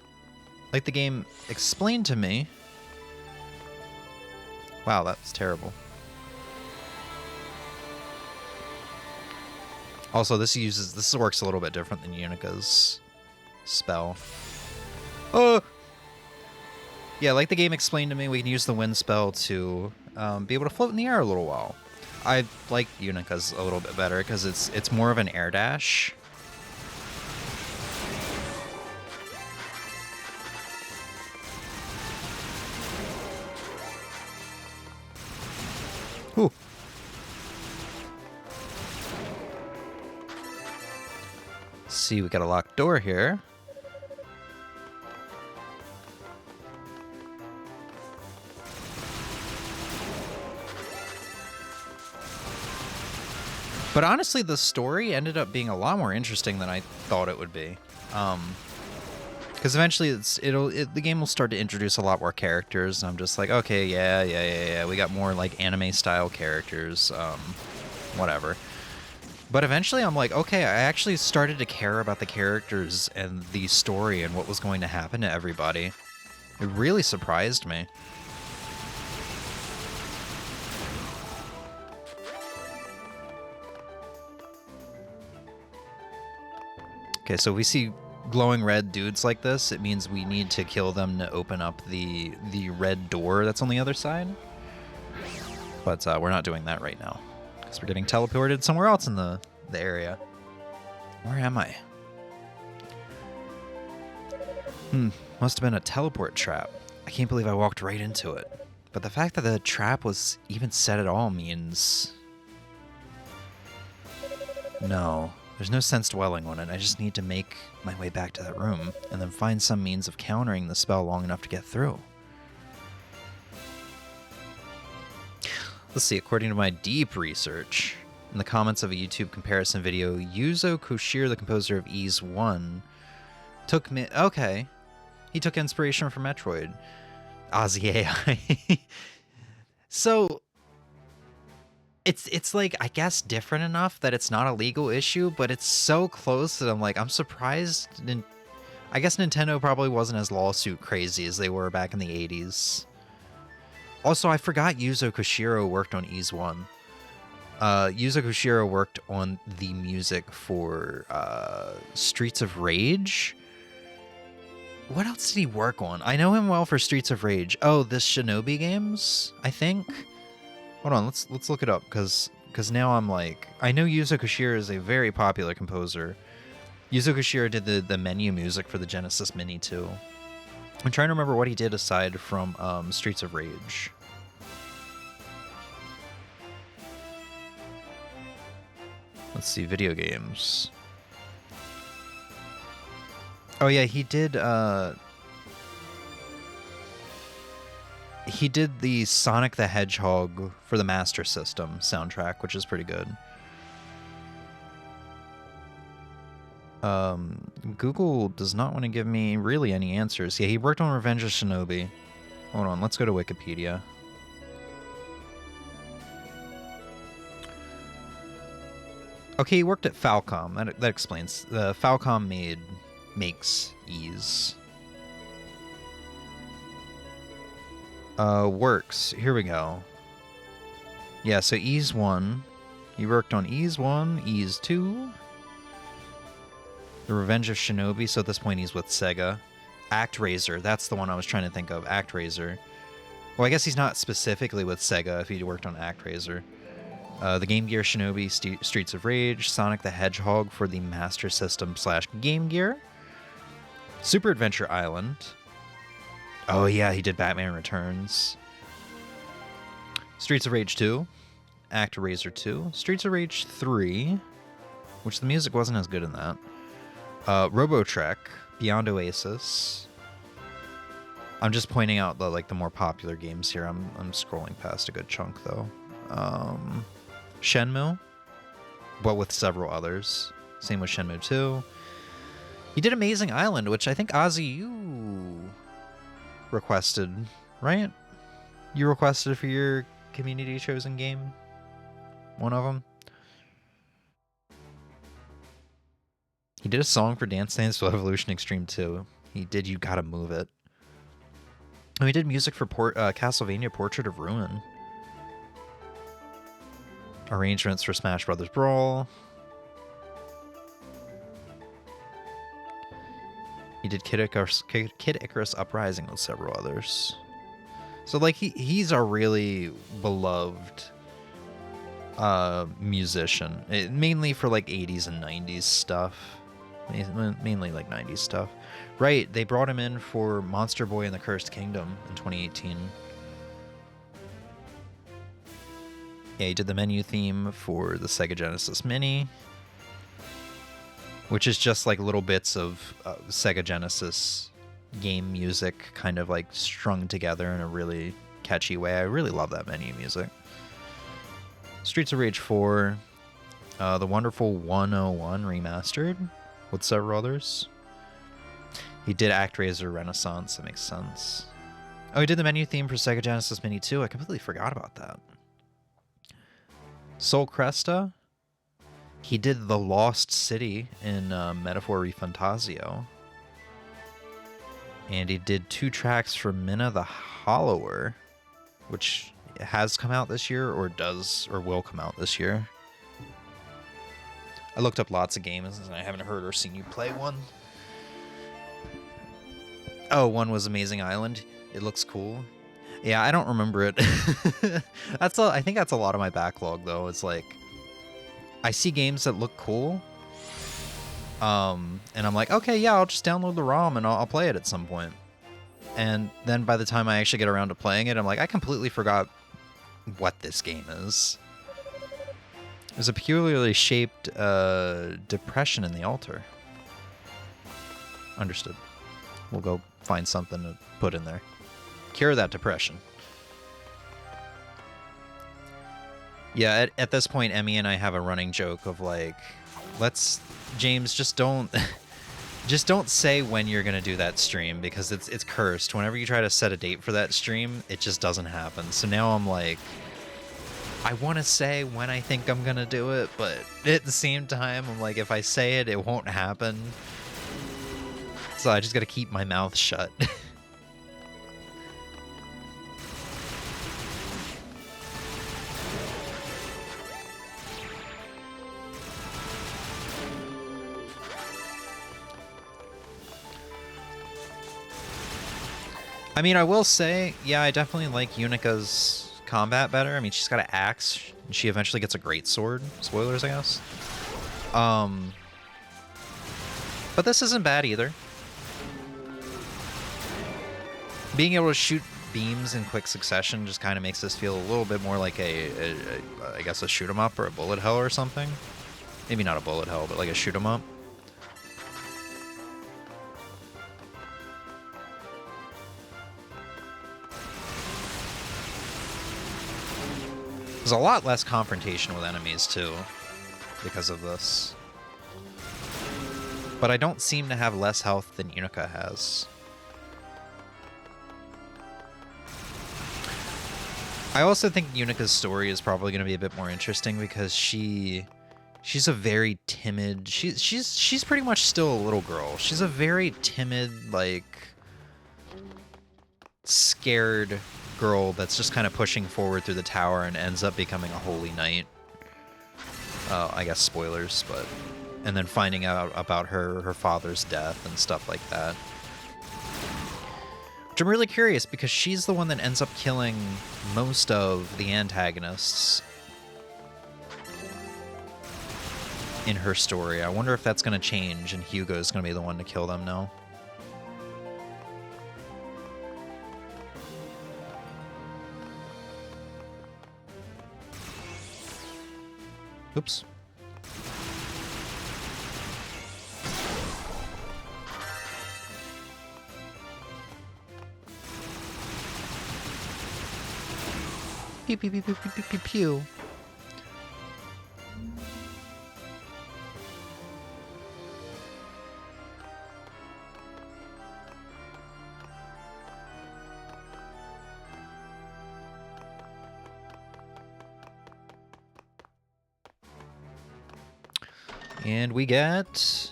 like the game explained to me... Wow, that's terrible. Also, this works a little bit different than Unica's spell. Oh! Yeah, like the game explained to me, we can use the wind spell to be able to float in the air a little while. I like Unica's a little bit better because it's more of an air dash. Whew. Let's see, we got a locked door here. But honestly, the story ended up being a lot more interesting than I thought it would be. Because eventually the game will start to introduce a lot more characters, and I'm just like, okay, yeah, we got more like anime style characters, whatever. But eventually I'm like, okay, I actually started to care about the characters and the story and what was going to happen to everybody. It really surprised me. Okay, so we see glowing red dudes like this, it means we need to kill them to open up the red door that's on the other side. But we're not doing that right now, because we're getting teleported somewhere else in the area. Where am I? Must have been a teleport trap. I can't believe I walked right into it. But the fact that the trap was even set at all means... No. There's no sense dwelling on it. I just need to make my way back to that room and then find some means of countering the spell long enough to get through. Let's see, according to my deep research, in the comments of a YouTube comparison video, Yuzo Koshiro, the composer of Ys 1, took me... Okay. He took inspiration from Metroid. Ozzy AI. So... It's like, I guess, different enough that it's not a legal issue, but it's so close that I'm like, I'm surprised. I guess Nintendo probably wasn't as lawsuit crazy as they were back in the 80s. Also, I forgot Yuzo Koshiro worked on Ys 1. Yuzo Koshiro worked on the music for Streets of Rage. What else did he work on? I know him well for Streets of Rage. Oh, the Shinobi games, I think. Hold on, let's look it up, because now I'm like... I know Yuzo Koshiro is a very popular composer. Yuzo Koshiro did the menu music for the Genesis Mini, too. I'm trying to remember what he did aside from Streets of Rage. Let's see, video games. Oh yeah, he did the Sonic the Hedgehog for the Master System soundtrack, which is pretty good. Google does not want to give me really any answers. Yeah, he worked on Revenge of Shinobi. Hold on, let's go to Wikipedia. Okay, he worked at Falcom. That explains. Falcom makes Ys. Works. Here we go. Yeah, so Ys 1. He worked on Ys 1, Ys 2. The Revenge of Shinobi, so at this point he's with Sega. ActRaiser, that's the one I was trying to think of. ActRaiser. Well, I guess he's not specifically with Sega if he worked on ActRaiser. The Game Gear Shinobi, Streets of Rage, Sonic the Hedgehog for the Master System / Game Gear, Super Adventure Island. Oh yeah, he did Batman Returns. Streets of Rage 2, ActRaiser 2, Streets of Rage 3, which the music wasn't as good in that. Robotrek, Beyond Oasis. I'm just pointing out the more popular games here. I'm scrolling past a good chunk though. Shenmue, but with several others. Same with Shenmue 2. He did Amazing Island, which I think Ozzy, you requested, right? You requested for your community chosen game? One of them? He did a song for Dance Dance Evolution Extreme 2. He did You Gotta Move It. Oh, he did music for Castlevania Portrait of Ruin. Arrangements for Smash Brothers Brawl. He did Kid Icarus Uprising with several others. So like he's a really beloved musician, mainly for like 80s and 90s stuff. Mainly like 90s stuff. Right, they brought him in for Monster Boy and the Cursed Kingdom in 2018. Yeah, he did the menu theme for the Sega Genesis Mini, which is just like little bits of Sega Genesis game music kind of like strung together in a really catchy way. I really love that menu music. Streets of Rage 4, the wonderful 101 remastered with several others. He did ActRaiser Renaissance, that makes sense. Oh, he did the menu theme for Sega Genesis Mini 2. I completely forgot about that. Sol Cresta, he did The Lost City in Metaphor Refantasio. And he did 2 tracks for Minna the Hollower, which has come out this year or will come out this year. I looked up lots of games and I haven't heard or seen you play one. Oh, one was Amazing Island. It looks cool. Yeah, I don't remember it. I think that's a lot of my backlog though. It's like I see games that look cool. And I'm like, okay, yeah, I'll just download the ROM and I'll play it at some point. And then by the time I actually get around to playing it, I'm like, I completely forgot what this game is. There's a peculiarly shaped depression in the altar. Understood. We'll go find something to put in there. Cure that depression. Yeah, at this point, Emmy and I have a running joke of like, James, just don't say when you're gonna do that stream because it's cursed. Whenever you try to set a date for that stream, it just doesn't happen. So now I'm like, I want to say when I think I'm gonna do it, but at the same time, I'm like, if I say it, it won't happen. So I just gotta keep my mouth shut. I mean, I will say, yeah, I definitely like Unica's combat better. I mean, she's got an axe, and she eventually gets a great sword. Spoilers, I guess. But this isn't bad either. Being able to shoot beams in quick succession just kind of makes this feel a little bit more like I guess a shoot 'em up or a bullet hell or something. Maybe not a bullet hell, but like a shoot 'em up. There's a lot less confrontation with enemies too, because of this. But I don't seem to have less health than Unica has. I also think Unica's story is probably going to be a bit more interesting because she's a very timid. She's pretty much still a little girl. She's a very timid, like, scared girl that's just kind of pushing forward through the tower and ends up becoming a holy knight. I guess spoilers, but and then finding out about her father's death and stuff like that. Which I'm really curious because she's the one that ends up killing most of the antagonists in her story. I wonder if that's going to change and Hugo's going to be the one to kill them now. Oops. Pew pew pew pew pew pew pew pew. And we get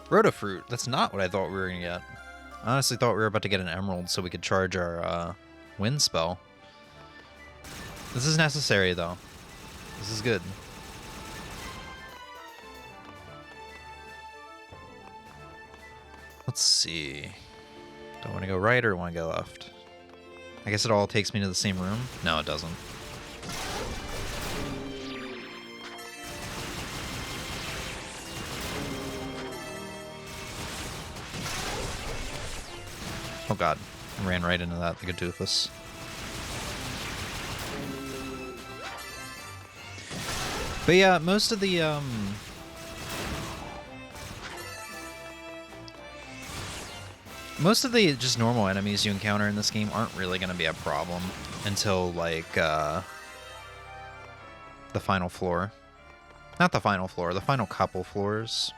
Rotafruit. That's not what I thought we were gonna get. I honestly thought we were about to get an emerald so we could charge our wind spell. This is necessary, though. This is good. Let's see. Do I want to go right or want to go left? I guess it all takes me to the same room? No, it doesn't. Oh god, I ran right into that like a doofus. But yeah, most of the just normal enemies you encounter in this game aren't really going to be a problem until like the final floor. Not the final floor, the final couple floors.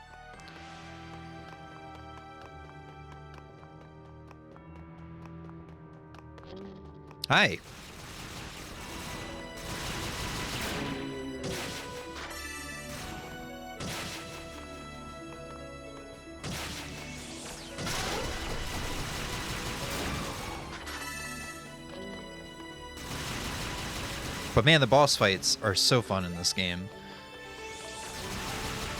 Hi. But man, the boss fights are so fun in this game.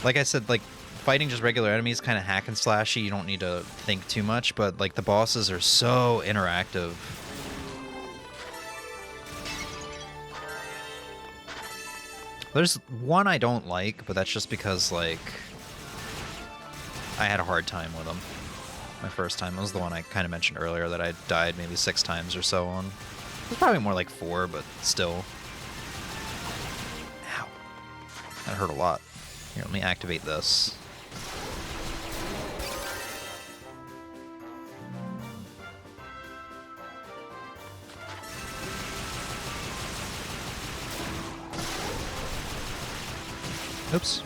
Like I said, like fighting just regular enemies kind of hack and slashy, you don't need to think too much, but like the bosses are so interactive. There's one I don't like, but that's just because, like, I had a hard time with him. My first time. It was the one I kind of mentioned earlier that I died maybe 6 times or so on. It was probably more like 4, but still. Ow. That hurt a lot. Here, let me activate this. Oops.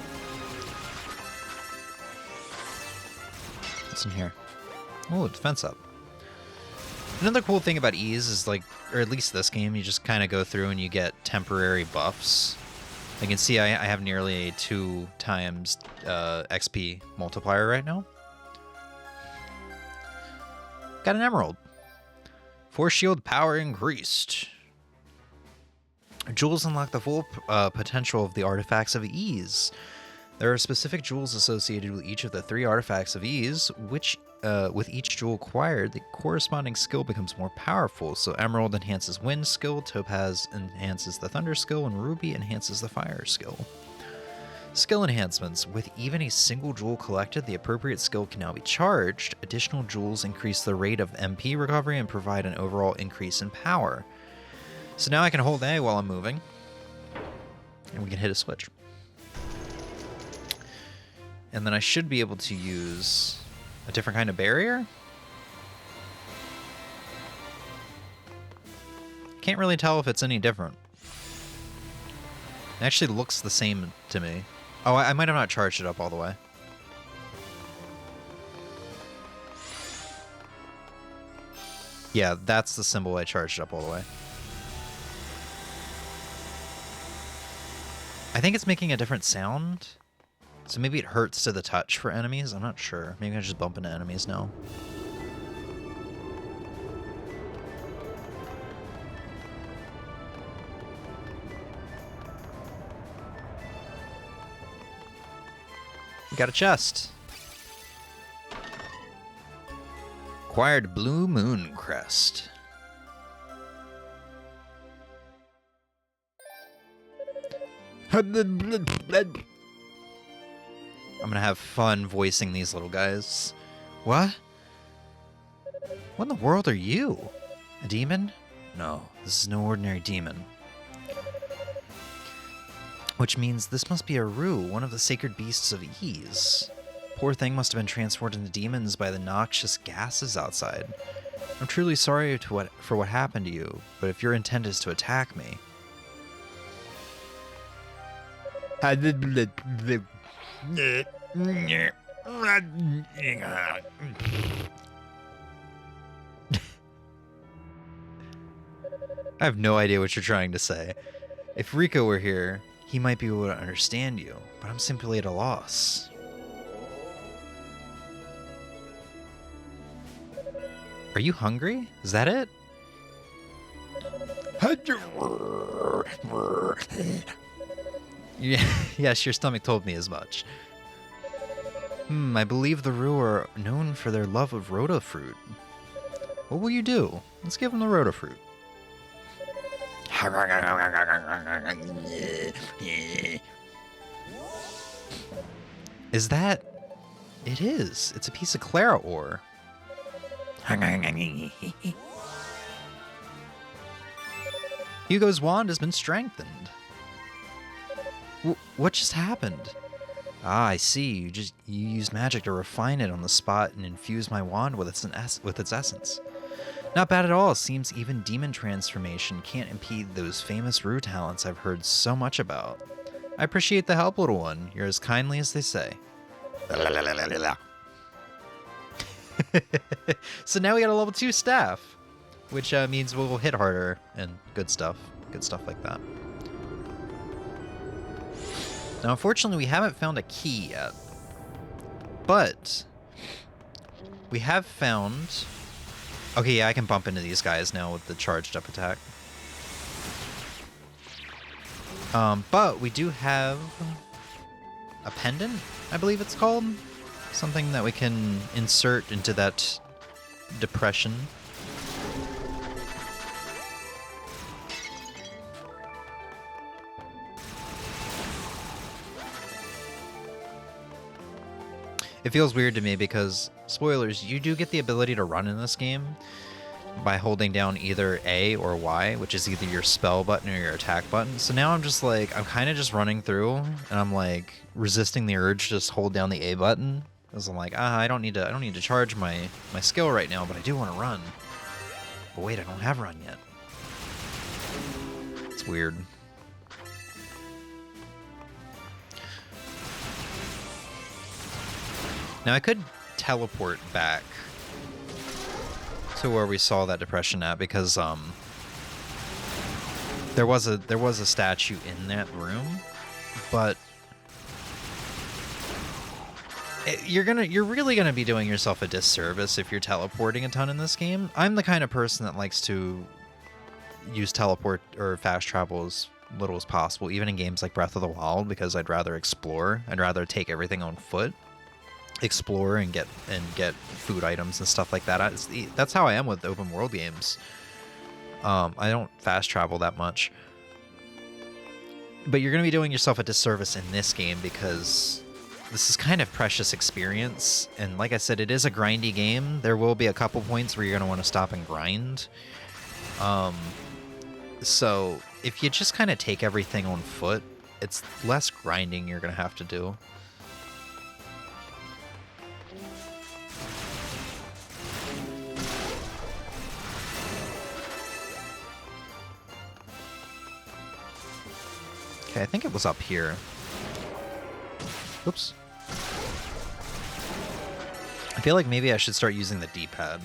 What's in here? Oh, defense up. Another cool thing about Ease is like, or at least this game, you just kind of go through and you get temporary buffs. You can see I have nearly a 2 times XP multiplier right now. Got an emerald. Force shield power increased. Jewels unlock the full potential of the artifacts of Ease. There are specific jewels associated with each of the 3 artifacts of Ease, which, with each jewel acquired, the corresponding skill becomes more powerful. So Emerald enhances Wind skill, Topaz enhances the Thunder skill, and Ruby enhances the Fire skill. Skill enhancements. With even a single jewel collected, the appropriate skill can now be charged. Additional jewels increase the rate of MP recovery and provide an overall increase in power. So now I can hold A while I'm moving, and we can hit a switch. And then I should be able to use a different kind of barrier? Can't really tell if it's any different. It actually looks the same to me. Oh, I might have not charged it up all the way. Yeah, that's the symbol I charged up all the way. I think it's making a different sound. So maybe it hurts to the touch for enemies? I'm not sure. Maybe I just bump into enemies now. We got a chest. Acquired Blue Moon Crest. I'm gonna have fun voicing these little guys. What? What in the world are you? A demon? No, this is no ordinary demon. Which means this must be Arrquil, one of the sacred beasts of Ease. Poor thing must have been transformed into demons by the noxious gases outside. I'm truly sorry for what happened to you, but if your intent is to attack me... I have no idea what you're trying to say. If Rico were here, he might be able to understand you, but I'm simply at a loss. Are you hungry? Is that it? Yeah, yes, your stomach told me as much. I believe the Rue are known for their love of Rhoda fruit. What will you do? Let's give them the Rhoda fruit. Is that... It is. It's a piece of Clara ore. Hugo's wand has been strengthened. What just happened? Ah, I see. You used magic to refine it on the spot and infuse my wand with its essence. Not bad at all. Seems even demon transformation can't impede those famous Rue talents I've heard so much about. I appreciate the help, little one. You're as kindly as they say. So now we got a level 2 staff, which means we'll hit harder and good stuff like that. Now, unfortunately, we haven't found a key yet, but we have found... Okay, yeah, I can bump into these guys now with the charged up attack. But we do have a pendant, I believe it's called. Something that we can insert into that depression. It feels weird to me because, spoilers, you do get the ability to run in this game by holding down either A or Y, which is either your spell button or your attack button. So now I'm just like, I'm kind of just running through, and I'm like resisting the urge to just hold down the A button. Because I'm like, I don't need to charge my skill right now, but I do want to run. But wait, I don't have run yet. It's weird. Now I could teleport back to where we saw that depression at, because there was a statue in that room, but you're really gonna be doing yourself a disservice if you're teleporting a ton in this game. I'm the kind of person that likes to use teleport or fast travel as little as possible, even in games like Breath of the Wild, because I'd rather explore. I'd rather take everything on foot, explore and get food items and stuff like that. That's how I am with open world games. I don't fast travel that much, but you're gonna be doing yourself a disservice in this game because this is kind of precious experience, and like I said, it is a grindy game. There will be a couple points where you're going to want to stop and grind. So if you just kind of take everything on foot, it's less grinding you're going to have to do. Okay, I think it was up here. Oops. I feel like maybe I should start using the D-pad.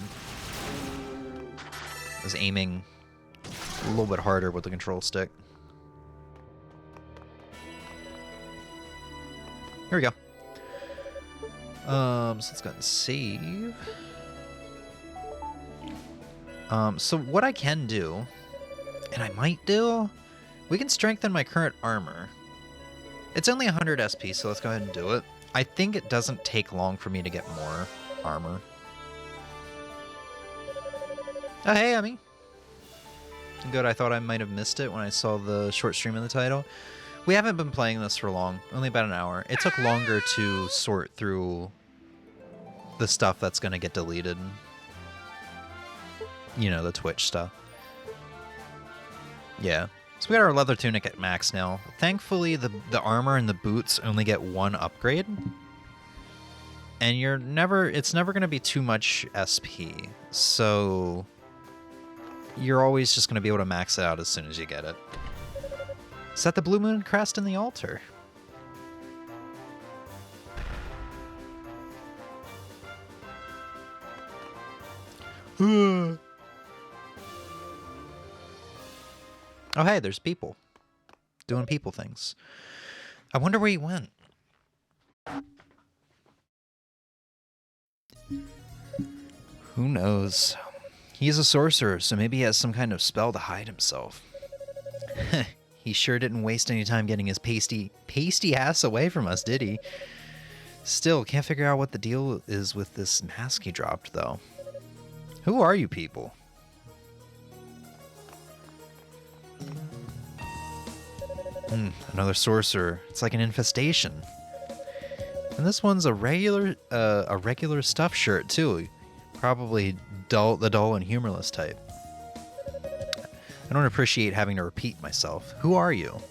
I was aiming a little bit harder with the control stick. Here we go. So let's go ahead and save. So what I can do, and I might do, we can strengthen my current armor. It's only 100 SP, so let's go ahead and do it. I think it doesn't take long for me to get more armor. Oh, hey, Emmy. Good, I thought I might have missed it when I saw the short stream in the title. We haven't been playing this for long, only about an hour. It took longer to sort through the stuff that's going to get deleted. You know, the Twitch stuff. Yeah. So we got our leather tunic at max now. Thankfully, the armor and the boots only get one upgrade. And it's never going to be too much SP. So you're always just going to be able to max it out as soon as you get it. Set the blue moon crest in the altar. Oh, hey, there's people. Doing people things. I wonder where he went. Who knows? He's a sorcerer, so maybe he has some kind of spell to hide himself. He sure didn't waste any time getting his pasty ass away from us, did he? Still, can't figure out what the deal is with this mask he dropped, though. Who are you people? Another sorcerer. It's like an infestation. And this one's a regular stuffed shirt, too. Probably the dull and humorless type. I don't appreciate having to repeat myself. Who are you?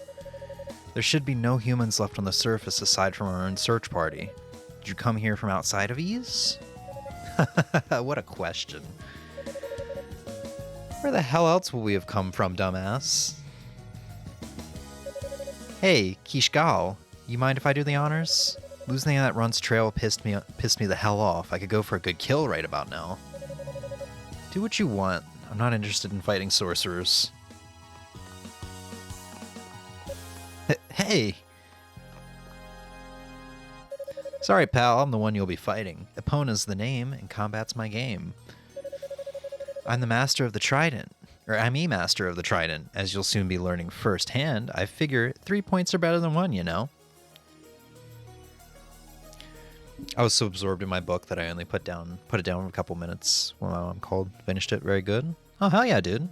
There should be no humans left on the surface aside from our own search party. Did you come here from outside of Ease? What a question. Where the hell else will we have come from, dumbass? Hey, Kishgal, you mind if I do the honors? Losing that run's trail pissed me the hell off. I could go for a good kill right about now. Do what you want. I'm not interested in fighting sorcerers. Hey! Sorry, pal, I'm the one you'll be fighting. Epona's the name, and combat's my game. I'm the master of the trident. Or I'm a master of the trident, as you'll soon be learning firsthand. I figure 3 points are better than 1, you know? I was so absorbed in my book that I only put it down for a couple minutes when my mom called. Finished it very good. Oh, hell yeah, dude.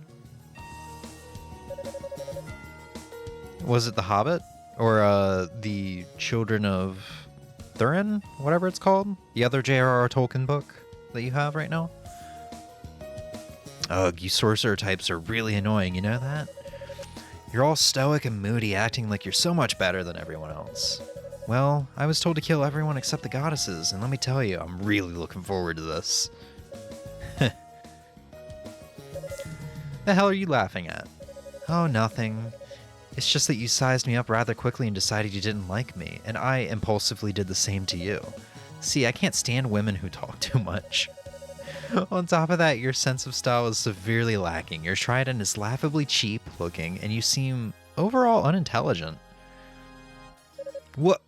Was it The Hobbit? Or The Children of Thurin? Whatever it's called? The other J.R.R. Tolkien book that you have right now? Ugh, you sorcerer types are really annoying, you know that? You're all stoic and moody, acting like you're so much better than everyone else. Well, I was told to kill everyone except the goddesses, and let me tell you, I'm really looking forward to this. The hell are you laughing at? Oh, nothing. It's just that you sized me up rather quickly and decided you didn't like me, and I impulsively did the same to you. See, I can't stand women who talk too much. On top of that, your sense of style is severely lacking. Your trident is laughably cheap looking, and you seem overall unintelligent. What?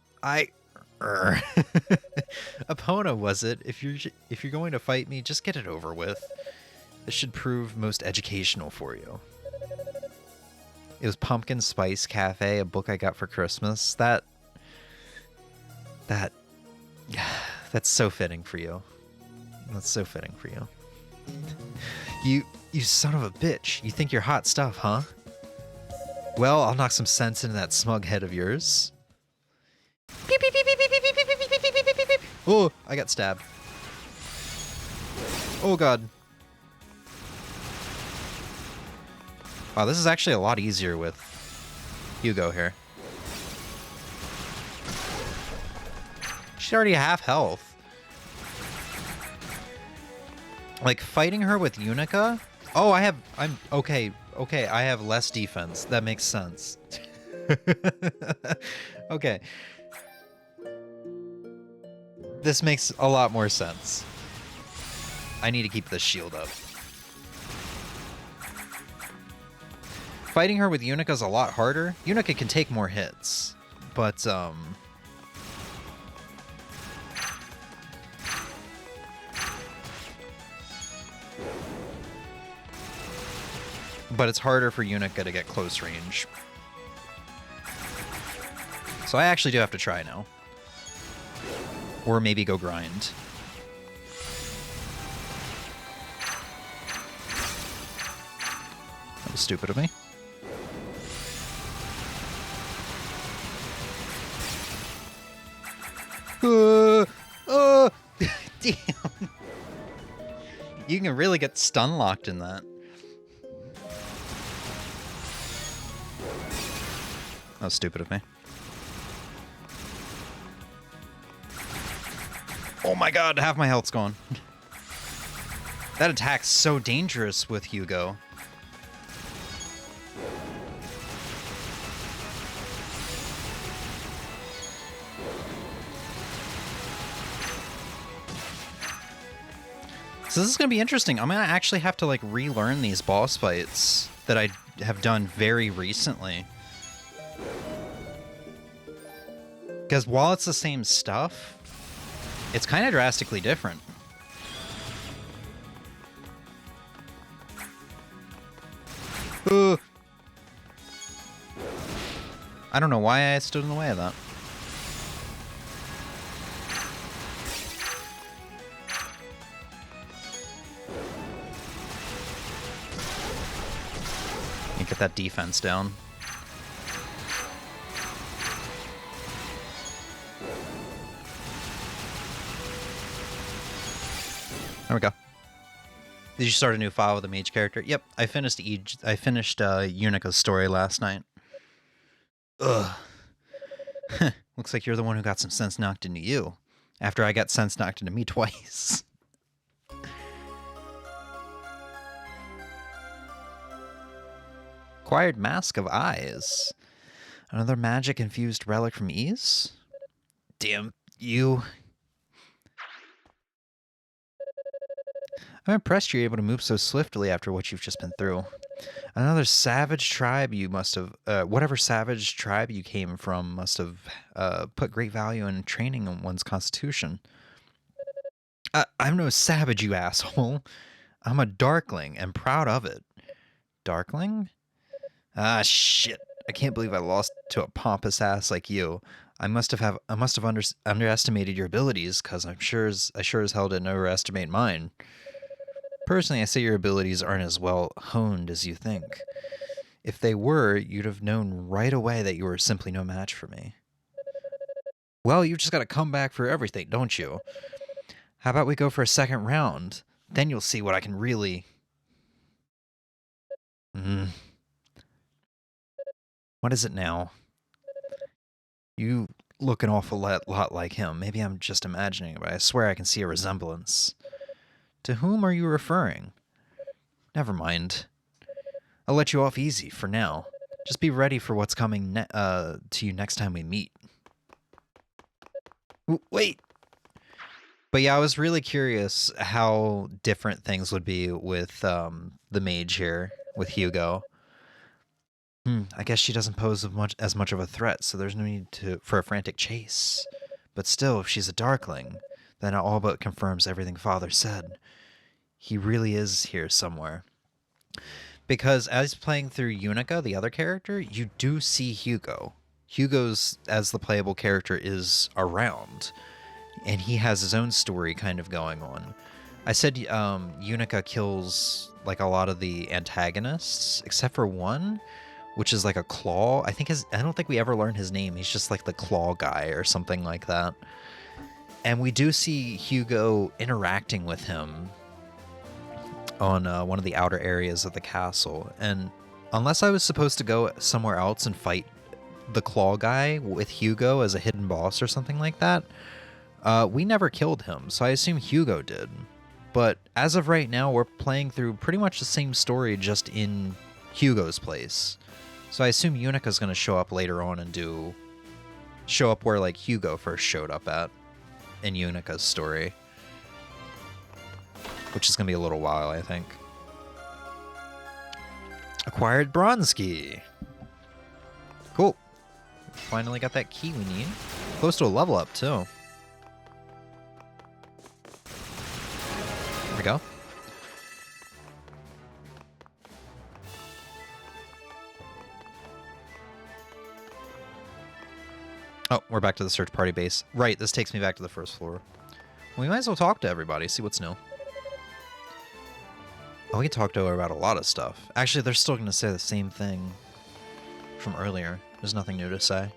Epona, was it? If you're going to fight me, just get it over with. This should prove most educational for you. It was Pumpkin Spice Cafe, a book I got for Christmas. That's so fitting for you. That's so fitting for you. You son of a bitch. You think you're hot stuff, huh? Well, I'll knock some sense into that smug head of yours. Beep, beep, beep, beep, beep, beep, beep, beep, beep, beep, beep, beep, beep. Oh, I got stabbed. Oh, God. Wow, this is actually a lot easier with Hugo here. She's already half health. Like, fighting her with Unica? Oh, I'm okay, I have less defense. That makes sense. Okay. This makes a lot more sense. I need to keep this shield up. Fighting her with Unica is a lot harder. Unica can take more hits, but it's harder for Unica to get close range. So I actually do have to try now. Or maybe go grind. That was stupid of me. Damn. You can really get stun locked in that. That was stupid of me. Oh my god, half my health's gone. That attack's so dangerous with Hugo. So this is going to be interesting. I'm going to actually have to like relearn these boss fights that I have done very recently. Because while it's the same stuff, it's kind of drastically different. I don't know why I stood in the way of that. You get that defense down. There we go. Did you start a new file with a mage character? Yep, I finished Unica's story last night. Ugh. Looks like you're the one who got some sense knocked into you, after I got sense knocked into me twice. Acquired Mask of Eyes. Another magic-infused relic from Ease? Damn you. I'm impressed you're able to move so swiftly after what you've just been through. Another savage tribe you must have... whatever savage tribe you came from must have put great value in training in one's constitution. I'm no savage, you asshole. I'm a Darkling, and proud of it. Darkling? Ah, shit. I can't believe I lost to a pompous ass like you. I must have underestimated your abilities, because I sure as hell didn't overestimate mine. Personally, I say your abilities aren't as well honed as you think. If they were, you'd have known right away that you were simply no match for me. Well, you've just got to come back for everything, don't you? How about we go for a second round? Then you'll see what I can really... What is it now? You look an awful lot like him. Maybe I'm just imagining it, but I swear I can see a resemblance. To whom are you referring? Never mind. I'll let you off easy for now. Just be ready for what's coming to you next time we meet. Wait! But yeah, I was really curious how different things would be with the mage here, with Hugo. I guess she doesn't pose as much of a threat, so there's no need for a frantic chase. But still, if she's a Darkling, then it all but confirms everything Father said. He really is here somewhere. Because as playing through Unica, the other character, you do see Hugo. Hugo's, as the playable character, is around. And he has his own story kind of going on. I said Unica kills like a lot of the antagonists, except for one, which is like a claw. I don't think we ever learn his name. He's just like the claw guy or something like that. And we do see Hugo interacting with him on one of the outer areas of the castle. And unless I was supposed to go somewhere else and fight the claw guy with Hugo as a hidden boss or something like that, we never killed him, so I assume Hugo did. But as of right now, we're playing through pretty much the same story, just in Hugo's place. So I assume Unica's going to show up later on and show up where like Hugo first showed up at in Unica's story, which is going to be a little while, I think. Acquired bronze key. Cool. Finally got that key we need. Close to a level up too. There we go. Oh, we're back to the search party base. Right, this takes me back to the first floor. We might as well talk to everybody, see what's new. Oh, we can talk to her about a lot of stuff. Actually, they're still going to say the same thing from earlier. There's nothing new to say.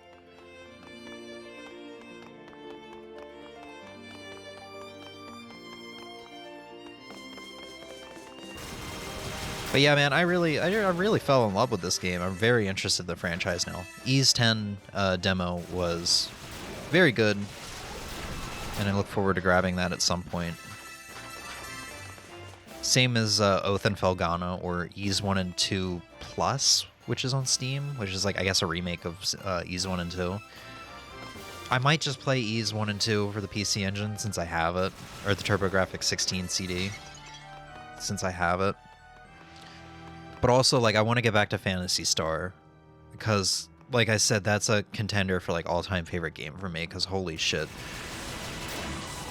But yeah, man, I really fell in love with this game. I'm very interested in the franchise now. Ys 10 demo was very good, and I look forward to grabbing that at some point. Same as Oath and Felghana, or Ys 1 and 2 Plus, which is on Steam, which is like, I guess, a remake of Ys 1 and 2. I might just play Ys 1 and 2 for the PC Engine since I have it, or the TurboGrafx 16 CD since I have it. But also, like, I want to get back to Phantasy Star because, like I said, that's a contender for like all-time favorite game for me. Because holy shit,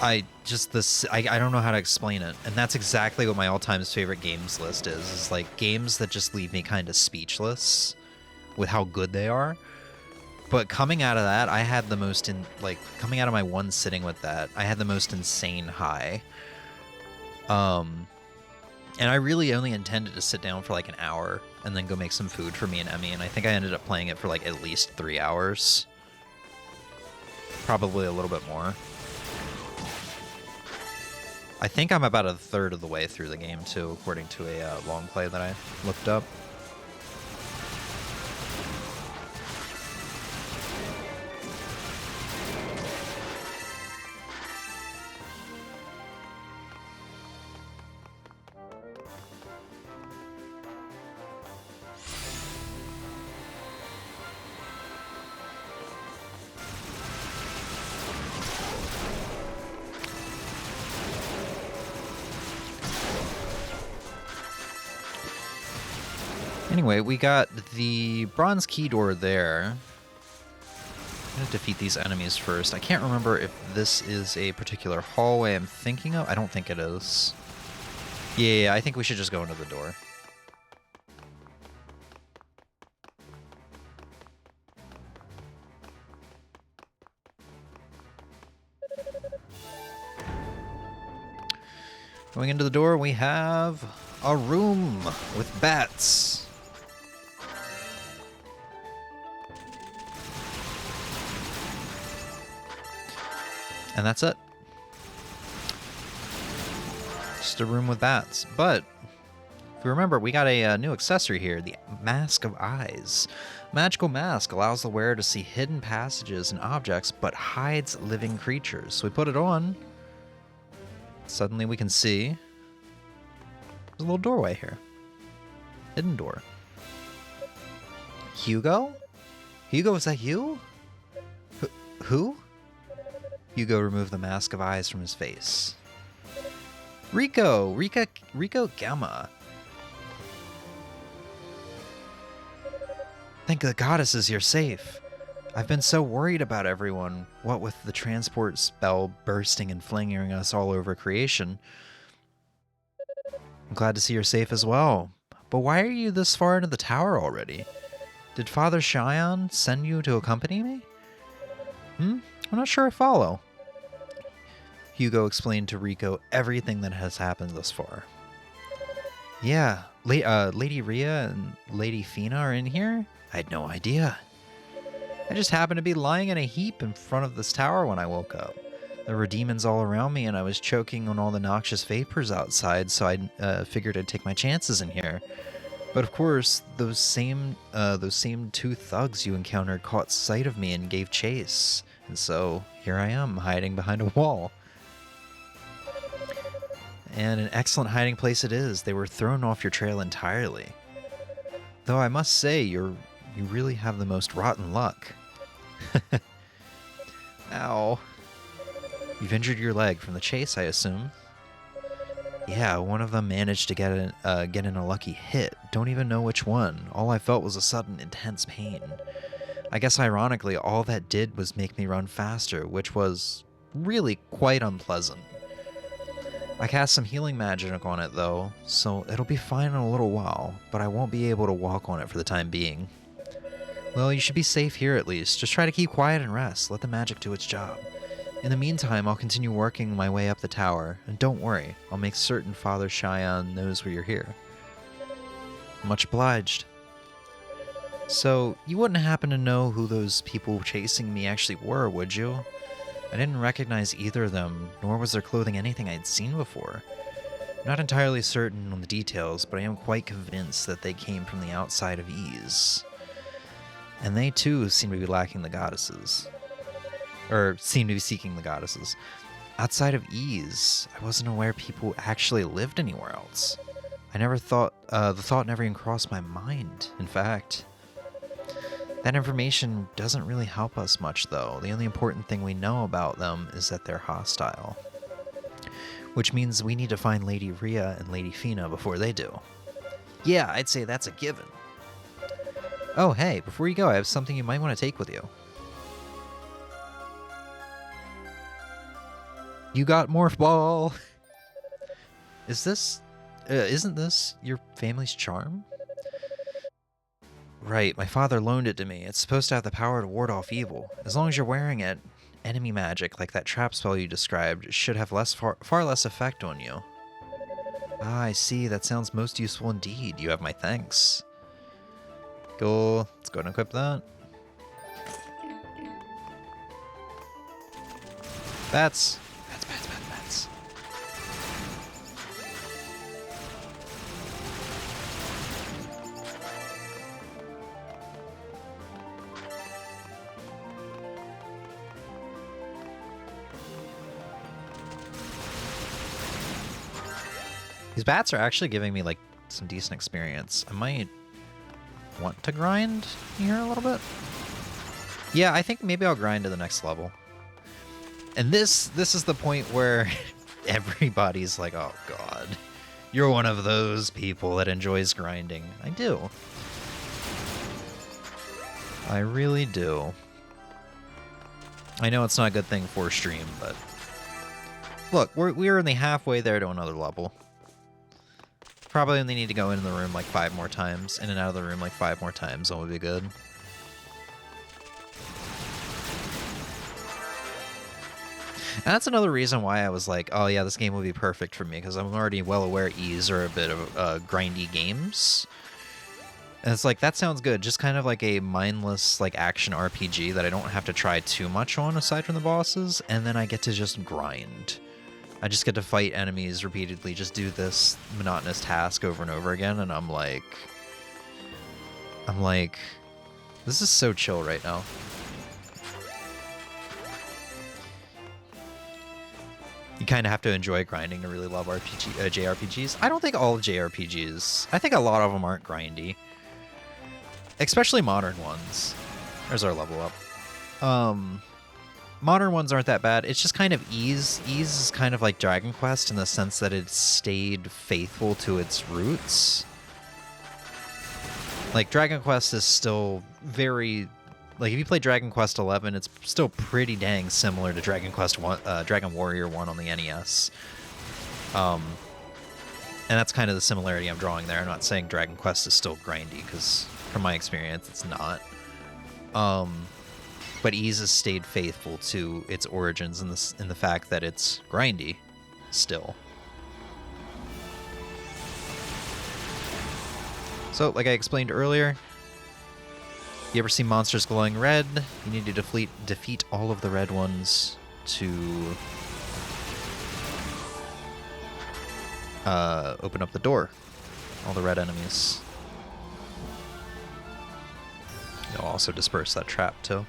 I don't know how to explain it, and that's exactly what my all-time favorite games list is. Is like games that just leave me kind of speechless with how good they are. But coming out of that, I had the most coming out of my one sitting with that, I had the most insane high. And I really only intended to sit down for like an hour and then go make some food for me and Emmy, and I think I ended up playing it for like at least 3 hours. Probably a little bit more. I think I'm about a third of the way through the game too, according to a long play that I looked up. Anyway, we got the bronze key door there. I'm gonna defeat these enemies first. I can't remember if this is a particular hallway I'm thinking of. I don't think it is. Yeah, I think we should just go into the door. Going into the door, we have a room with bats. And that's it. Just a room with bats. But if you remember, we got a new accessory here, the Mask of Eyes. Magical mask allows the wearer to see hidden passages and objects, but hides living creatures. So we put it on. Suddenly we can see there's a little doorway here. Hidden door. Hugo? Hugo, is that you? Who? Hugo removed the Mask of Eyes from his face. Rico Gamma. Thank the goddesses you're safe. I've been so worried about everyone, what with the transport spell bursting and flinging us all over creation. I'm glad to see you're safe as well. But why are you this far into the tower already? Did Father Cheyenne send you to accompany me? I'm not sure I follow. Hugo explained to Rico everything that has happened thus far. Yeah, Lady Rhea and Lady Fina are in here? I had no idea. I just happened to be lying in a heap in front of this tower when I woke up. There were demons all around me, and I was choking on all the noxious vapors outside, so I figured I'd take my chances in here. But of course, those same two thugs you encountered caught sight of me and gave chase. And so, here I am, hiding behind a wall. And an excellent hiding place it is. They were thrown off your trail entirely. Though I must say, your You really have the most rotten luck. Ow. You've injured your leg from the chase, I assume? Yeah, one of them managed to get in a lucky hit. Don't even know which one. All I felt was a sudden, intense pain. I guess ironically, all that did was make me run faster, which was really quite unpleasant. I cast some healing magic on it though, so it'll be fine in a little while, but I won't be able to walk on it for the time being. Well, you should be safe here at least. Just try to keep quiet and rest. Let the magic do its job. In the meantime, I'll continue working my way up the tower, and don't worry, I'll make certain Father Cheyenne knows where you're here. Much obliged. So, you wouldn't happen to know who those people chasing me actually were, would you? I didn't recognize either of them, nor was their clothing anything I'd seen before. I'm not entirely certain on the details, but I am quite convinced that they came from the outside of Ys. And they too seem to be lacking the goddesses. Or seem to be seeking the goddesses. Outside of Ys, I wasn't aware people actually lived anywhere else. I never thought, the thought never even crossed my mind, in fact. That information doesn't really help us much, though. The only important thing we know about them is that they're hostile. Which means we need to find Lady Rhea and Lady Fina before they do. Yeah, I'd say that's a given. Oh, hey, before you go, I have something you might want to take with you. You got Morph Ball! Isn't this your family's charm? Right, my father loaned it to me. It's supposed to have the power to ward off evil. As long as you're wearing it, enemy magic, like that trap spell you described, should have far less effect on you. Ah, I see. That sounds most useful indeed. You have my thanks. Cool. Let's go and equip that. Bats. Bats. These bats are actually giving me, like, some decent experience. I might want to grind here a little bit. Yeah, I think maybe I'll grind to the next level. And this is the point where everybody's like, oh god, you're one of those people that enjoys grinding. I do. I really do. I know it's not a good thing for stream, but look, we're only halfway there to another level. Probably only need to go into the room like 5 more times, in and out of the room like 5 more times, and we'll be good. And that's another reason why I was like, oh yeah, this game would be perfect for me, because I'm already well aware Ys are a bit of grindy games. And it's like, that sounds good, just kind of like a mindless like action RPG that I don't have to try too much on aside from the bosses, and then I get to just grind. I just get to fight enemies repeatedly, just do this monotonous task over and over again, and I'm like, this is so chill right now. You kind of have to enjoy grinding to really love JRPGs. I don't think all of JRPGs. I think a lot of them aren't grindy. Especially modern ones. There's our level up. Modern ones aren't that bad. It's just kind of Ys. Ys is kind of like Dragon Quest in the sense that it stayed faithful to its roots. Like, Dragon Quest is still very... Like, if you play Dragon Quest XI, it's still pretty dang similar to Dragon Quest 1, Dragon Warrior 1 on the NES. And that's kind of the similarity I'm drawing there. I'm not saying Dragon Quest is still grindy, because from my experience, it's not. But Ys has stayed faithful to its origins in the fact that it's grindy still. So, like I explained earlier, you ever see monsters glowing red? You need to defeat all of the red ones to open up the door. All the red enemies. You'll also disperse that trap too.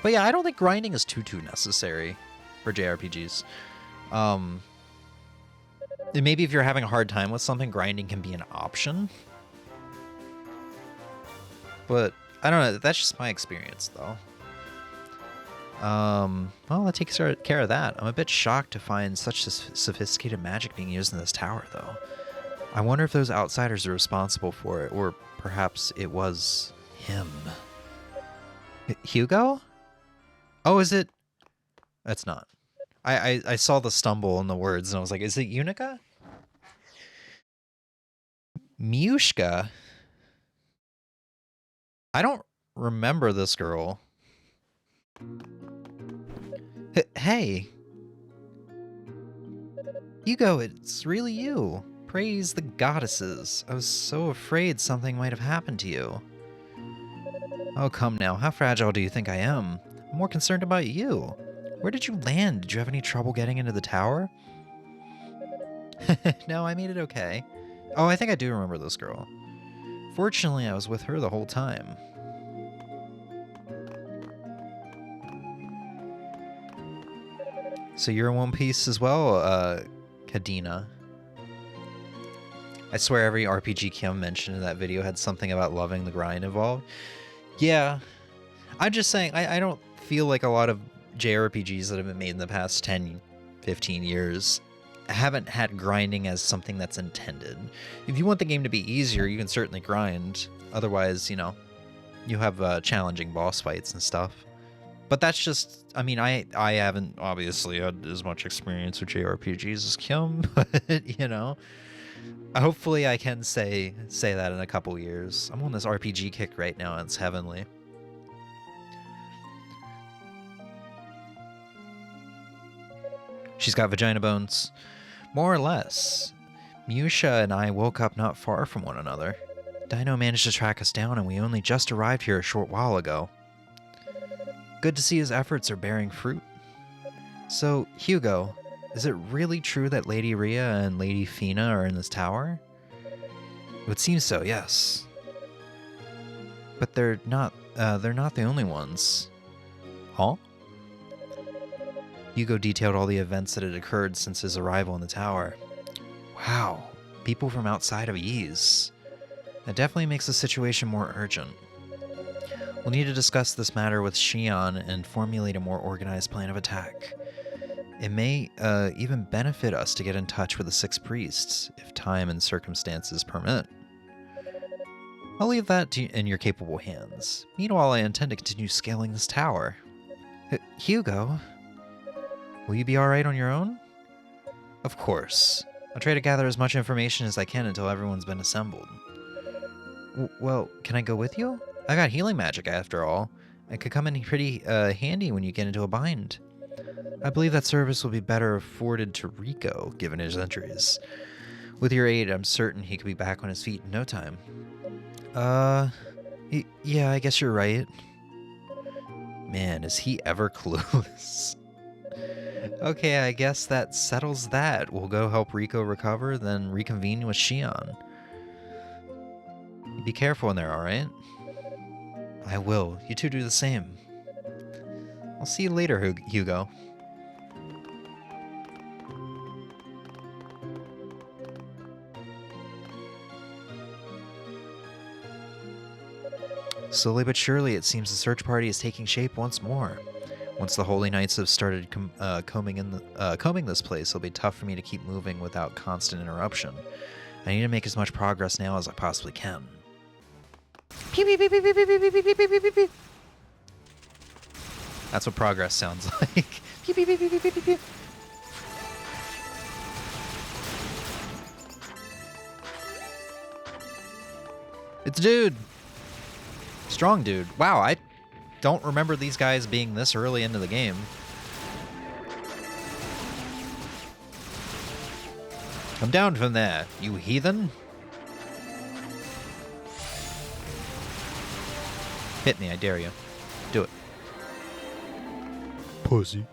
But yeah, I don't think grinding is too necessary for JRPGs. And maybe if you're having a hard time with something, grinding can be an option. But I don't know. That's just my experience, though. Well, that takes care of that. I'm a bit shocked to find such sophisticated magic being used in this tower, though. I wonder if those outsiders are responsible for it, or perhaps it was him. Hugo? Oh, is it? That's not. I saw the stumble in the words, and I was like, is it Unica? Miushka? I don't remember this girl. Hey. Hugo, it's really you. Praise the goddesses. I was so afraid something might have happened to you. Oh, come now. How fragile do you think I am? I'm more concerned about you. Where did you land? Did you have any trouble getting into the tower? No, I made it okay. Oh, I think I do remember this girl. Fortunately, I was with her the whole time. So you're in One Piece as well, Kadena. I swear every RPG Kim mentioned in that video had something about loving the grind involved. Yeah. I'm just saying, I don't feel like a lot of JRPGs that have been made in the past 10, 15 years haven't had grinding as something that's intended. If you want the game to be easier, you can certainly grind. Otherwise, you know, you have challenging boss fights and stuff. But that's just, I mean, I haven't obviously had as much experience with JRPGs as Kim, but, you know, hopefully I can say that in a couple years. I'm on this RPG kick right now, and it's heavenly. She's got vagina bones. More or less. Miusha and I woke up not far from one another. Dino managed to track us down, and we only just arrived here a short while ago. Good to see his efforts are bearing fruit. So, Hugo, is it really true that Lady Rhea and Lady Fina are in this tower? It would seem so, yes. But they're not the only ones. Huh? Hugo detailed all the events that had occurred since his arrival in the tower. Wow, people from outside of Ys. That definitely makes the situation more urgent. We'll need to discuss this matter with Xion and formulate a more organized plan of attack. It may even benefit us to get in touch with the Six Priests, if time and circumstances permit. I'll leave that in your capable hands. Meanwhile, I intend to continue scaling this tower. Hugo? Will you be alright on your own? Of course. I'll try to gather as much information as I can until everyone's been assembled. Well, can I go with you? I got healing magic after all. It could come in pretty handy when you get into a bind. I believe that service will be better afforded to Rico, given his injuries. With your aid, I'm certain he could be back on his feet in no time. Yeah, I guess you're right. Man, is he ever clueless. Okay, I guess that settles that. We'll go help Rico recover, then reconvene with Xion. Be careful in there, alright? I will. You two do the same. I'll see you later, Hugo. Slowly but surely, it seems the search party is taking shape once more. Once the Holy Knights have started combing this place, it'll be tough for me to keep moving without constant interruption. I need to make as much progress now as I possibly can. Pew, pew, pew, pew, pew, pew, pew, pew, pew, pew, pew, pew. That's what progress sounds like. Pew, pew, pew, pew, pew, pew, pew, pew. It's a dude. Strong dude. Wow, I don't remember these guys being this early into the game. Come down from there, you heathen. Hit me, I dare you. Do it. Pussy.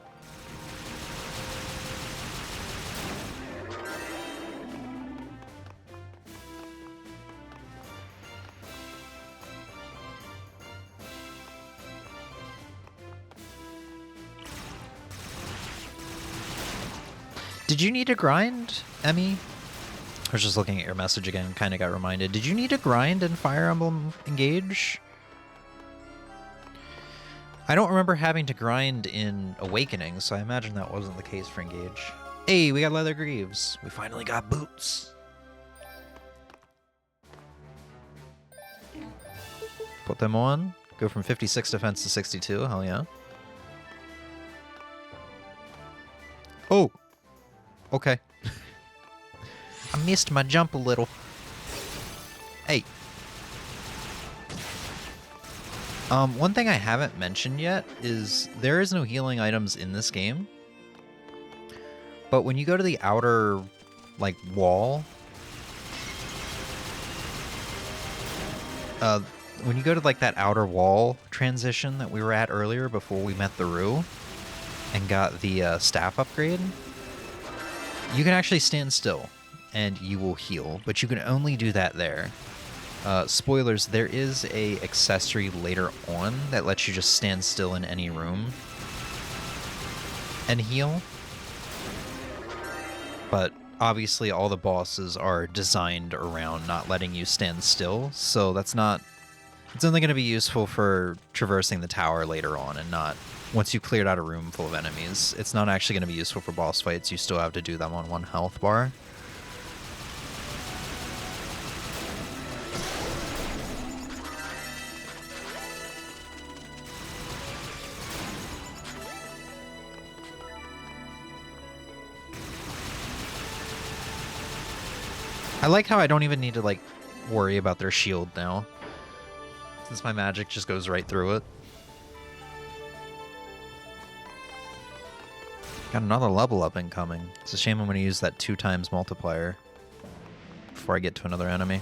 Did you need to grind, Emmy? I was just looking at your message again, kind of got reminded. Did you need to grind in Fire Emblem Engage? I don't remember having to grind in Awakening, so I imagine that wasn't the case for Engage. Hey, we got leather greaves. We finally got boots. Put them on. Go from 56 defense to 62. Hell yeah. Oh. Okay. I missed my jump a little. Hey. One thing I haven't mentioned yet is there is no healing items in this game. But when you go to the outer, like, wall... when you go to, like, that outer wall transition that we were at earlier before we met the Rue and got the staff upgrade, you can actually stand still and you will heal, but you can only do that there. Spoilers, there is a accessory later on that lets you just stand still in any room and heal. But obviously all the bosses are designed around not letting you stand still, so that's not... It's only going to be useful for traversing the tower later on and not once you cleared out a room full of enemies. It's not actually going to be useful for boss fights. You still have to do them on 1 health bar. I like how I don't even need to, like, worry about their shield now, since my magic just goes right through it. Got another level up incoming. It's a shame I'm going to use that 2 times multiplier before I get to another enemy.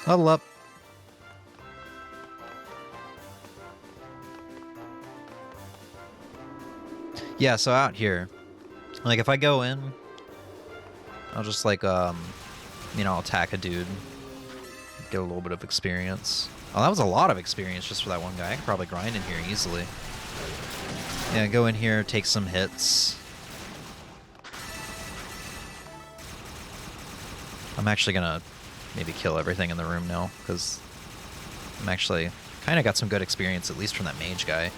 Level up. Yeah, so out here, like, if I go in, I'll just, like, you know, I'll attack a dude, get a little bit of experience. Oh, that was a lot of experience just for that one guy. I could probably grind in here easily. Yeah, go in here, take some hits. I'm actually gonna maybe kill everything in the room now, because I'm actually kind of got some good experience, at least from that mage guy.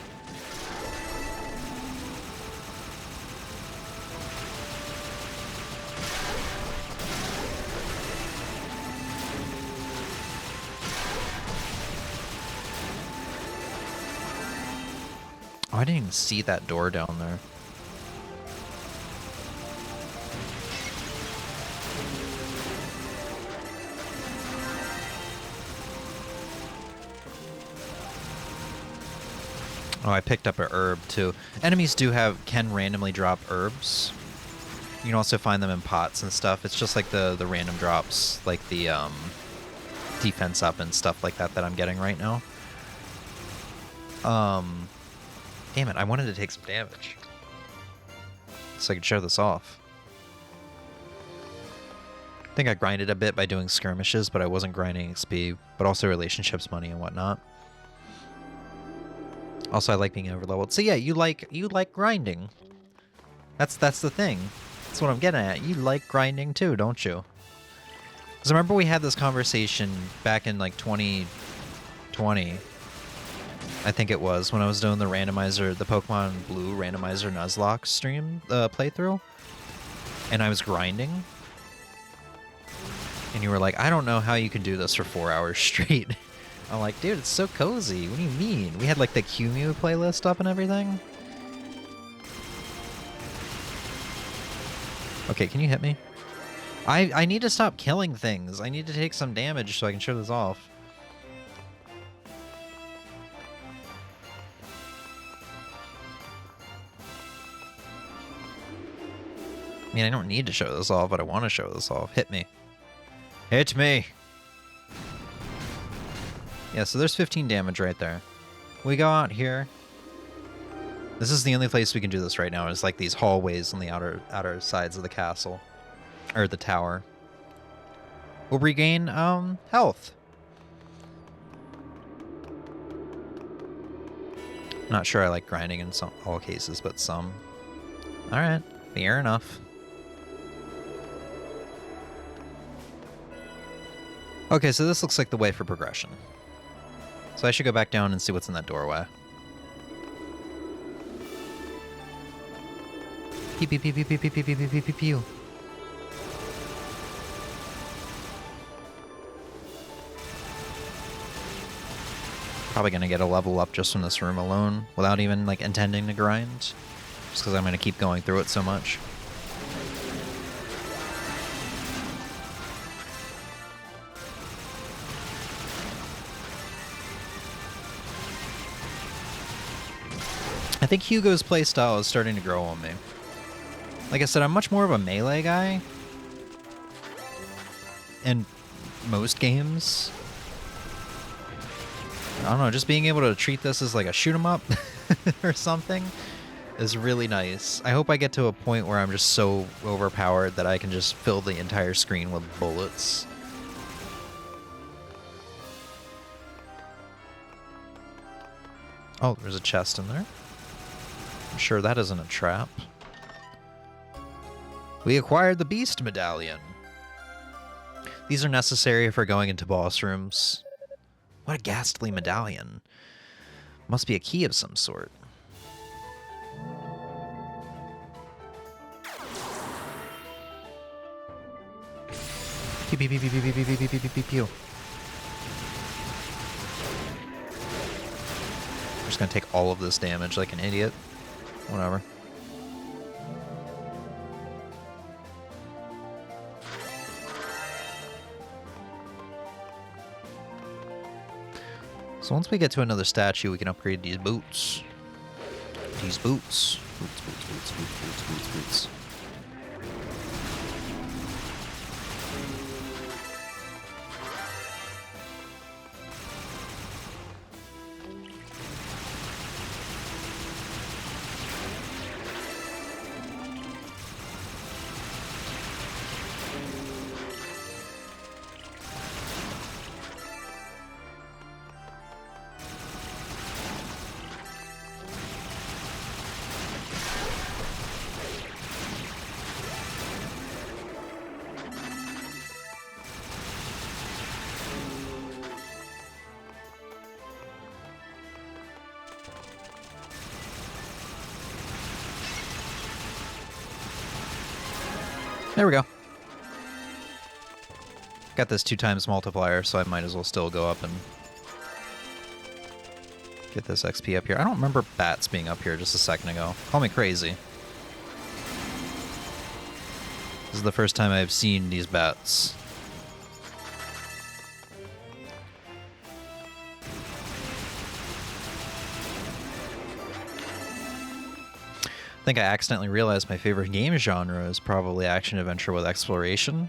Oh, I didn't even see that door down there. Oh, I picked up an herb too. Enemies can randomly drop herbs. You can also find them in pots and stuff. It's just like the random drops, like the defense up and stuff like that I'm getting right now. Damn it, I wanted to take some damage so I could show this off. I think I grinded a bit by doing skirmishes, but I wasn't grinding XP, but also relationships money and whatnot. Also, I like being overleveled. So yeah, you like grinding. That's the thing. That's what I'm getting at. You like grinding too, don't you? Because remember we had this conversation back in like 2020, I think it was, when I was doing the randomizer, the Pokemon Blue randomizer Nuzlocke stream playthrough, and I was grinding. And you were like, I don't know how you can do this for 4 hours straight. I'm like, dude, it's so cozy. What do you mean? We had like the QMU playlist up and everything. Okay, can you hit me? I need to stop killing things. I need to take some damage so I can show this off. I mean, I don't need to show this off, but I want to show this off. Hit me. Hit me! Yeah, so there's 15 damage right there. we go out here. This is the only place we can do this right now. It's like these hallways on the outer sides of the castle. Or the tower. We'll regain, health. Not sure I like grinding in all cases, but some. Alright, fair enough. Okay, so this looks like the way for progression. So I should go back down and see what's in that doorway. Pew pew pew pew pew pew pew pew pew pew pew. Probably gonna get a level up just from this room alone, without even like intending to grind, just because I'm gonna keep going through it so much. I think Hugo's playstyle is starting to grow on me. Like I said, I'm much more of a melee guy in most games. I don't know, just being able to treat this as like a shoot 'em up or something is really nice. I hope I get to a point where I'm just so overpowered that I can just fill the entire screen with bullets. Oh, there's a chest in there. I'm sure that isn't a trap. We acquired the Beast Medallion. These are necessary for going into boss rooms. What a ghastly medallion. Must be a key of some sort. Pew pew pew pew pew pew pew pew pew pew pew pew. I'm just gonna take all of this damage like an idiot. Whatever. So once we get to another statue, we can upgrade these boots. These boots. Boots, boots, boots, boots, boots, boots, boots. There we go. Got this 2x multiplier, so I might as well still go up and get this XP up here. I don't remember bats being up here just a second ago. Call me crazy. This is the first time I've seen these bats. I think I accidentally realized my favorite game genre is probably action-adventure with exploration.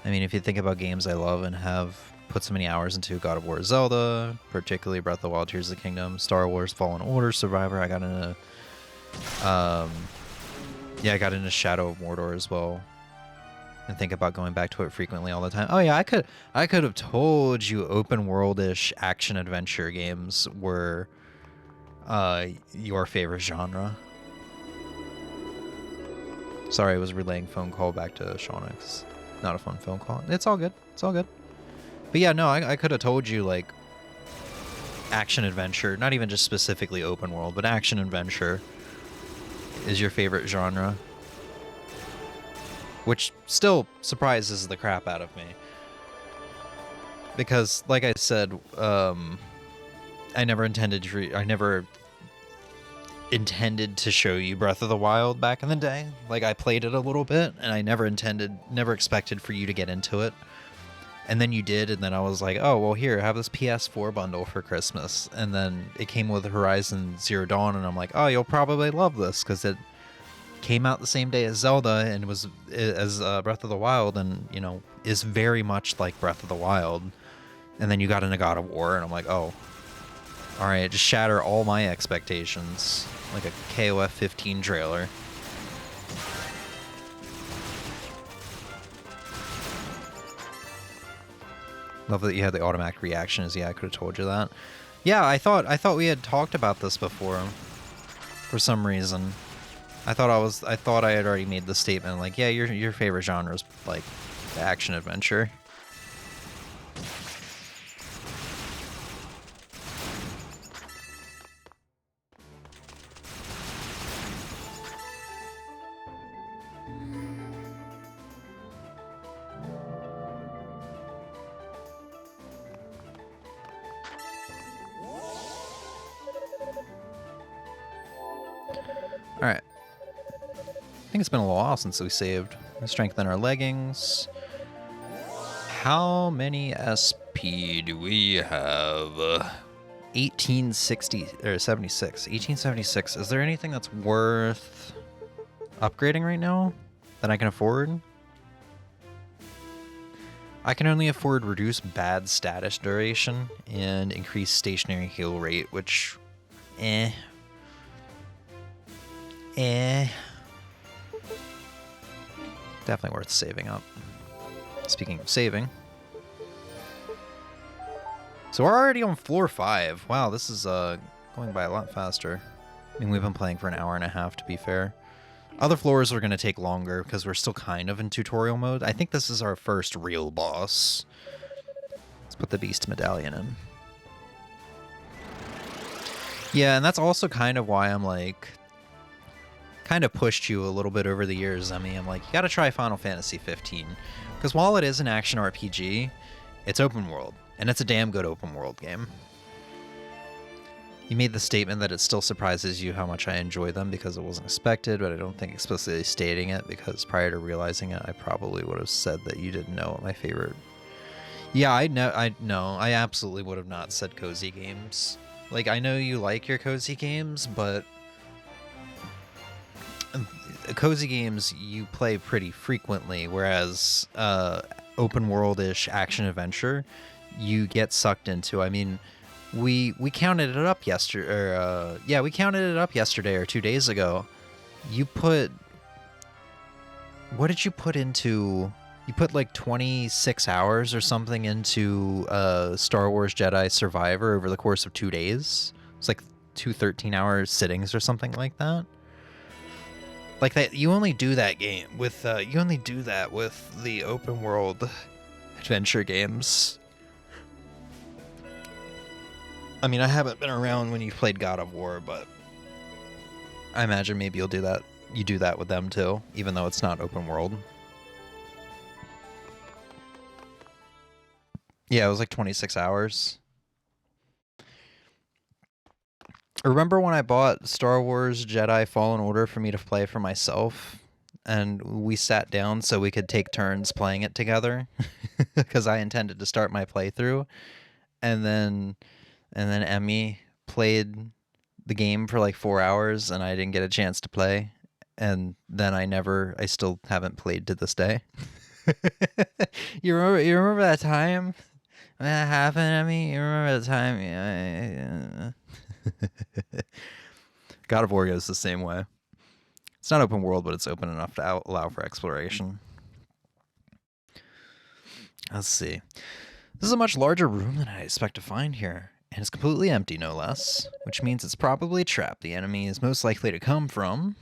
I mean, if you think about games I love and have put so many hours into, God of War, Zelda, particularly Breath of the Wild, Tears of the Kingdom, Star Wars, Fallen Order, Survivor. I got into, I got into Shadow of Mordor as well, and think about going back to it frequently all the time. Oh yeah, I could have told you open world-ish action-adventure games were your favorite genre. Sorry, I was relaying phone call back to Shauna. It's not a fun phone call. It's all good. It's all good. But yeah, no, I could have told you, like, action-adventure, not even just specifically open world, but action-adventure is your favorite genre. Which still surprises the crap out of me. Because, like I said, I never intended to show you Breath of the Wild back in the day. Like, I played it a little bit, and I never expected for you to get into it. And then you did, and then I was like, oh, well, here, have this PS4 bundle for Christmas. And then it came with Horizon Zero Dawn, and I'm like, oh, you'll probably love this, because it came out the same day as Zelda, and was as Breath of the Wild, and, you know, is very much like Breath of the Wild. And then you got into God of War, and I'm like, oh, Alright, just shatter all my expectations. Like a KOF 15 trailer. Love that you had the automatic reactions. Yeah, I could have told you that. Yeah, I thought we had talked about this before. For some reason. I thought I had already made the statement like, yeah, your favorite genre is like action adventure. Alright. I think it's been a little while since we saved. Let's strengthen our leggings. How many SP do we have? 1860 or 76. 1876. Is there anything that's worth upgrading right now that I can afford? I can only afford reduced bad status duration and increased stationary heal rate, which definitely worth saving up. Speaking of saving. So we're already on floor 5. Wow, this is going by a lot faster. I mean, we've been playing for an hour and a half, to be fair. Other floors are going to take longer because we're still kind of in tutorial mode. I think this is our first real boss. Let's put the Beast Medallion in. Yeah, and that's also kind of why I'm like... kind of pushed you a little bit over the years. I mean, I'm like, you gotta try Final Fantasy 15. Because while it is an action RPG, it's open world. And it's a damn good open world game. You made the statement that it still surprises you how much I enjoy them because it wasn't expected, but I don't think explicitly stating it because prior to realizing it, I probably would have said that you didn't know what my favorite... Yeah, I absolutely would have not said cozy games. Like, I know you like your cozy games, but... cozy games you play pretty frequently, whereas open world-ish action adventure you get sucked into. I mean, we counted it up yesterday. We counted it up yesterday or 2 days ago. You put, what did you put into? You put like 26 hours or something into Star Wars Jedi Survivor over the course of 2 days. It's like 2 13-hour sittings or something like that. Like that, you only do that game with you only do that with the open world adventure games. I mean, I haven't been around when you've played God of War, but I imagine maybe you'll do that. You do that with them too, even though it's not open world. Yeah, it was like 26 hours. Remember when I bought Star Wars Jedi Fallen Order for me to play for myself? And we sat down so we could take turns playing it together? Because I intended to start my playthrough. And then Emmy played the game for like 4 hours and I didn't get a chance to play. And then I still haven't played to this day. You remember that time? When that happened, Emmy? You remember the time? Yeah. God of War goes the same way. It's not open world, but it's open enough to allow for exploration. Let's see. This is a much larger room than I expect to find here, and it's completely empty, no less, which means it's probably a trap the enemy is most likely to come from...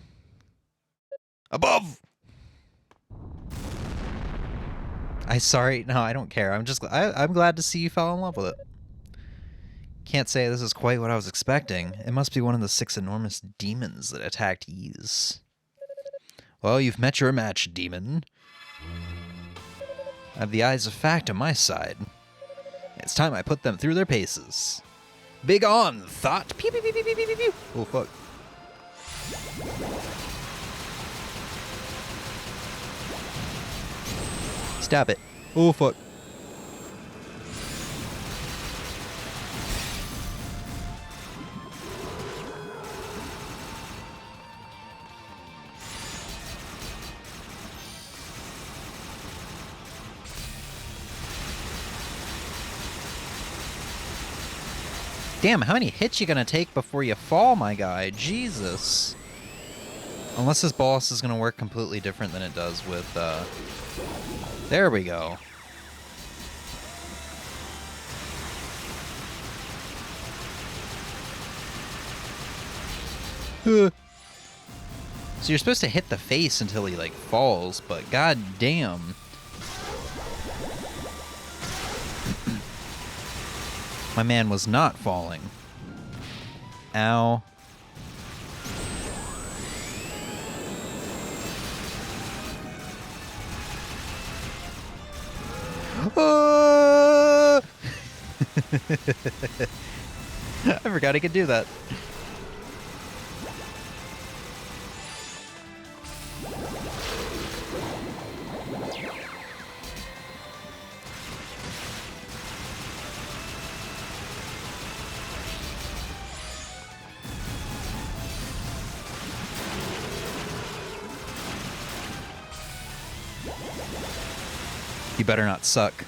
above! No, I don't care. I'm glad to see you fell in love with it. Can't say this is quite what I was expecting. It must be one of the 6 enormous demons that attacked Ys. Well, you've met your match, demon. I have the eyes of fact on my side. It's time I put them through their paces. Big on, thought. Pew, pew, pew, pew, pew, pew, pew. Oh, fuck. Stab it. Oh, fuck. Damn, how many hits you gonna take before you fall, my guy? Jesus. Unless this boss is gonna work completely different than it does with, There we go. So you're supposed to hit the face until he, like, falls, but god damn. My man was not falling. Ow. Ah! I forgot I could do that. You better not suck.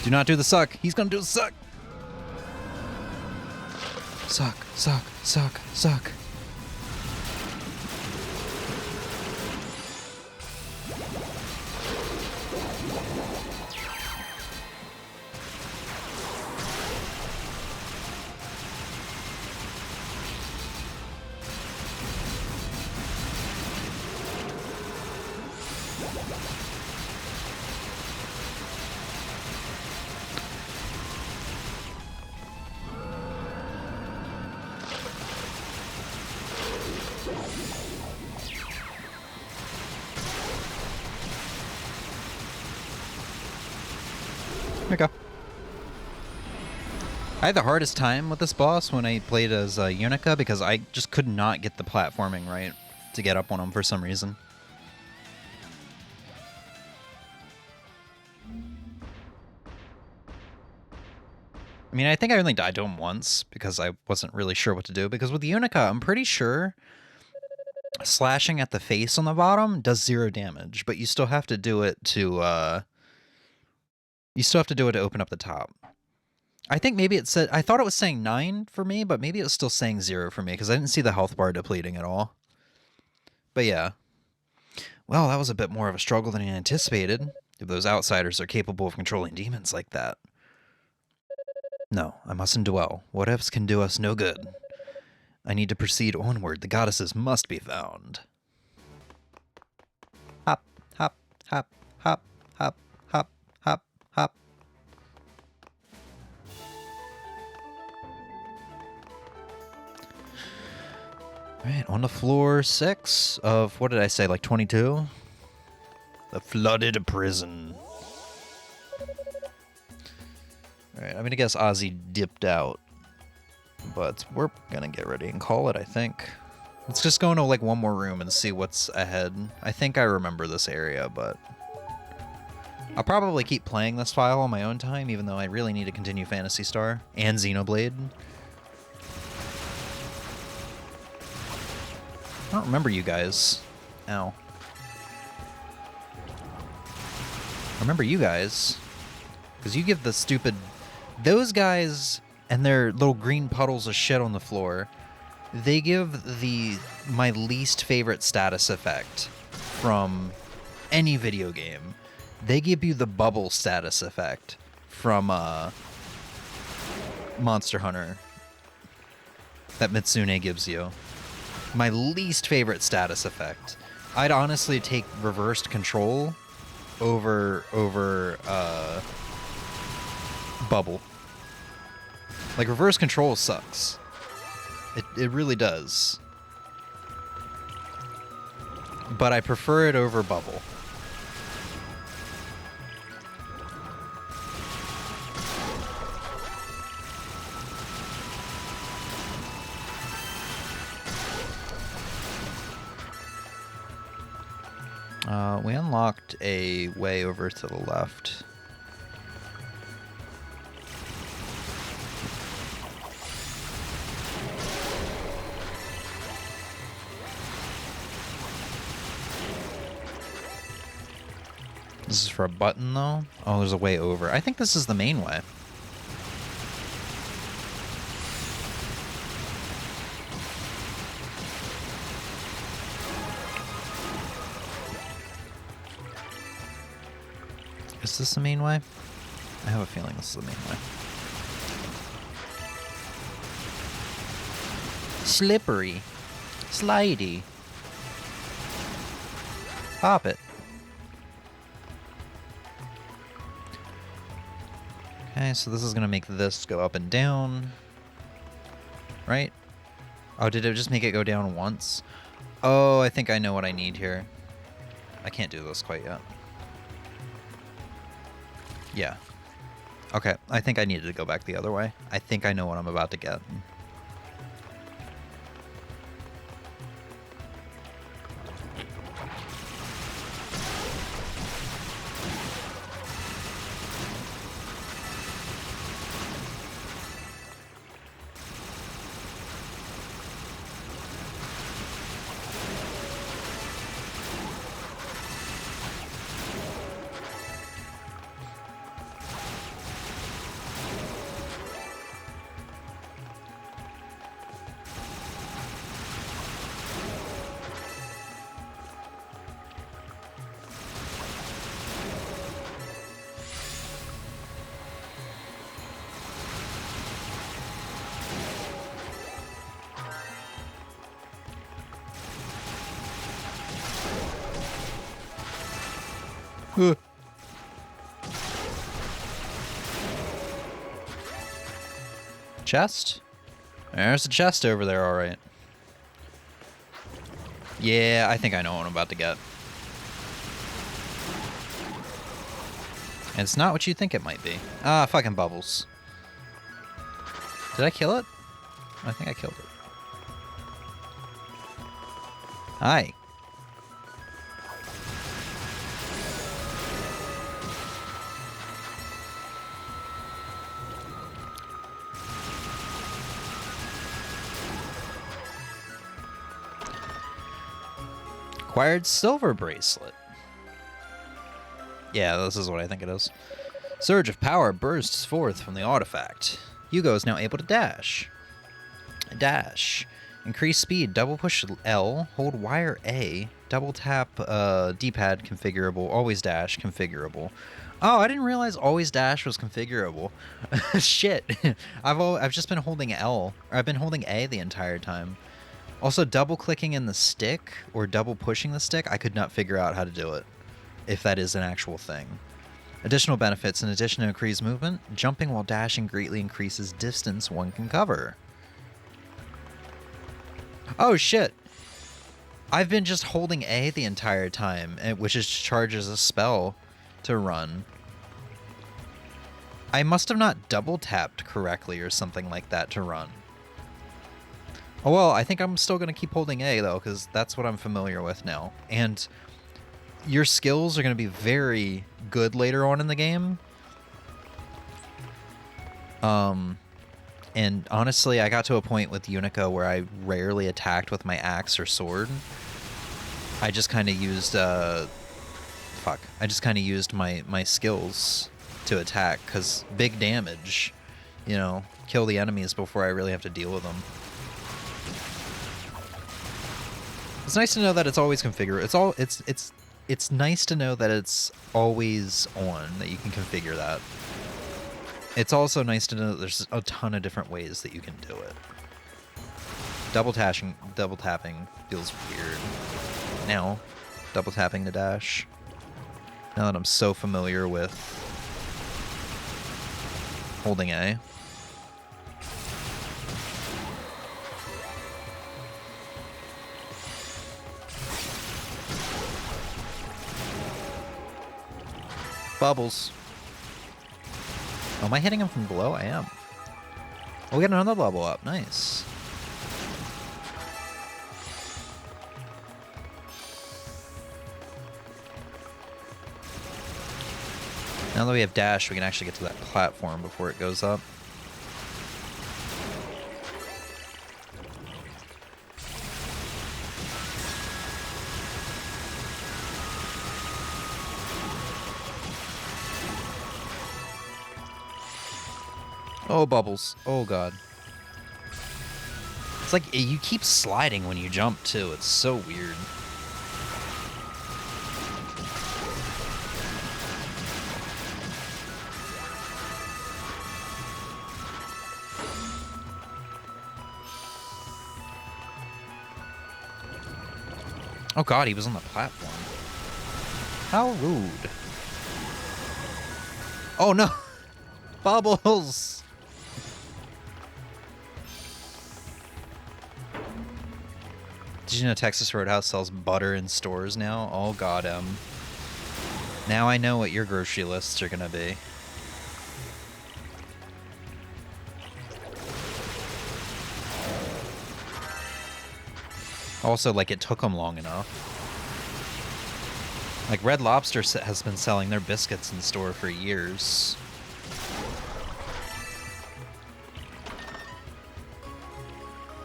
Do not do the suck. He's gonna do the suck. Suck, suck, suck, suck. There we go. I had the hardest time with this boss when I played as Unica because I just could not get the platforming right to get up on him for some reason. I mean, I think I only died to him once because I wasn't really sure what to do. Because with Unica, I'm pretty sure slashing at the face on the bottom does 0 damage, but you still have to do it to open up the top. I think maybe it said, I thought it was saying 9 for me, but maybe it was still saying 0 for me because I didn't see the health bar depleting at all. But yeah. Well, that was a bit more of a struggle than I anticipated, if those outsiders are capable of controlling demons like that. No, I mustn't dwell. What ifs can do us no good. I need to proceed onward. The goddesses must be found. Hop, hop, hop, hop, hop, hop, hop, hop. Alright, on to floor 6 of, what did I say, like 22? The flooded prison. Alright, I'm gonna guess Ozzy dipped out. But we're gonna get ready and call it, I think. Let's just go into like one more room and see what's ahead. I think I remember this area, but I'll probably keep playing this file on my own time, even though I really need to continue Phantasy Star and Xenoblade. I don't remember you guys. Ow. I remember you guys. Because you give the stupid... Those guys and their little green puddles of shit on the floor, they give my least favorite status effect from any video game. They give you the bubble status effect from Monster Hunter that Mitsune gives you. My least favorite status effect. I'd honestly take reversed control over bubble. Like, reverse control sucks. It really does. But I prefer it over bubble. We unlocked a way over to the left. This is for a button, though? Oh, there's a way over. I think this is the main way. Is this the main way? I have a feeling this is the main way. Slippery. Slidey. Pop it. Okay, so this is going to make this go up and down. Right? Oh, did it just make it go down once? Oh, I think I know what I need here. I can't do this quite yet. Yeah. Okay, I think I needed to go back the other way. I think I know what I'm about to get. Chest? There's a chest over there, alright. Yeah, I think I know what I'm about to get. And it's not what you think it might be. Ah, fucking bubbles. Did I kill it? I think I killed it. Hi. Acquired silver bracelet. Yeah, this is what I think it is. Surge of power bursts forth from the artifact. Hugo is now able to dash. Dash. Increase speed. Double push L. Hold wire A. Double tap D-pad configurable. Always dash configurable. Oh, I didn't realize always dash was configurable. Shit. I've just been holding L. Or I've been holding A the entire time. Also, double clicking in the stick or double pushing the stick, I could not figure out how to do it. If that is an actual thing. Additional benefits. In addition to increased movement, jumping while dashing greatly increases distance one can cover. Oh shit. I've been just holding A the entire time, which is charges a spell to run. I must have not double tapped correctly or something like that to run. Oh well, I think I'm still going to keep holding A though, because that's what I'm familiar with now. And your skills are going to be very good later on in the game. And honestly, I got to a point with Unico where I rarely attacked with my axe or sword. I just kind of used, I just kind of used my skills to attack, because big damage, you know, kill the enemies before I really have to deal with them. It's nice to know that it's always configured. It's nice to know that it's always on, that you can configure that. It's also nice to know that there's a ton of different ways that you can do it. Double tapping feels weird. Now, double tapping to dash. Now that I'm so familiar with holding A. Bubbles. Oh, am I hitting him from below? I am. Oh, we got another level up. Nice. Now that we have dash, we can actually get to that platform before it goes up. Oh, bubbles. Oh, God. It's like you keep sliding when you jump, too. It's so weird. Oh, God, he was on the platform. How rude. Oh, no. Bubbles. Did you know Texas Roadhouse sells butter in stores now? Oh, God, now I know what your grocery lists are gonna be. Also, like, it took them long enough. Like, Red Lobster has been selling their biscuits in store for years.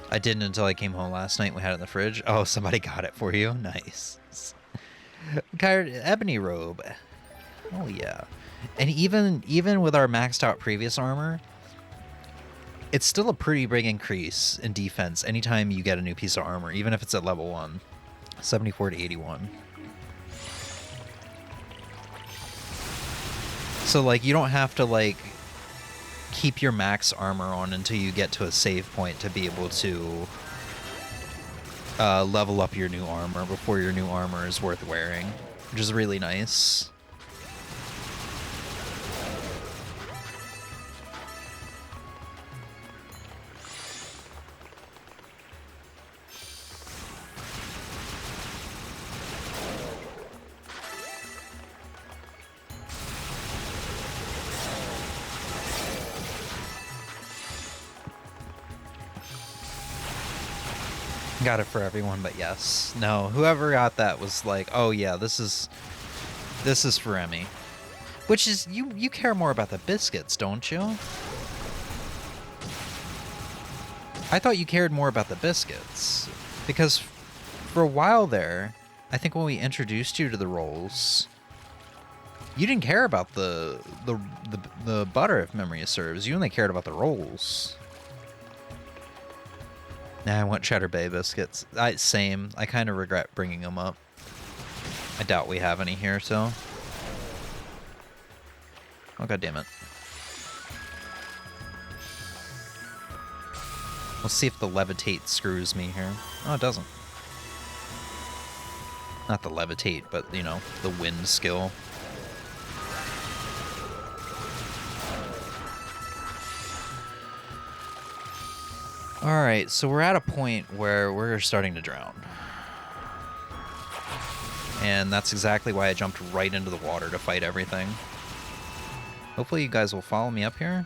I didn't until I came home last night. We had it in the fridge. Oh, somebody got it for you. Nice. Ebony robe. Oh, yeah. And even with our maxed out previous armor, it's still a pretty big increase in defense anytime you get a new piece of armor, even if it's at level 1. 74 to 81. So, like, you don't have to, like, keep your max armor on until you get to a save point to be able to level up your new armor before your new armor is worth wearing, which is really nice. Got it for everyone, but yes. No, whoever got that was like, oh yeah, this is for Emmy. Which is, you care more about the biscuits, don't you? I thought you cared more about the biscuits. Because for a while there, I think when we introduced you to the rolls, you didn't care about the butter, if memory serves. You only cared about the rolls. Nah, I want Cheddar Bay biscuits. Same. I kind of regret bringing them up. I doubt we have any here, so. Oh, God damn it. We'll see if the levitate screws me here. Oh, it doesn't. Not the levitate, but, you know, the wind skill. Alright, so we're at a point where we're starting to drown. And that's exactly why I jumped right into the water to fight everything. Hopefully you guys will follow me up here.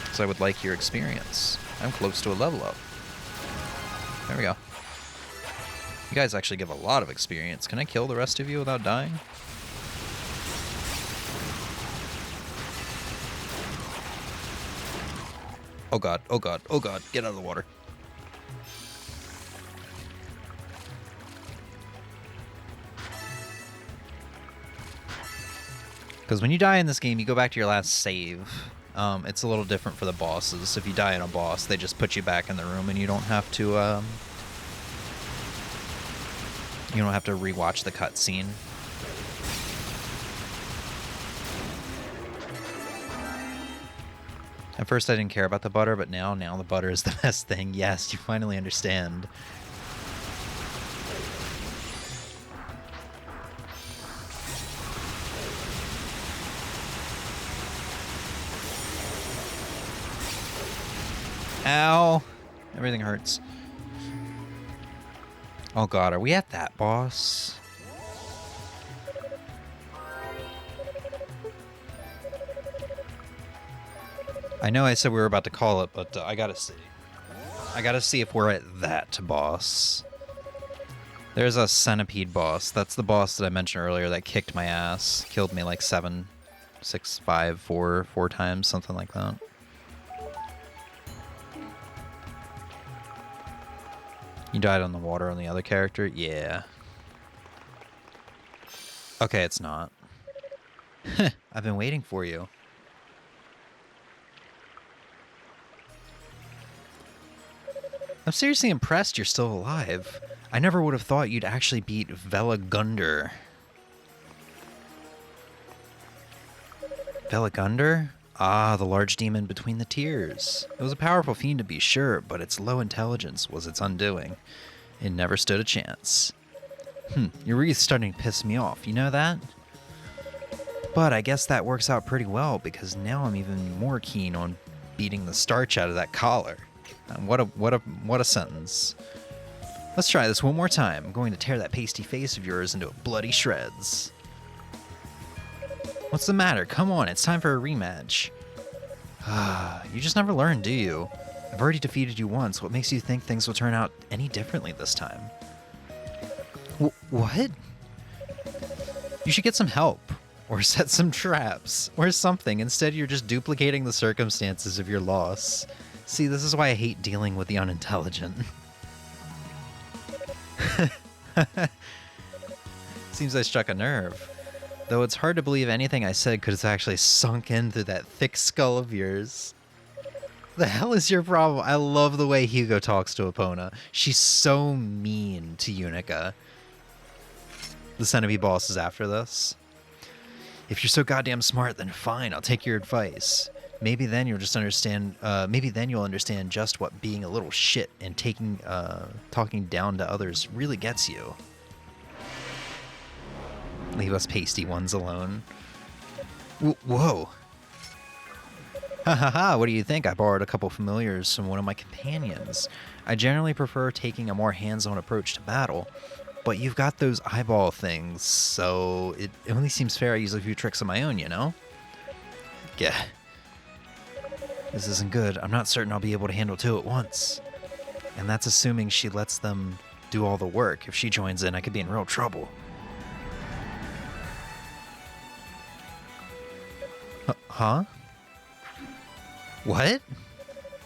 Because I would like your experience. I'm close to a level up. There we go. You guys actually give a lot of experience. Can I kill the rest of you without dying? Oh god, oh god, oh god, get out of the water. Because when you die in this game, you go back to your last save. It's a little different for the bosses. If you die in a boss, they just put you back in the room and you don't have to, rewatch the cutscene. At first I didn't care about the butter, but now the butter is the best thing. Yes, you finally understand. Ow! Everything hurts. Oh god, are we at that boss? I know I said we were about to call it, but I gotta see. I gotta see if we're at that boss. There's a centipede boss. That's the boss that I mentioned earlier that kicked my ass. Killed me like 7, 6, 5, 4 times, something like that. You died on the water on the other character? Yeah. Okay, it's not. I've been waiting for you. I'm seriously impressed you're still alive. I never would have thought you'd actually beat Velagunder. Velagunder? Ah, the large demon between the tiers. It was a powerful fiend to be sure, but its low intelligence was its undoing. It never stood a chance. You're really starting to piss me off, you know that? But I guess that works out pretty well, because now I'm even more keen on beating the starch out of that collar. What a sentence. Let's try this one more time. I'm going to tear that pasty face of yours into bloody shreds. What's the matter? Come on, it's time for a rematch. You just never learn, do you? I've already defeated you once. What makes you think things will turn out any differently this time? What? You should get some help. Or set some traps. Or something. Instead, you're just duplicating the circumstances of your loss. See, this is why I hate dealing with the unintelligent. Seems I struck a nerve. Though it's hard to believe anything I said could have actually sunk in through that thick skull of yours. The hell is your problem? I love the way Hugo talks to Epona. She's so mean to Unica. The centipede boss is after this. If you're so goddamn smart, then fine, I'll take your advice. Maybe then you'll just understand. Maybe then you'll understand just what being a little shit and talking down to others really gets you. Leave us pasty ones alone. Whoa. Ha ha ha, what do you think? I borrowed a couple familiars from one of my companions. I generally prefer taking a more hands-on approach to battle, but you've got those eyeball things, so it only seems fair I use a few tricks of my own, you know? Yeah. This isn't good. I'm not certain I'll be able to handle two at once. And that's assuming she lets them do all the work. If she joins in, I could be in real trouble. Huh? What?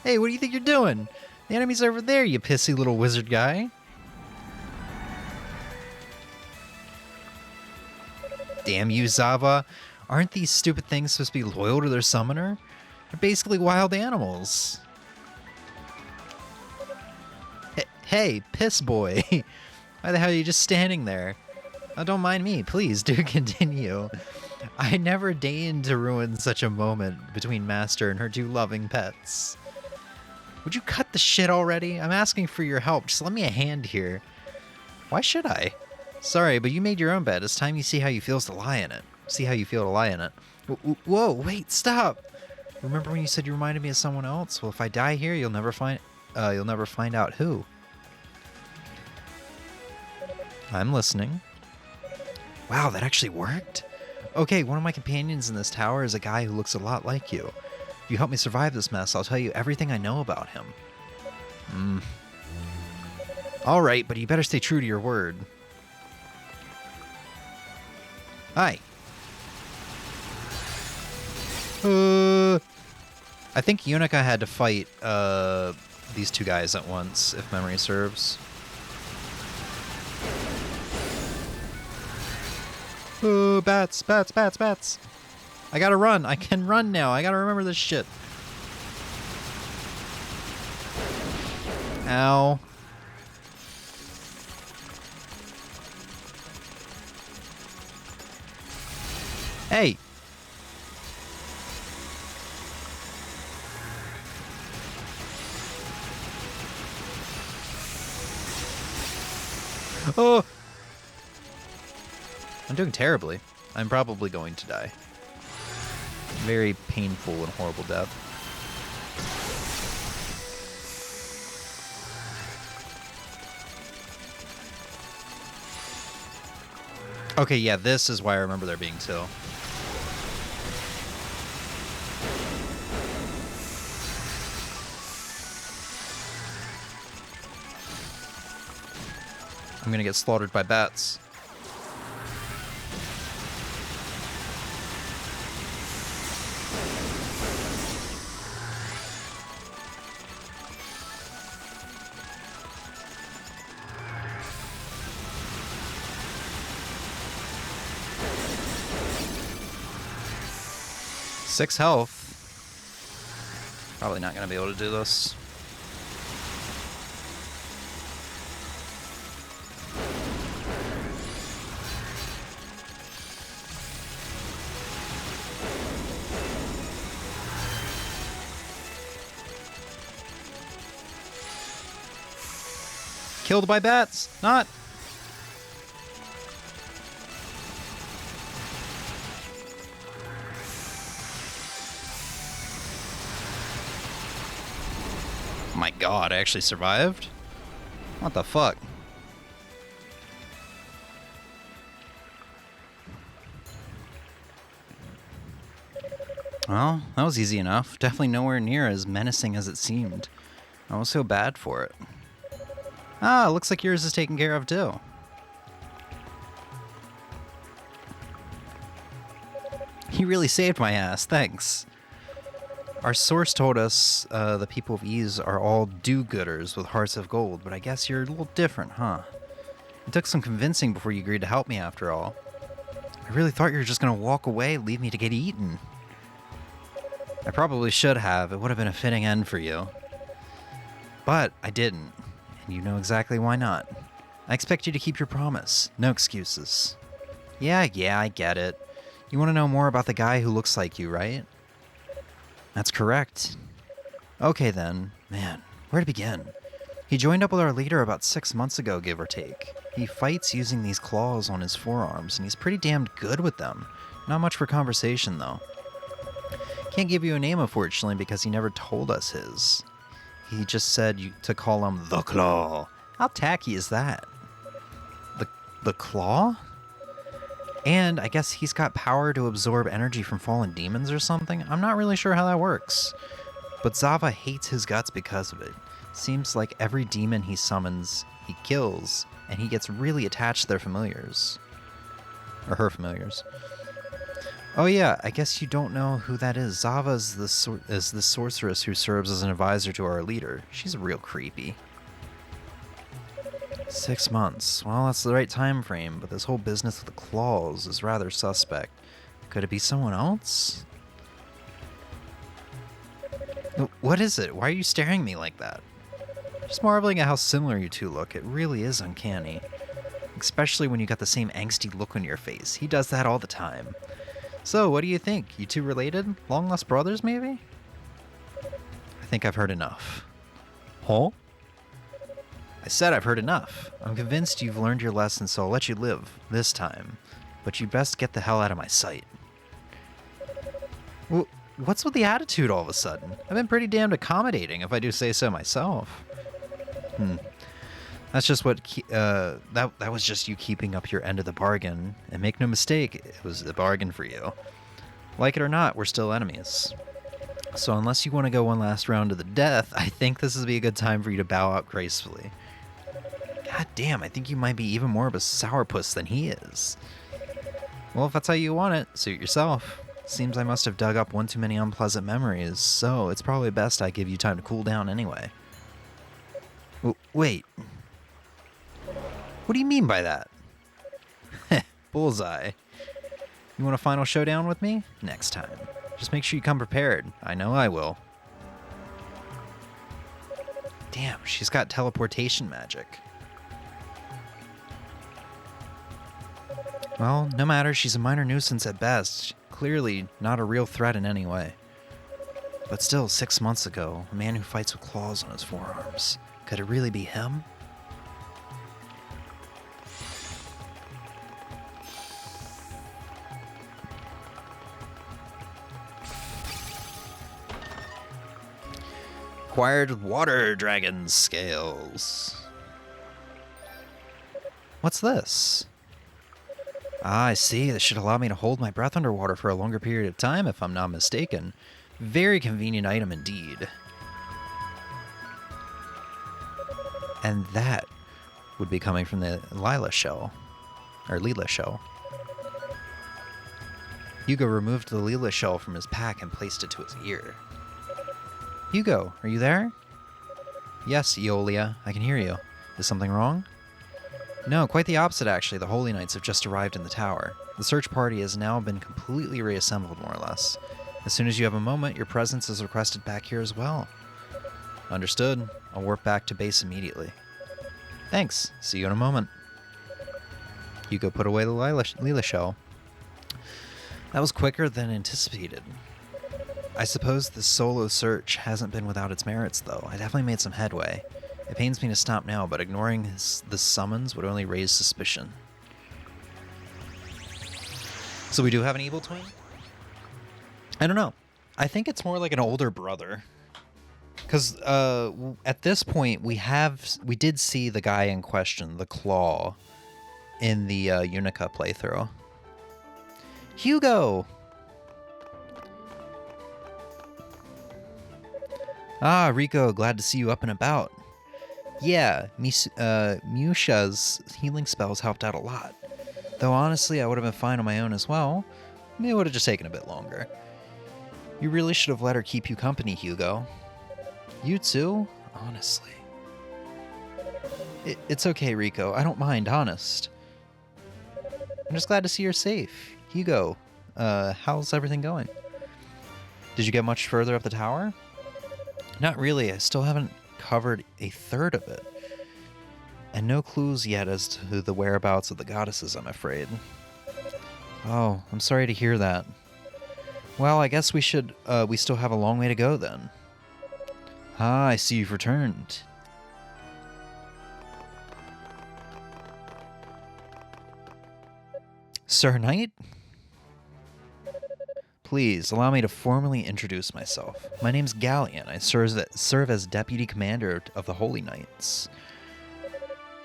Hey, what do you think you're doing? The enemy's over there, you pissy little wizard guy. Damn you, Zava. Aren't these stupid things supposed to be loyal to their summoner? They're basically wild animals. Hey, piss boy. Why the hell are you just standing there? Oh, don't mind me, please, do continue. I never deigned to ruin such a moment between Master and her two loving pets. Would you cut the shit already? I'm asking for your help. Just lend me a hand here. Why should I? Sorry, but you made your own bed. It's time you see how you feel to lie in it. Whoa, wait, stop. Remember when you said you reminded me of someone else? Well, if I die here, you'll never find out who. I'm listening. Wow, that actually worked? Okay, one of my companions in this tower is a guy who looks a lot like you. If you help me survive this mess, I'll tell you everything I know about him. Alright, but you better stay true to your word. Hi. I think Unica had to fight these two guys at once, if memory serves. Bats. I gotta run. I can run now. I gotta remember this shit. Ow. Hey. Oh. I'm doing terribly. I'm probably going to die. Very painful and horrible death. Okay, yeah, this is why I remember there being two. I'm gonna get slaughtered by bats. 6 health. Probably not going to be able to do this. Killed by bats. Not. My god, I actually survived? What the fuck? Well, that was easy enough. Definitely nowhere near as menacing as it seemed. I almost feel bad for it. Ah, looks like yours is taken care of too. You really saved my ass, thanks. Our source told us the people of Ease are all do-gooders with hearts of gold, but I guess you're a little different, huh? It took some convincing before you agreed to help me after all. I really thought you were just going to walk away, leave me to get eaten. I probably should have. It would have been a fitting end for you. But I didn't, and you know exactly why not. I expect you to keep your promise. No excuses. Yeah, I get it. You want to know more about the guy who looks like you, right? That's correct. Okay then. Man, where to begin? He joined up with our leader about 6 months ago, give or take. He fights using these claws on his forearms, and he's pretty damned good with them. Not much for conversation, though. Can't give you a name, unfortunately, because he never told us his. He just said to call him the Claw. How tacky is that? The Claw? And I guess he's got power to absorb energy from fallen demons or something? I'm not really sure how that works. But Zava hates his guts because of it. Seems like every demon he summons, he kills, and he gets really attached to their familiars. Or her familiars. Oh yeah, I guess you don't know who that is. Zava is the sorceress who serves as an advisor to our leader. She's real creepy. 6 months. Well, that's the right time frame, but this whole business with the claws is rather suspect. Could it be someone else? What is it? Why are you staring at me like that? Just marveling at how similar you two look. It really is uncanny. Especially when you got the same angsty look on your face. He does that all the time. So, what do you think? You two related? Long lost brothers, maybe? I think I've heard enough. Huh? I said I've heard enough. I'm convinced you've learned your lesson, so I'll let you live, this time. But you'd best get the hell out of my sight. What's with the attitude all of a sudden? I've been pretty damned accommodating, if I do say so myself. That's just what... that was just you keeping up your end of the bargain. And make no mistake, it was a bargain for you. Like it or not, we're still enemies. So unless you want to go one last round to the death, I think this would be a good time for you to bow out gracefully. God damn, I think you might be even more of a sourpuss than he is. Well, if that's how you want it, suit yourself. Seems I must have dug up one too many unpleasant memories, so it's probably best I give you time to cool down anyway. Wait. What do you mean by that? Bullseye. You want a final showdown with me? Next time. Just make sure you come prepared. I know I will. Damn, she's got teleportation magic. Well, no matter, she's a minor nuisance at best. Clearly not a real threat in any way. But still, 6 months ago, a man who fights with claws on his forearms. Could it really be him? Acquired water dragon scales. What's this? Ah, I see. This should allow me to hold my breath underwater for a longer period of time, if I'm not mistaken. Very convenient item indeed. And that would be coming from the Lila shell. Or Lila shell. Hugo removed the Lila shell from his pack and placed it to his ear. Hugo, are you there? Yes, Eolia, I can hear you. Is something wrong? No, quite the opposite actually. The Holy Knights have just arrived in the tower. The search party has now been completely reassembled, more or less. As soon as you have a moment, your presence is requested back here as well. Understood. I'll warp back to base immediately. Thanks. See you in a moment. Hugo put away the Leela shell. That was quicker than anticipated. I suppose this solo search hasn't been without its merits, though. I definitely made some headway. It pains me to stop now, but ignoring the summons would only raise suspicion. So we do have an evil twin? I don't know. I think it's more like an older brother. Because at this point, we did see the guy in question, the Claw, in the Unica playthrough. Hugo! Ah, Rico, glad to see you up and about. Yeah, Musha's healing spells helped out a lot. Though honestly, I would have been fine on my own as well. It would have just taken a bit longer. You really should have let her keep you company, Hugo. You too? Honestly. It's okay, Rico. I don't mind, honest. I'm just glad to see you're safe. Hugo, how's everything going? Did you get much further up the tower? Not really. I still haven't covered a third of it. And no clues yet as to the whereabouts of the goddesses, I'm afraid. Oh, I'm sorry to hear that. Well, I guess we still have a long way to go then. Ah, I see you've returned. Sir Knight? Please, allow me to formally introduce myself. My name's Galleon. I serve as Deputy Commander of the Holy Knights.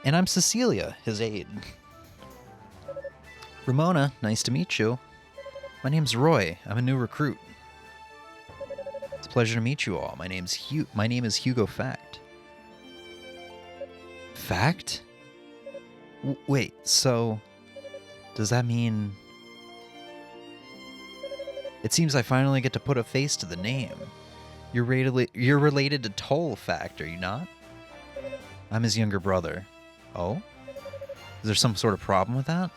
And I'm Cecilia, his aide. Ramona, nice to meet you. My name's Roy. I'm a new recruit. It's a pleasure to meet you all. My name is Hugo Fact. Fact? Wait, so does that mean... It seems I finally get to put a face to the name. You're related to Toll Fact, are you not? I'm his younger brother. Oh? Is there some sort of problem with that?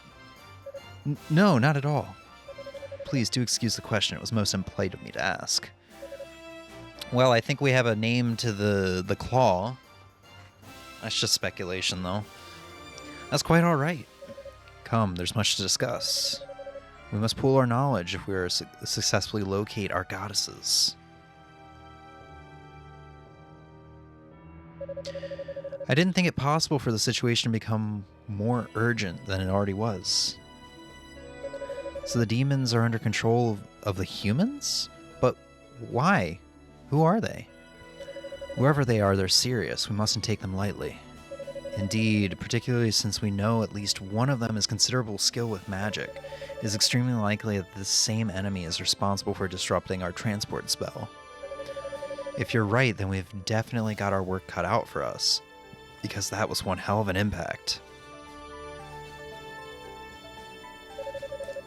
No, not at all. Please do excuse the question. It was most impolite of me to ask. Well, I think we have a name to the claw. That's just speculation, though. That's quite all right. Come, there's much to discuss. We must pool our knowledge if we are to successfully locate our goddesses. I didn't think it possible for the situation to become more urgent than it already was. So the demons are under control of the humans? But why? Who are they? Whoever they are, they're serious. We mustn't take them lightly. Indeed, particularly since we know at least one of them has considerable skill with magic, it is extremely likely that this same enemy is responsible for disrupting our transport spell. If you're right, then we've definitely got our work cut out for us, because that was one hell of an impact.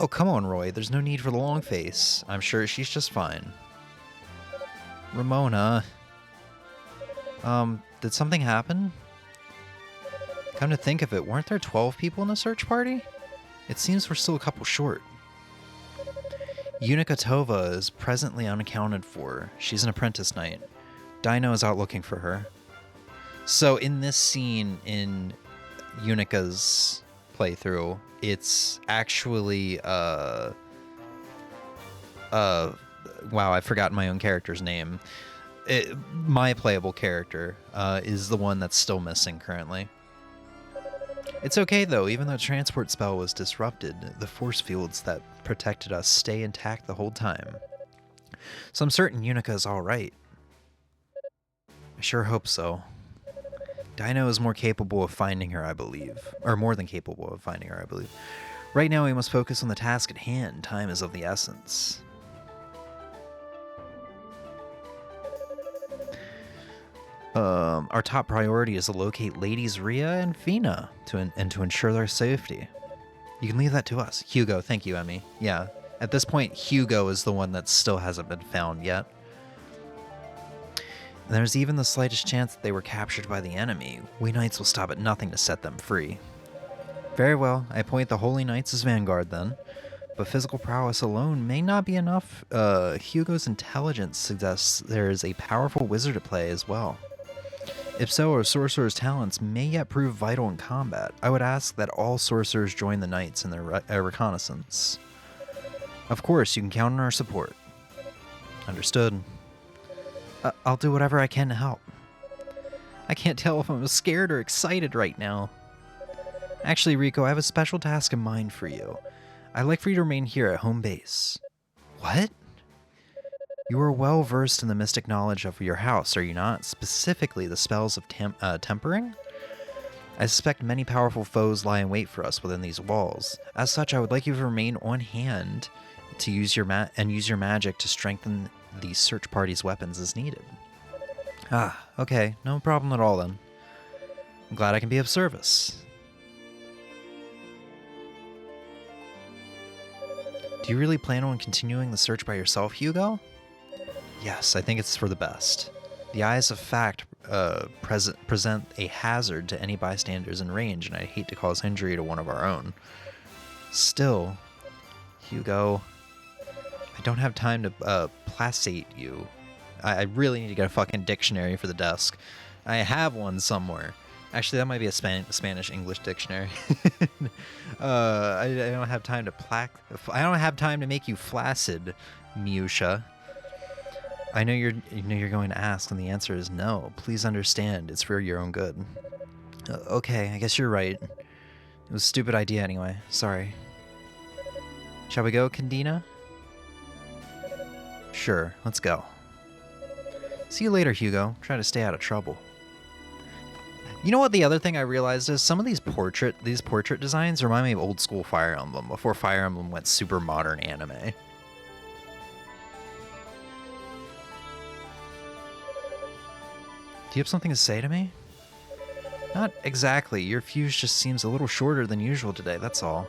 Oh, come on, Roy. There's no need for the long face. I'm sure she's just fine. Ramona. Did something happen? Come to think of it, weren't there 12 people in the search party? It seems we're still a couple short. Unica Tova is presently unaccounted for. She's an apprentice knight. Dino is out looking for her. So in this scene in Unica's playthrough, it's actually wow, I've forgotten my own character's name. My playable character is the one that's still missing currently. It's okay though, even though the transport spell was disrupted, the force fields that protected us stay intact the whole time. So I'm certain Unica is alright. I sure hope so. Dino is more capable of finding her, I believe. Or more than capable of finding her, I believe. Right now we must focus on the task at hand. Time is of the essence. Our top priority is to locate Ladies Rhea and Fina and to ensure their safety. You can leave that to us. Hugo, thank you, Emmy. Yeah, at this point, Hugo is the one that still hasn't been found yet. And there's even the slightest chance that they were captured by the enemy. We Knights will stop at nothing to set them free. Very well, I appoint the Holy Knights as vanguard then. but physical prowess alone may not be enough. Hugo's intelligence suggests there is a powerful wizard at play as well. If so, a sorcerer's talents may yet prove vital in combat. I would ask that all sorcerers join the knights in their reconnaissance. Of course, you can count on our support. Understood. I'll do whatever I can to help. I can't tell if I'm scared or excited right now. Actually, Rico, I have a special task in mind for you. I'd like for you to remain here at home base. What? You are well versed in the mystic knowledge of your house, are you not? Specifically, the spells of tempering? I suspect many powerful foes lie in wait for us within these walls. As such, I would like you to remain on hand to use your magic to strengthen the search party's weapons as needed. Ah, okay, no problem at all then. I'm glad I can be of service. Do you really plan on continuing the search by yourself, Hugo? Yes, I think it's for the best. The eyes of fact present a hazard to any bystanders in range, and I'd hate to cause injury to one of our own. Still, Hugo, I don't have time to placate you. I really need to get a fucking dictionary for the desk. I have one somewhere. Actually, that might be a Spanish-English dictionary. I don't have time to I don't have time to make you flaccid, Miusha. I know you're going to ask, and the answer is no. Please understand, it's for your own good. Okay, I guess you're right. It was a stupid idea anyway. Sorry. Shall we go, Candina? Sure, let's go. See you later, Hugo. Try to stay out of trouble. You know what the other thing I realized is some of these portrait designs remind me of old school Fire Emblem before Fire Emblem went super modern anime. Do you have something to say to me? Not exactly. Your fuse just seems a little shorter than usual today, that's all.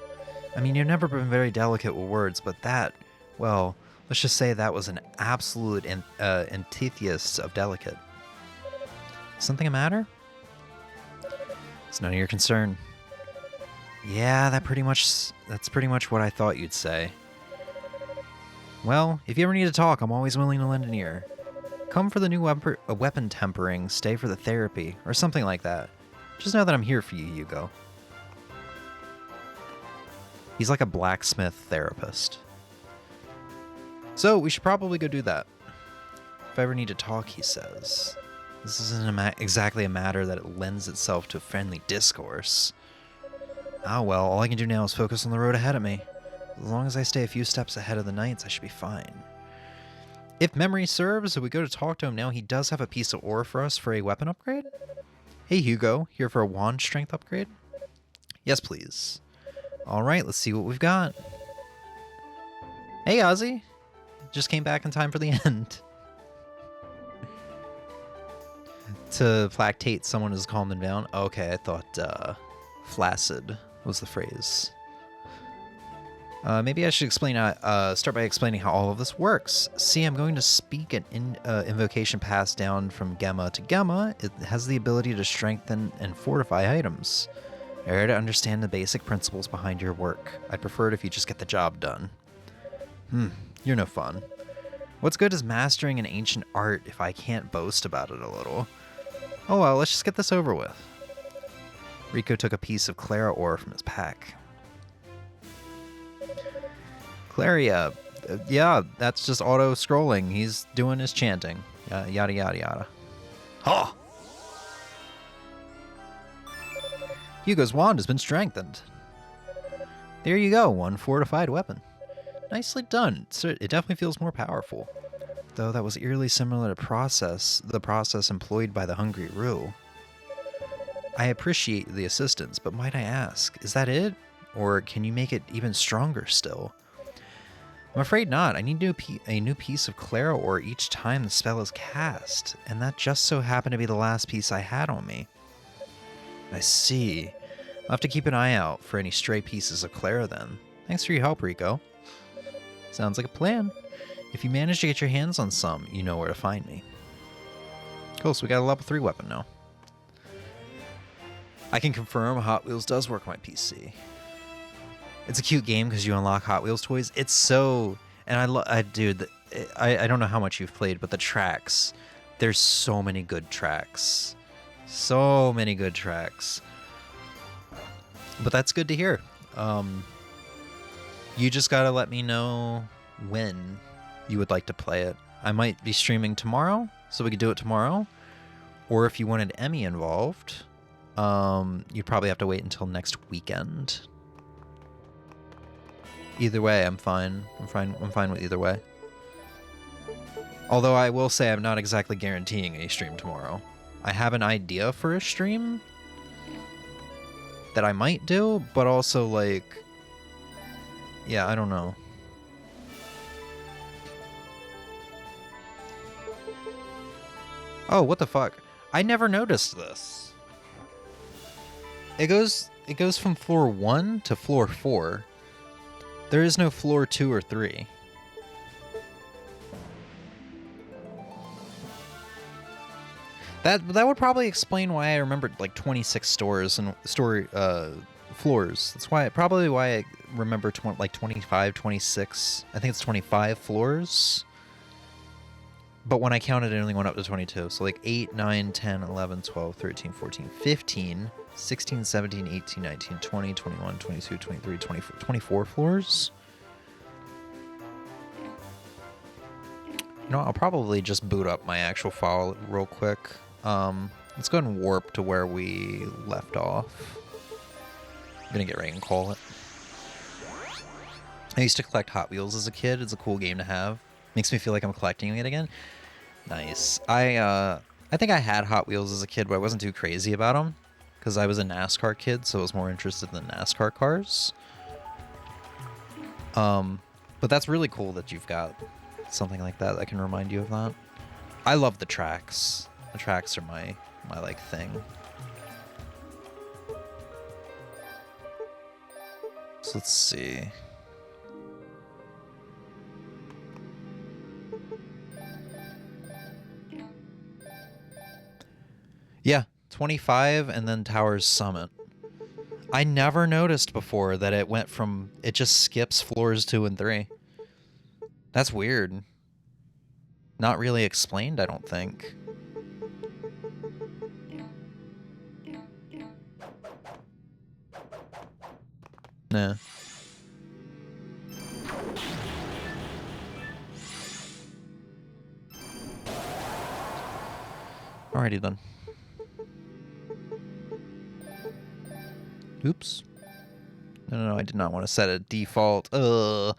I mean, you've never been very delicate with words, but that, well, let's just say that was an absolute antithesis of delicate. Something the matter? It's none of your concern. Yeah, that's pretty much what I thought you'd say. Well, if you ever need to talk, I'm always willing to lend an ear. Come for the new weapon tempering, stay for the therapy, or something like that. Just know that I'm here for you, Hugo. He's like a blacksmith therapist. So, we should probably go do that. If I ever need to talk, he says. This isn't exactly a matter that it lends itself to friendly discourse. Ah well, all I can do now is focus on the road ahead of me. As long as I stay a few steps ahead of the knights, I should be fine. If memory serves, if we go to talk to him now, he does have a piece of ore for us for a weapon upgrade. Hey Hugo, here for a wand strength upgrade? Yes, please. Alright, let's see what we've got. Hey Ozzy! Just came back in time for the end. To placate someone who's calmed them down? Okay, I thought flaccid was the phrase. Maybe I should start by explaining how all of this works. See, I'm going to speak an invocation passed down from Gemma to Gemma. It has the ability to strengthen and fortify items. I already understand the basic principles behind your work. I'd prefer it if you just get the job done. You're no fun. What's good is mastering an ancient art if I can't boast about it a little? Oh well, let's just get this over with. Rico took a piece of Clara ore from his pack. Claria, yeah, that's just auto-scrolling. He's doing his chanting. Yada yada yada. Ha! Hugo's wand has been strengthened. There you go, one fortified weapon. Nicely done. It definitely feels more powerful. Though that was eerily similar to the process employed by the Hungry Roo. I appreciate the assistance, but might I ask, is that it? Or can you make it even stronger still? I'm afraid not. I need a new piece of Clara ore each time the spell is cast, and that just so happened to be the last piece I had on me. I see. I'll have to keep an eye out for any stray pieces of Clara then. Thanks for your help, Rico. Sounds like a plan. If you manage to get your hands on some, you know where to find me. Cool, so we got a level 3 weapon now. I can confirm Hot Wheels does work on my PC. It's a cute game because you unlock Hot Wheels toys. It's so, and dude, I don't know how much you've played, but the tracks, there's so many good tracks. So many good tracks. But that's good to hear. You just gotta let me know when you would like to play it. I might be streaming tomorrow, so we could do it tomorrow. Or if you wanted Emmy involved, you'd probably have to wait until next weekend. Either way, I'm fine. I'm fine with either way. Although I will say I'm not exactly guaranteeing a stream tomorrow. I have an idea for a stream that I might do, but also, like, yeah, I don't know. Oh, what the fuck? I never noticed this. It goes from floor 1 to floor 4. There is no floor 2 or 3. That would probably explain why I remembered like 26 stores and floors. That's probably why I remember like 25, 26. I think it's 25 floors. But when I counted, it only went up to 22. So like 8, 9, 10, 11, 12, 13, 14, 15, 16, 17, 18, 19, 20, 21, 22, 23, 24, 24 floors. You know, I'll probably just boot up my actual file real quick. Let's go ahead and warp to where we left off. I'm gonna get ready and call it. I used to collect Hot Wheels as a kid. It's a cool game to have. Makes me feel like I'm collecting it again. Nice. I think I had Hot Wheels as a kid, but I wasn't too crazy about them because I was a NASCAR kid, so I was more interested in the NASCAR cars. But that's really cool that you've got something like that can remind you of that. I love the tracks. The tracks are my like thing. So let's see. Yeah, 25 and then Towers Summit. I never noticed before that it just skips floors 2 and 3. That's weird. Not really explained, I don't think. Nah. Alrighty then. Oops. No, I did not want to set a default. I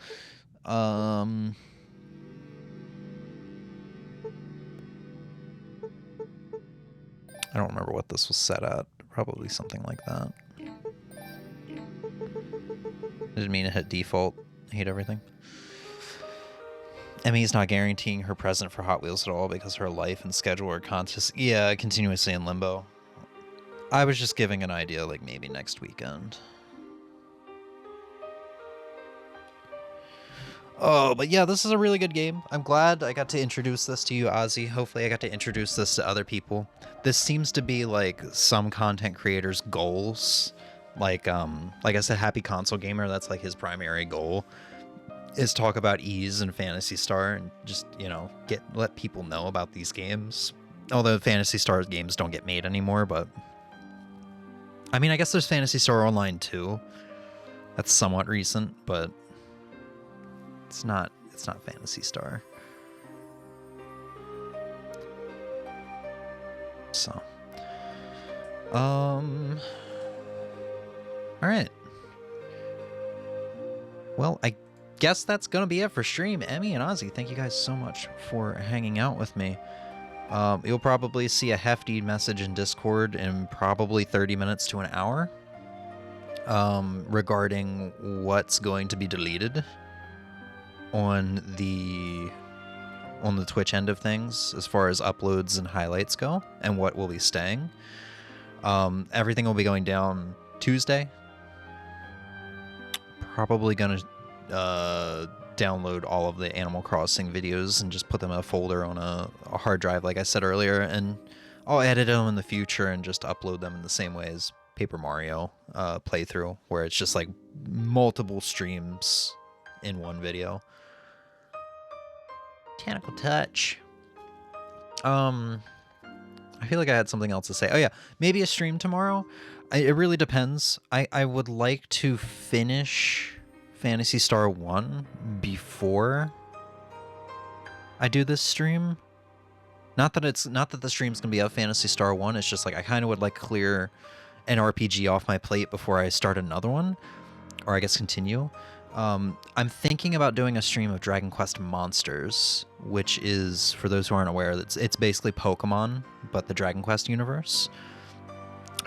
don't remember what this was set at. Probably something like that. I didn't mean to hit default. I hate everything. Emmy's not guaranteeing her present for Hot Wheels at all because her life and schedule are continuously in limbo. I was just giving an idea, like maybe next weekend. Oh, but yeah, this is a really good game. I'm glad I got to introduce this to you, Ozzy. Hopefully I got to introduce this to other people. This seems to be like some content creators' goals. Like I said, Happy Console Gamer, that's like his primary goal, is talk about Ease and Phantasy Star and just, you know, let people know about these games. Although Phantasy Star games don't get made anymore, but I mean, I guess there's Phantasy Star Online too. That's somewhat recent, but it's not Phantasy Star. So, all right. Well, I guess that's gonna be it for stream. Emmy and Ozzy, thank you guys so much for hanging out with me. You'll probably see a hefty message in Discord in probably 30 minutes to an hour regarding what's going to be deleted on the Twitch end of things as far as uploads and highlights go and what will be staying. Everything will be going down Tuesday. Probably gonna download all of the Animal Crossing videos and just put them in a folder on a hard drive like I said earlier, and I'll edit them in the future and just upload them in the same way as Paper Mario playthrough, where it's just like multiple streams in one video. Botanical Touch. I feel like I had something else to say. Oh yeah, maybe a stream tomorrow. It really depends. I would like to finish Phantasy Star 1 before I do this stream. Not that the stream's gonna be of Phantasy Star 1, it's just like I kind of would like clear an RPG off my plate before I start another one, or I guess continue. I'm thinking about doing a stream of Dragon Quest Monsters, which is, for those who aren't aware, it's basically Pokemon, but the Dragon Quest universe.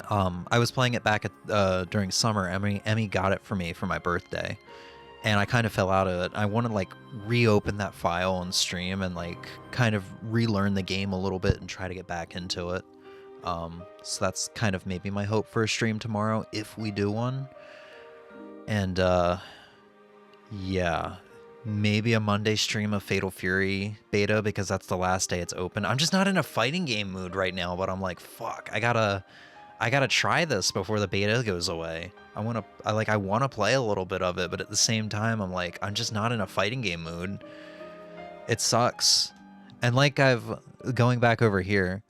I was playing it back at during summer. Emmy got it for me for my birthday, and I kind of fell out of it. I want to like reopen that file on stream and like kind of relearn the game a little bit and try to get back into it. So that's kind of maybe my hope for a stream tomorrow if we do one. And yeah, maybe a Monday stream of Fatal Fury beta because that's the last day it's open. I'm just not in a fighting game mood right now, but I'm like, fuck, I gotta try this before the beta goes away. I want to play a little bit of it, but at the same time, I'm like, I'm just not in a fighting game mood. It sucks. And like going back over here,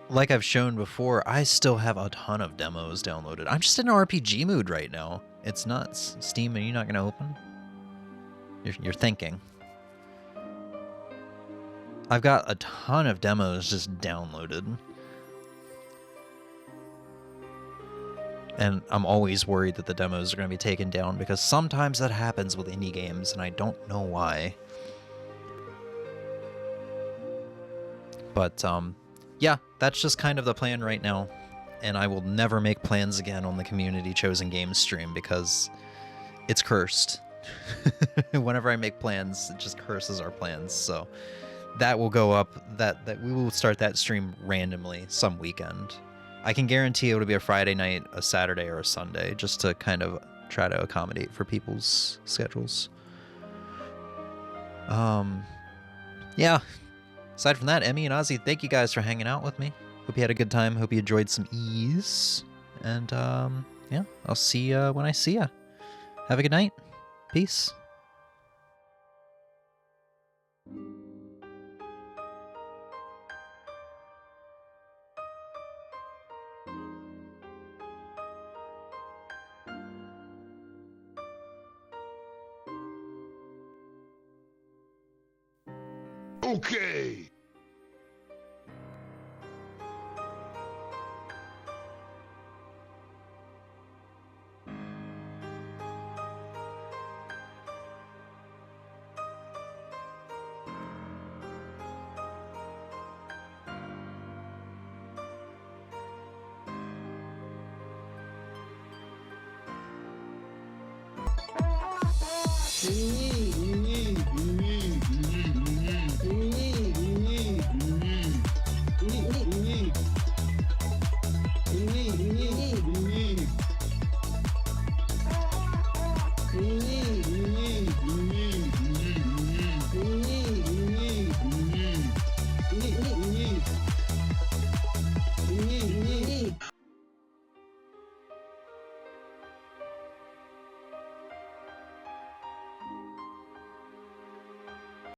like I've shown before, I still have a ton of demos downloaded. I'm just in an RPG mood right now. It's nuts. Steam, are you not going to open? You're thinking. I've got a ton of demos just downloaded. And I'm always worried that the demos are going to be taken down because sometimes that happens with indie games and I don't know why. But, yeah, that's just kind of the plan right now. And I will never make plans again on the Community Chosen Games stream because it's cursed. Whenever I make plans, it just curses our plans. So that will go up, that we will start that stream randomly some weekend. I can guarantee it'll be a Friday night, a Saturday, or a Sunday, just to kind of try to accommodate for people's schedules. Yeah. Aside from that, Emmy and Ozzy, thank you guys for hanging out with me. Hope you had a good time. Hope you enjoyed some ease. And, yeah, I'll see you when I see you. Have a good night. Peace. Okay.